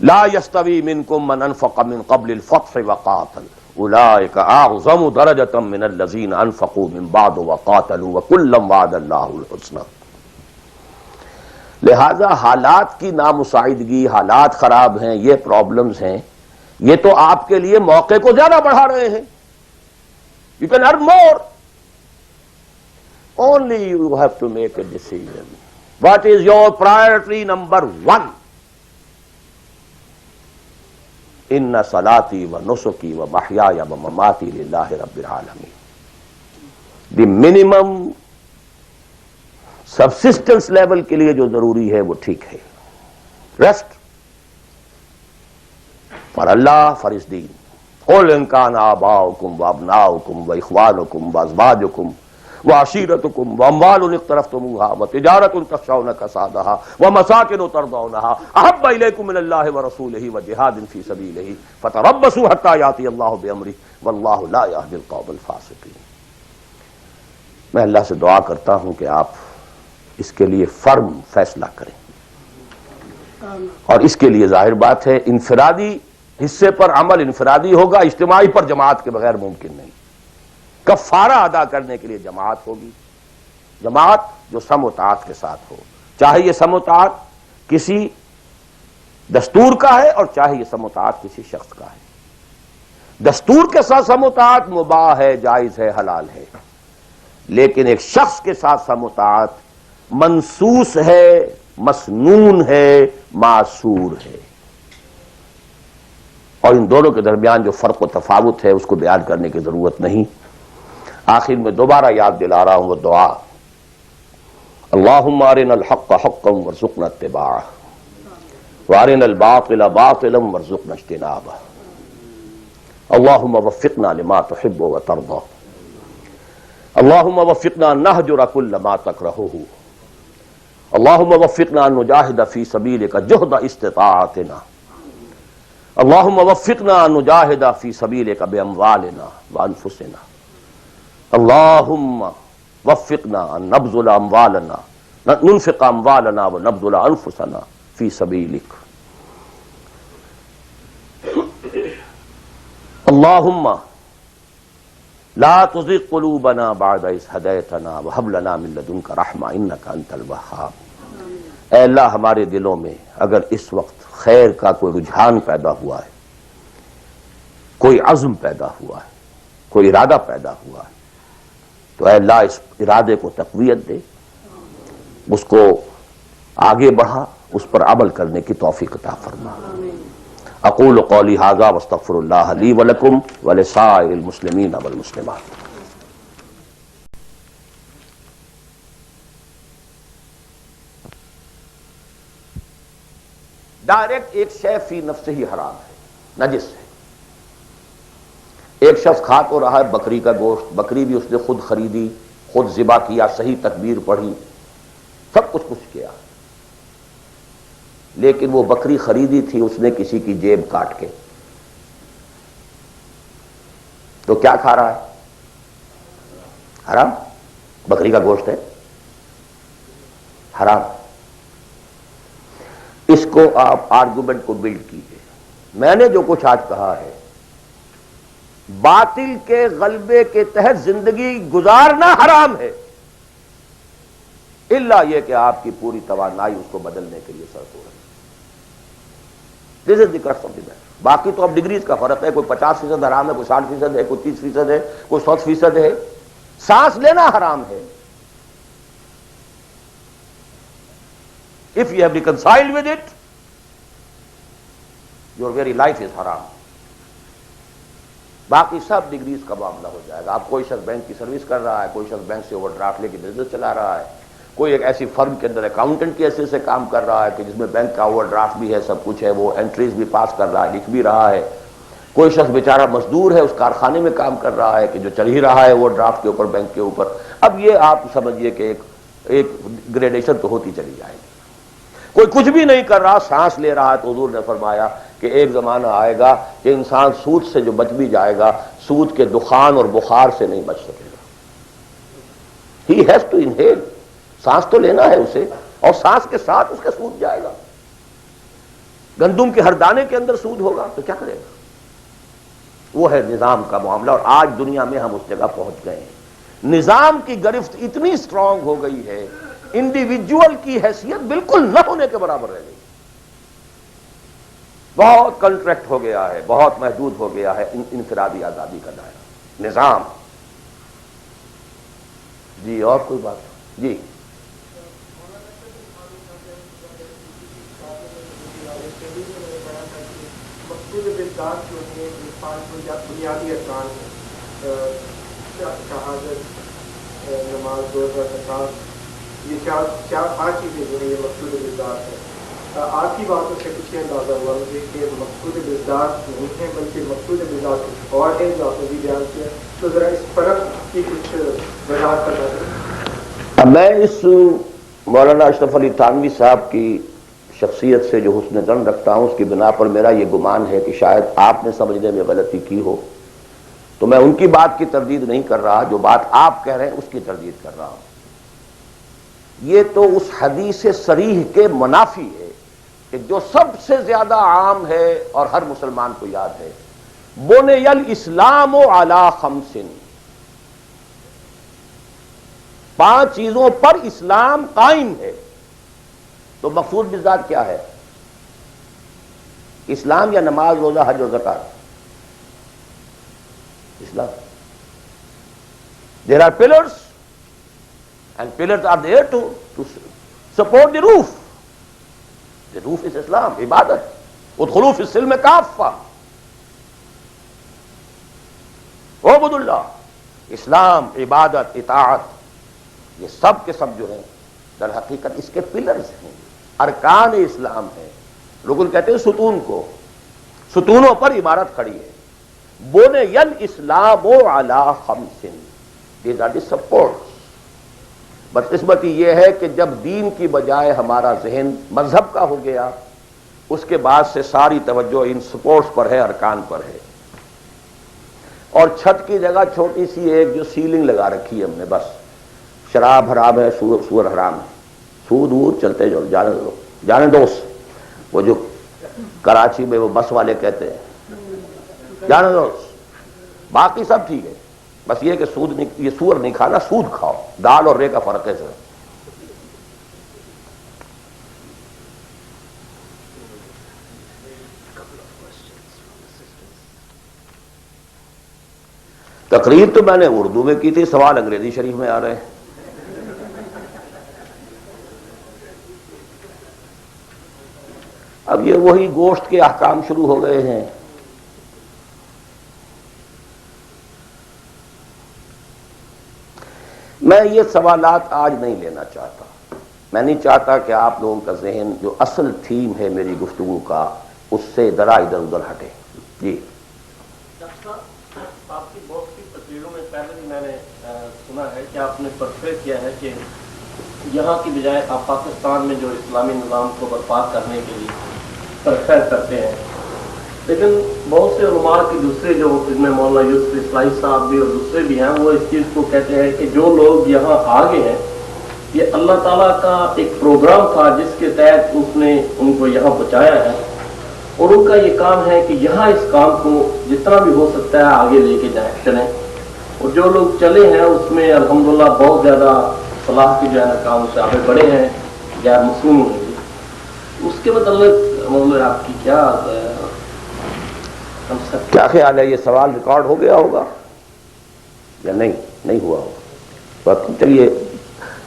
لا يستوي منكم من انفق من قبل الفتح وقاتل اولئك اعظم درجة من الذين انفقوا من بعد وقاتلوا وكلا وعد الله الحسنى۔ لہذا حالات کی نامساعدگی، حالات خراب ہیں، یہ پرابلمز ہیں، یہ تو آپ کے لیے موقع کو زیادہ بڑھا رہے ہیں۔ You can earn more. Only you have to make a decision. What is your priority number one? Inna salati wa nusuki wa mahyaya wa mamati lillahi rabbil alamin. The minimum subsistence level کے لیے جو ضروری ہے وہ ٹھیک ہے، rest for Allah, for His deen. قل ان کان آباؤکم وابناؤکم واخوانکم وازواجکم وعشیرتکم واموال اقترفتموها وتجارۃ تخشون کسادها ومساکن ترضونها احب الیکم من اللہ ورسولہ وجہاد فی سبیلہ فتربصوا حتی یأتی اللہ بامرہ واللہ لا یہدی القوم الفاسقین۔ میں اللہ سے دعا کرتا ہوں کہ آپ اس کے لیے فرم فیصلہ کریں، اور اس کے لیے ظاہر بات ہے انفرادی حصے پر عمل انفرادی ہوگا، اجتماعی پر جماعت کے بغیر ممکن نہیں۔ کفارہ ادا کرنے کے لیے جماعت ہوگی، جماعت جو سم و طاعت کے ساتھ ہو، چاہے یہ سم و طاعت کسی دستور کا ہے اور چاہے یہ سم و طاعت کسی شخص کا ہے۔ دستور کے ساتھ سم و طاعت مباح ہے، جائز ہے، حلال ہے، لیکن ایک شخص کے ساتھ سم و طاعت منسوس ہے، مسنون ہے، معصور ہے، اور ان دونوں کے درمیان جو فرق و تفاوت ہے اس کو بیان کرنے کی ضرورت نہیں۔ آخر میں دوبارہ یاد دلا رہا ہوں وہ دعا، اللہم ارنا الحق حقا وارزقنا اتباعہ وارنا الباطل باطلا وارزقنا اجتنابہ، اللہم وفقنا لما تحب وترضى، اللہم وفقنا نہجر کل ما تکرہہ، اللہم وفقنا نجاہد فی سبیلک جہد استطاعتنا، اللہم وفقنا نجاہد فی سبیلک باموالنا وانفسنا، اللہم وفقنا نبذل اموالنا ننفق اموالنا ونبذل انفسنا فی سبیلک، اللہم لا تزغ قلوبنا بعد اذ ہدیتنا وہب لنا من لدنک رحمہ انک انت الوہاب۔ اے اللہ، ہمارے دلوں میں اگر اس وقت خیر کا کوئی رجحان پیدا ہوا ہے، کوئی عزم پیدا ہوا ہے، کوئی ارادہ پیدا ہوا ہے، تو اے اللہ اس ارادے کو تقویت دے، اس کو آگے بڑھا، اس پر عمل کرنے کی توفیق عطا فرما۔ اقول قولی ھذا واستغفر اللہ لی ولکم ولسائر المسلمین والمسلمات. ڈائریکٹ ایک شے فی نفس ہی حرام ہے، نجس ہے. ایک شخص کھا تو رہا ہے بکری کا گوشت، بکری بھی اس نے خود خریدی، خود ذبح کیا، صحیح تکبیر پڑھی، سب کچھ کیا، لیکن وہ بکری خریدی تھی اس نے کسی کی جیب کاٹ کے، تو کیا کھا رہا ہے؟ حرام. بکری کا گوشت ہے، حرام. اس کو آپ آرگومنٹ کو بلڈ کیجئے. میں نے جو کچھ آج کہا ہے، باطل کے غلبے کے تحت زندگی گزارنا حرام ہے، الا یہ کہ آپ کی پوری توانائی اس کو بدلنے کے لیے صرف ہو رہی ہے. دس از دی کرسٹ آف دی میٹر. باقی تو اب ڈگریز کا فرق ہے، کوئی 50% حرام ہے، کوئی 60% ہے، کوئی 30% ہے، کوئی 100% ہے. سانس لینا حرام ہے. If you have reconciled with it, your very life is haram. باقی سب ڈگریز کا معاملہ ہو جائے گا. آپ کوئی شخص بینک کی سروس کر رہا ہے، کوئی شخص بینک سے اوور ڈرافٹ لے کے بزنس چلا رہا ہے، کوئی ایک ایسی فرم کے اندر اکاؤنٹنٹ کی حیثیت سے کام کر رہا ہے کہ جس میں بینک کا اوور ڈرافٹ بھی ہے، سب کچھ ہے، وہ انٹریز بھی پاس کر رہا ہے، لکھ بھی رہا ہے. کوئی شخص بیچارہ مزدور ہے، اس کارخانے میں کام کر رہا ہے کہ جو چل ہی رہا ہے اوور ڈرافٹ کے اوپر، بینک کے اوپر. اب یہ آپ سمجھیے کہ ایک گریڈیشن تو ہوتی چلی جائے گی. کوئی کچھ بھی نہیں کر رہا، سانس لے رہا ہے، تو حضور نے فرمایا کہ ایک زمانہ آئے گا کہ انسان سود سے جو بچ بھی جائے گا، سود کے دخان اور بخار سے نہیں بچ سکے گا. He has to inhale. سانس تو لینا ہے اسے، اور سانس کے ساتھ اس کا سود جائے گا. گندم کے ہر دانے کے اندر سود ہوگا تو کیا کرے گا؟ وہ ہے نظام کا معاملہ. اور آج دنیا میں ہم اس جگہ پہنچ گئے ہیں. نظام کی گرفت اتنی اسٹرانگ ہو گئی ہے، انڈیویجول کی حیثیت بالکل نہ ہونے کے برابر رہ گئی. بہت کنٹریکٹ ہو گیا ہے، بہت محدود ہو گیا ہے انفرادی آزادی کا دائرہ. نظام. جی اور کوئی بات؟ جی بنیادی ارکان شہادت، نماز، روزہ، زکات، یہ چار 5 چیزیں جو ہیں یہ مقصود بذات ہے. آپ کی باتوں سے کچھ اندازہ ہوا مجھے کہ مقصود بذات نہیں ہے بلکہ مقصود بذات کچھ اور ہے جو آپ نے بھی بیان کیا. تو ذرا اس فرق کی کچھ وضاحت کرنا چاہیے. اب میں اس مولانا اشرف علی تھانوی صاحب کی شخصیت سے جو حسن ظن رکھتا ہوں، اس کی بنا پر میرا یہ گمان ہے کہ شاید آپ نے سمجھنے میں غلطی کی ہو، تو میں ان کی بات کی تردید نہیں کر رہا، جو بات آپ کہہ رہے ہیں اس کی تردید کر رہا ہوں. یہ تو اس حدیث صریح کے منافی ہے کہ جو سب سے زیادہ عام ہے اور ہر مسلمان کو یاد ہے، بنی الاسلام علی 5. 5 چیزوں پر اسلام قائم ہے. تو مقصود بالذات کیا ہے؟ اسلام یا نماز، روزہ، حج و زکات؟ اسلام. There are pillars and pillars are there to support the roof. The roof is Islam, عبادت. ادخلوا فی السلم کافہ. اعبدوا اللہ. اسلام، عبادت، اطاعت، یہ سب کے سب جو ہیں در حقیقت اس کے پلرز ہیں، ارکان اسلام ہیں. رکن کہتے ہیں ستون کو. ستونوں پر عمارت کھڑی ہے. بنی الاسلام علی 5. These are the supports. بدقسمتی یہ ہے کہ جب دین کی بجائے ہمارا ذہن مذہب کا ہو گیا، اس کے بعد سے ساری توجہ ان سپورٹس پر ہے، ارکان پر ہے. اور چھت کی جگہ چھوٹی سی ایک جو سیلنگ لگا رکھی ہے ہم نے، بس شراب حرام ہے، سور حرام ہے، سود وود چلتے جاؤ، جانے دو. وہ جو کراچی میں وہ بس والے کہتے ہیں جانے دو، باقی سب ٹھیک ہے، بس یہ کہ سود نہیں، یہ سور نہیں کھانا، سود کھاؤ. دال اور رے کا فرق ہے سر. تقریر تو میں نے اردو میں کی تھی، سوال انگریزی شریف میں آ رہے ہیں. اب یہ وہی گوشت کے احکام شروع ہو گئے ہیں. میں یہ سوالات آج نہیں لینا چاہتا. میں نہیں چاہتا کہ آپ لوگوں کا ذہن جو اصل تھیم ہے میری گفتگو کا اس سے ذرا ادھر ادھر ہٹے. جی آپ کی بہت سی تقریروں میں پہلے بھی میں نے سنا ہے کہ آپ نے پرفیکٹ کیا ہے کہ یہاں کی بجائے آپ پاکستان میں جو اسلامی نظام کو برپا کرنے کے لیے پرفیکٹ کرتے ہیں، لیکن بہت سے علماء کے دوسرے جو اس میں مولانا یوسف اصلاحی صاحب بھی اور دوسرے بھی ہیں وہ اس چیز کو کہتے ہیں کہ جو لوگ یہاں آگے ہیں یہ اللہ تعالیٰ کا ایک پروگرام تھا جس کے تحت اس نے ان کو یہاں پہنچایا ہے، اور ان کا یہ کام ہے کہ یہاں اس کام کو جتنا بھی ہو سکتا ہے آگے لے کے جائیں چلیں. اور جو لوگ چلے ہیں اس میں الحمدللہ بہت زیادہ صلاح کے جو ہے نا کام سے آگے بڑھے ہیں، غیر مصنوع ہیں. اس کے متعلق آپ کی کیا کیا خیال ہے؟ یہ سوال ریکارڈ ہو گیا ہوگا یا نہیں ہوا ہوگا؟ چلیے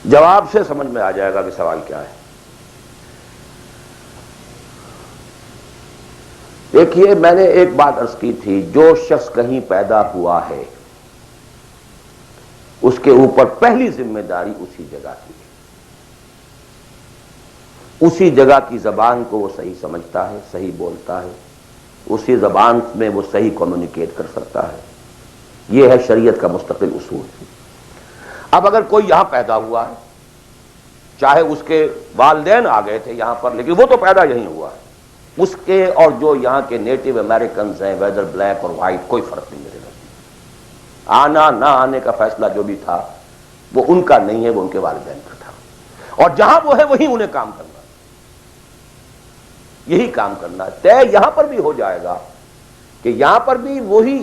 جواب سے سمجھ میں آ جائے گا کہ سوال کیا ہے. دیکھیے میں نے ایک بات عرض کی تھی، جو شخص کہیں پیدا ہوا ہے اس کے اوپر پہلی ذمہ داری اسی جگہ کی ہے. اسی جگہ کی زبان کو وہ صحیح سمجھتا ہے، صحیح بولتا ہے، اسی زبان میں وہ صحیح کمیونیکیٹ کر سکتا ہے. یہ ہے شریعت کا مستقل اصول. اب اگر کوئی یہاں پیدا ہوا ہے، چاہے اس کے والدین آ گئے تھے یہاں پر لیکن وہ تو پیدا یہیں ہوا ہے، اس کے اور جو یہاں کے نیٹو امریکنز ہیں ویدر بلیک اور وائٹ کوئی فرق نہیں میرے نزدیک. آنا نہ آنے کا فیصلہ جو بھی تھا وہ ان کا نہیں ہے، وہ ان کے والدین کا تھا. اور جہاں وہ ہے وہیں انہیں کام کرنا، یہی کام کرنا ہے. طے یہاں پر بھی ہو جائے گا کہ یہاں پر بھی وہی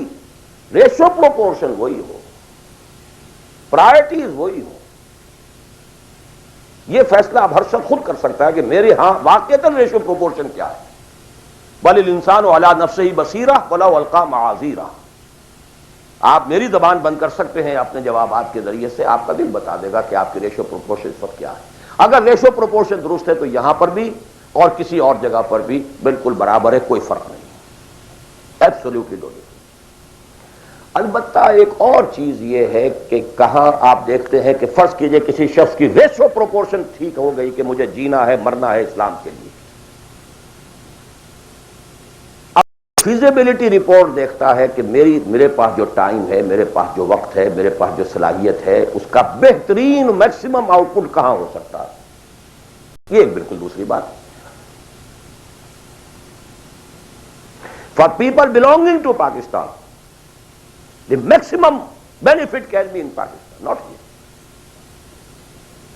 ریشو پروپورشن وہی ہو، پرائرٹیز وہی ہو. یہ فیصلہ اب ہر شخص خود کر سکتا ہے کہ میرے ہاں واقعتاً ریشو پروپورشن کیا ہے. بل الانسان علی نفسہ بصیرہ ولو القی معاذیرہ. آپ میری زبان بند کر سکتے ہیں اپنے جوابات کے ذریعے سے، آپ کا دل بتا دے گا کہ آپ کی ریشو پروپورشن اس وقت کیا ہے. اگر ریشو پروپورشن درست ہے تو یہاں پر بھی اور کسی اور جگہ پر بھی بالکل برابر ہے، کوئی فرق نہیں، ایبسولوٹلی نو ڈفرنس. البتہ ایک اور چیز یہ ہے کہ کہاں آپ دیکھتے ہیں کہ فرض کیجئے کسی شخص کی ریشو پروپورشن ٹھیک ہو گئی کہ مجھے جینا ہے مرنا ہے اسلام کے لیے. فیزیبلٹی رپورٹ دیکھتا ہے کہ میرے پاس جو ٹائم ہے، میرے پاس جو وقت ہے، میرے پاس جو صلاحیت ہے، اس کا بہترین میکسیمم آؤٹ پٹ کہاں ہو سکتا ہے. یہ ایک بالکل دوسری بات. For people belonging to Pakistan the maximum benefit can be in Pakistan, not here.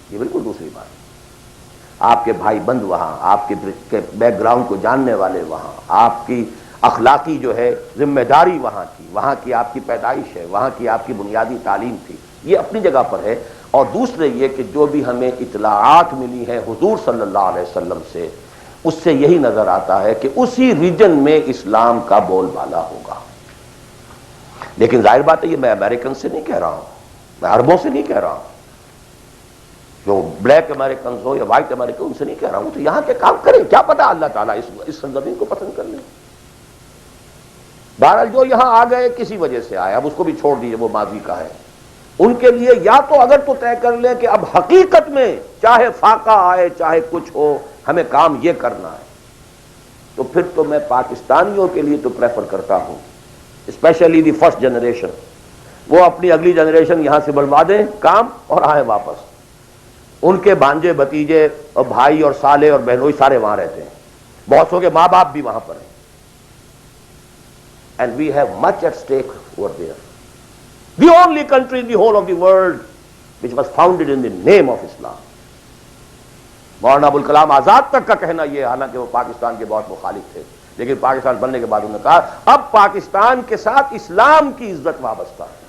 یہ بالکل دوسری بات. آپ کے بھائی بند وہاں، آپ کے بیک گراؤنڈ کو جاننے والے وہاں، آپ کی اخلاقی جو ہے ذمہ داری وہاں کی، وہاں کی آپ کی پیدائش ہے، وہاں کی آپ کی بنیادی تعلیم تھی، یہ اپنی جگہ پر ہے. اور دوسرے یہ کہ جو بھی ہمیں اطلاعات ملی ہیں حضور صلی اللہ علیہ وسلم سے، اس سے یہی نظر آتا ہے کہ اسی ریجن میں اسلام کا بول بالا ہوگا. لیکن ظاہر بات ہے یہ میں امریکن سے نہیں کہہ رہا ہوں، میں عربوں سے نہیں کہہ رہا ہوں، جو بلیک امریکنز ہو یا وائٹ امریکن ان سے نہیں کہہ رہا ہوں. تو یہاں کے کام کریں، کیا پتا اللہ تعالیٰ اس سرزمین کو پسند کر لیں. بہرحال جو یہاں آ گئے کسی وجہ سے آئے، اب اس کو بھی چھوڑ دیجئے، وہ ماضی کا ہے. ان کے لیے یا تو اگر تو طے کر لیں کہ اب حقیقت میں چاہے فاقہ آئے چاہے کچھ ہو ہمیں کام یہ کرنا ہے، تو پھر تو میں پاکستانیوں کے لیے تو پریفر کرتا ہوں، اسپیشلی دی فرسٹ جنریشن، وہ اپنی اگلی جنریشن یہاں سے بڑھوا دیں کام اور آئیں واپس. ان کے بھانجے بھتیجے اور بھائی اور سالے اور بہنوئی سارے وہاں رہتے ہیں، بہت سو کے ماں باپ بھی وہاں پر ہیں. And we have much at stake over there. The only country in the whole of the world which was founded in the name of Islam. Maulana Abul Kalam آزاد تک کا کہنا یہ، حالانکہ وہ پاکستان کے بہت مخالف تھے، لیکن پاکستان بننے کے بعد انہوں نے کہا اب پاکستان کے ساتھ اسلام کی عزت وابستہ ہے.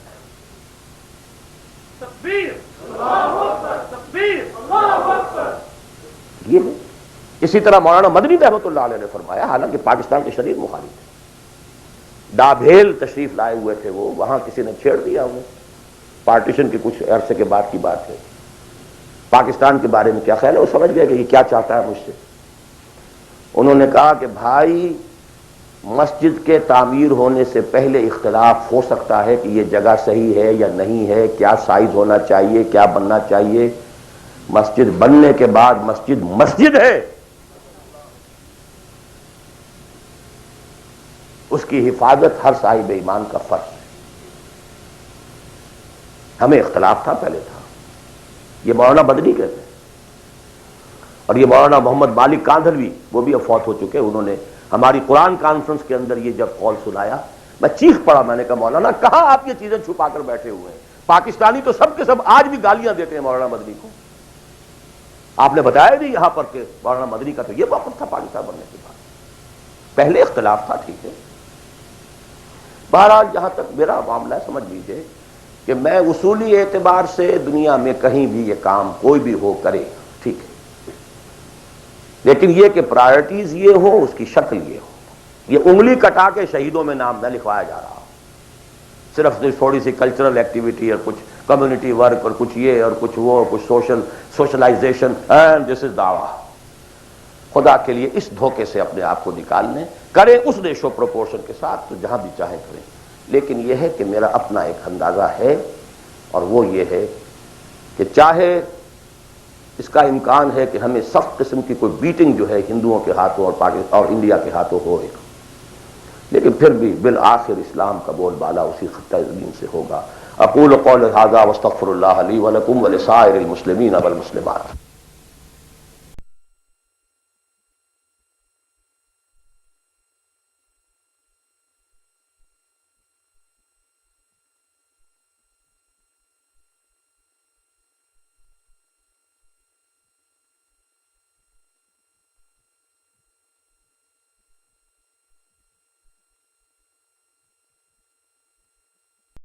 تکبیر، اللہ اکبر، تکبیر، اللہ اکبر. یہ ہے. اسی طرح مولانا مدنی رحمۃ اللہ علیہ نے فرمایا، حالانکہ پاکستان کے شدید مخالف تھے، ڈابھیل تشریف لائے ہوئے تھے وہ، وہاں کسی نے چھیڑ دیا انہیں، پارٹیشن کے کچھ عرصے کے بعد کی بات ہے. پاکستان کے بارے میں کیا خیال ہے، وہ سمجھ گئے کہ یہ کیا چاہتا ہے مجھ سے. انہوں نے کہا کہ بھائی مسجد کے تعمیر ہونے سے پہلے اختلاف ہو سکتا ہے کہ یہ جگہ صحیح ہے یا نہیں ہے، کیا سائز ہونا چاہیے، کیا بننا چاہیے۔ مسجد بننے کے بعد مسجد مسجد ہے، اس کی حفاظت ہر صاحب ایمان کا فرض ہے۔ ہمیں اختلاف تھا، پہلے تھا، یہ مولانا مدنی کہتے ہیں، اور یہ مولانا محمد مالک کاندھلوی، وہ بھی اب فوت ہو چکے، انہوں نے ہماری قرآن کانفرنس کے اندر یہ جب قول سنایا، میں چیخ پڑا، میں نے کہا مولانا کہاں آپ یہ چیزیں چھپا کر بیٹھے ہوئے ہیں؟ پاکستانی تو سب کے سب آج بھی گالیاں دیتے ہیں مولانا مدنی کو، آپ نے بتایا نہیں یہاں پر کہ مولانا مدنی کا تو یہ موقف تھا پاکستان بننے کے بعد، پہلے اختلاف تھا، ٹھیک ہے۔ بہرحال جہاں تک میرا معاملہ ہے، سمجھ لیجئے کہ میں اصولی اعتبار سے دنیا میں کہیں بھی یہ کام کوئی بھی ہو کرے، ٹھیک ہے، لیکن یہ کہ پرائرٹیز یہ ہو، اس کی شکل یہ ہو، یہ انگلی کٹا کے شہیدوں میں نام نہ لکھوایا جا رہا، صرف تھوڑی سی کلچرل ایکٹیویٹی اور کچھ کمیونٹی ورک اور کچھ یہ اور کچھ وہ، کچھ سوشلائزیشن، اینڈ دس از دعویٰ۔ خدا کے لیے اس دھوکے سے اپنے آپ کو نکالنے، کریں اس ریشو پروپورشن کے ساتھ تو جہاں بھی چاہیں کریں، لیکن یہ ہے کہ میرا اپنا ایک اندازہ ہے، اور وہ یہ ہے کہ چاہے اس کا امکان ہے کہ ہمیں سخت قسم کی کوئی بیٹنگ جو ہے ہندوؤں کے ہاتھوں اور پاکستان اور انڈیا کے ہاتھوں ہو، لیکن پھر بھی بالآخر اسلام کا بول بالا اسی خطہ زمین سے ہوگا۔ اقول قول ھذا واستغفر اللہ لی ولکم ولسائر المسلمین والمسلمات۔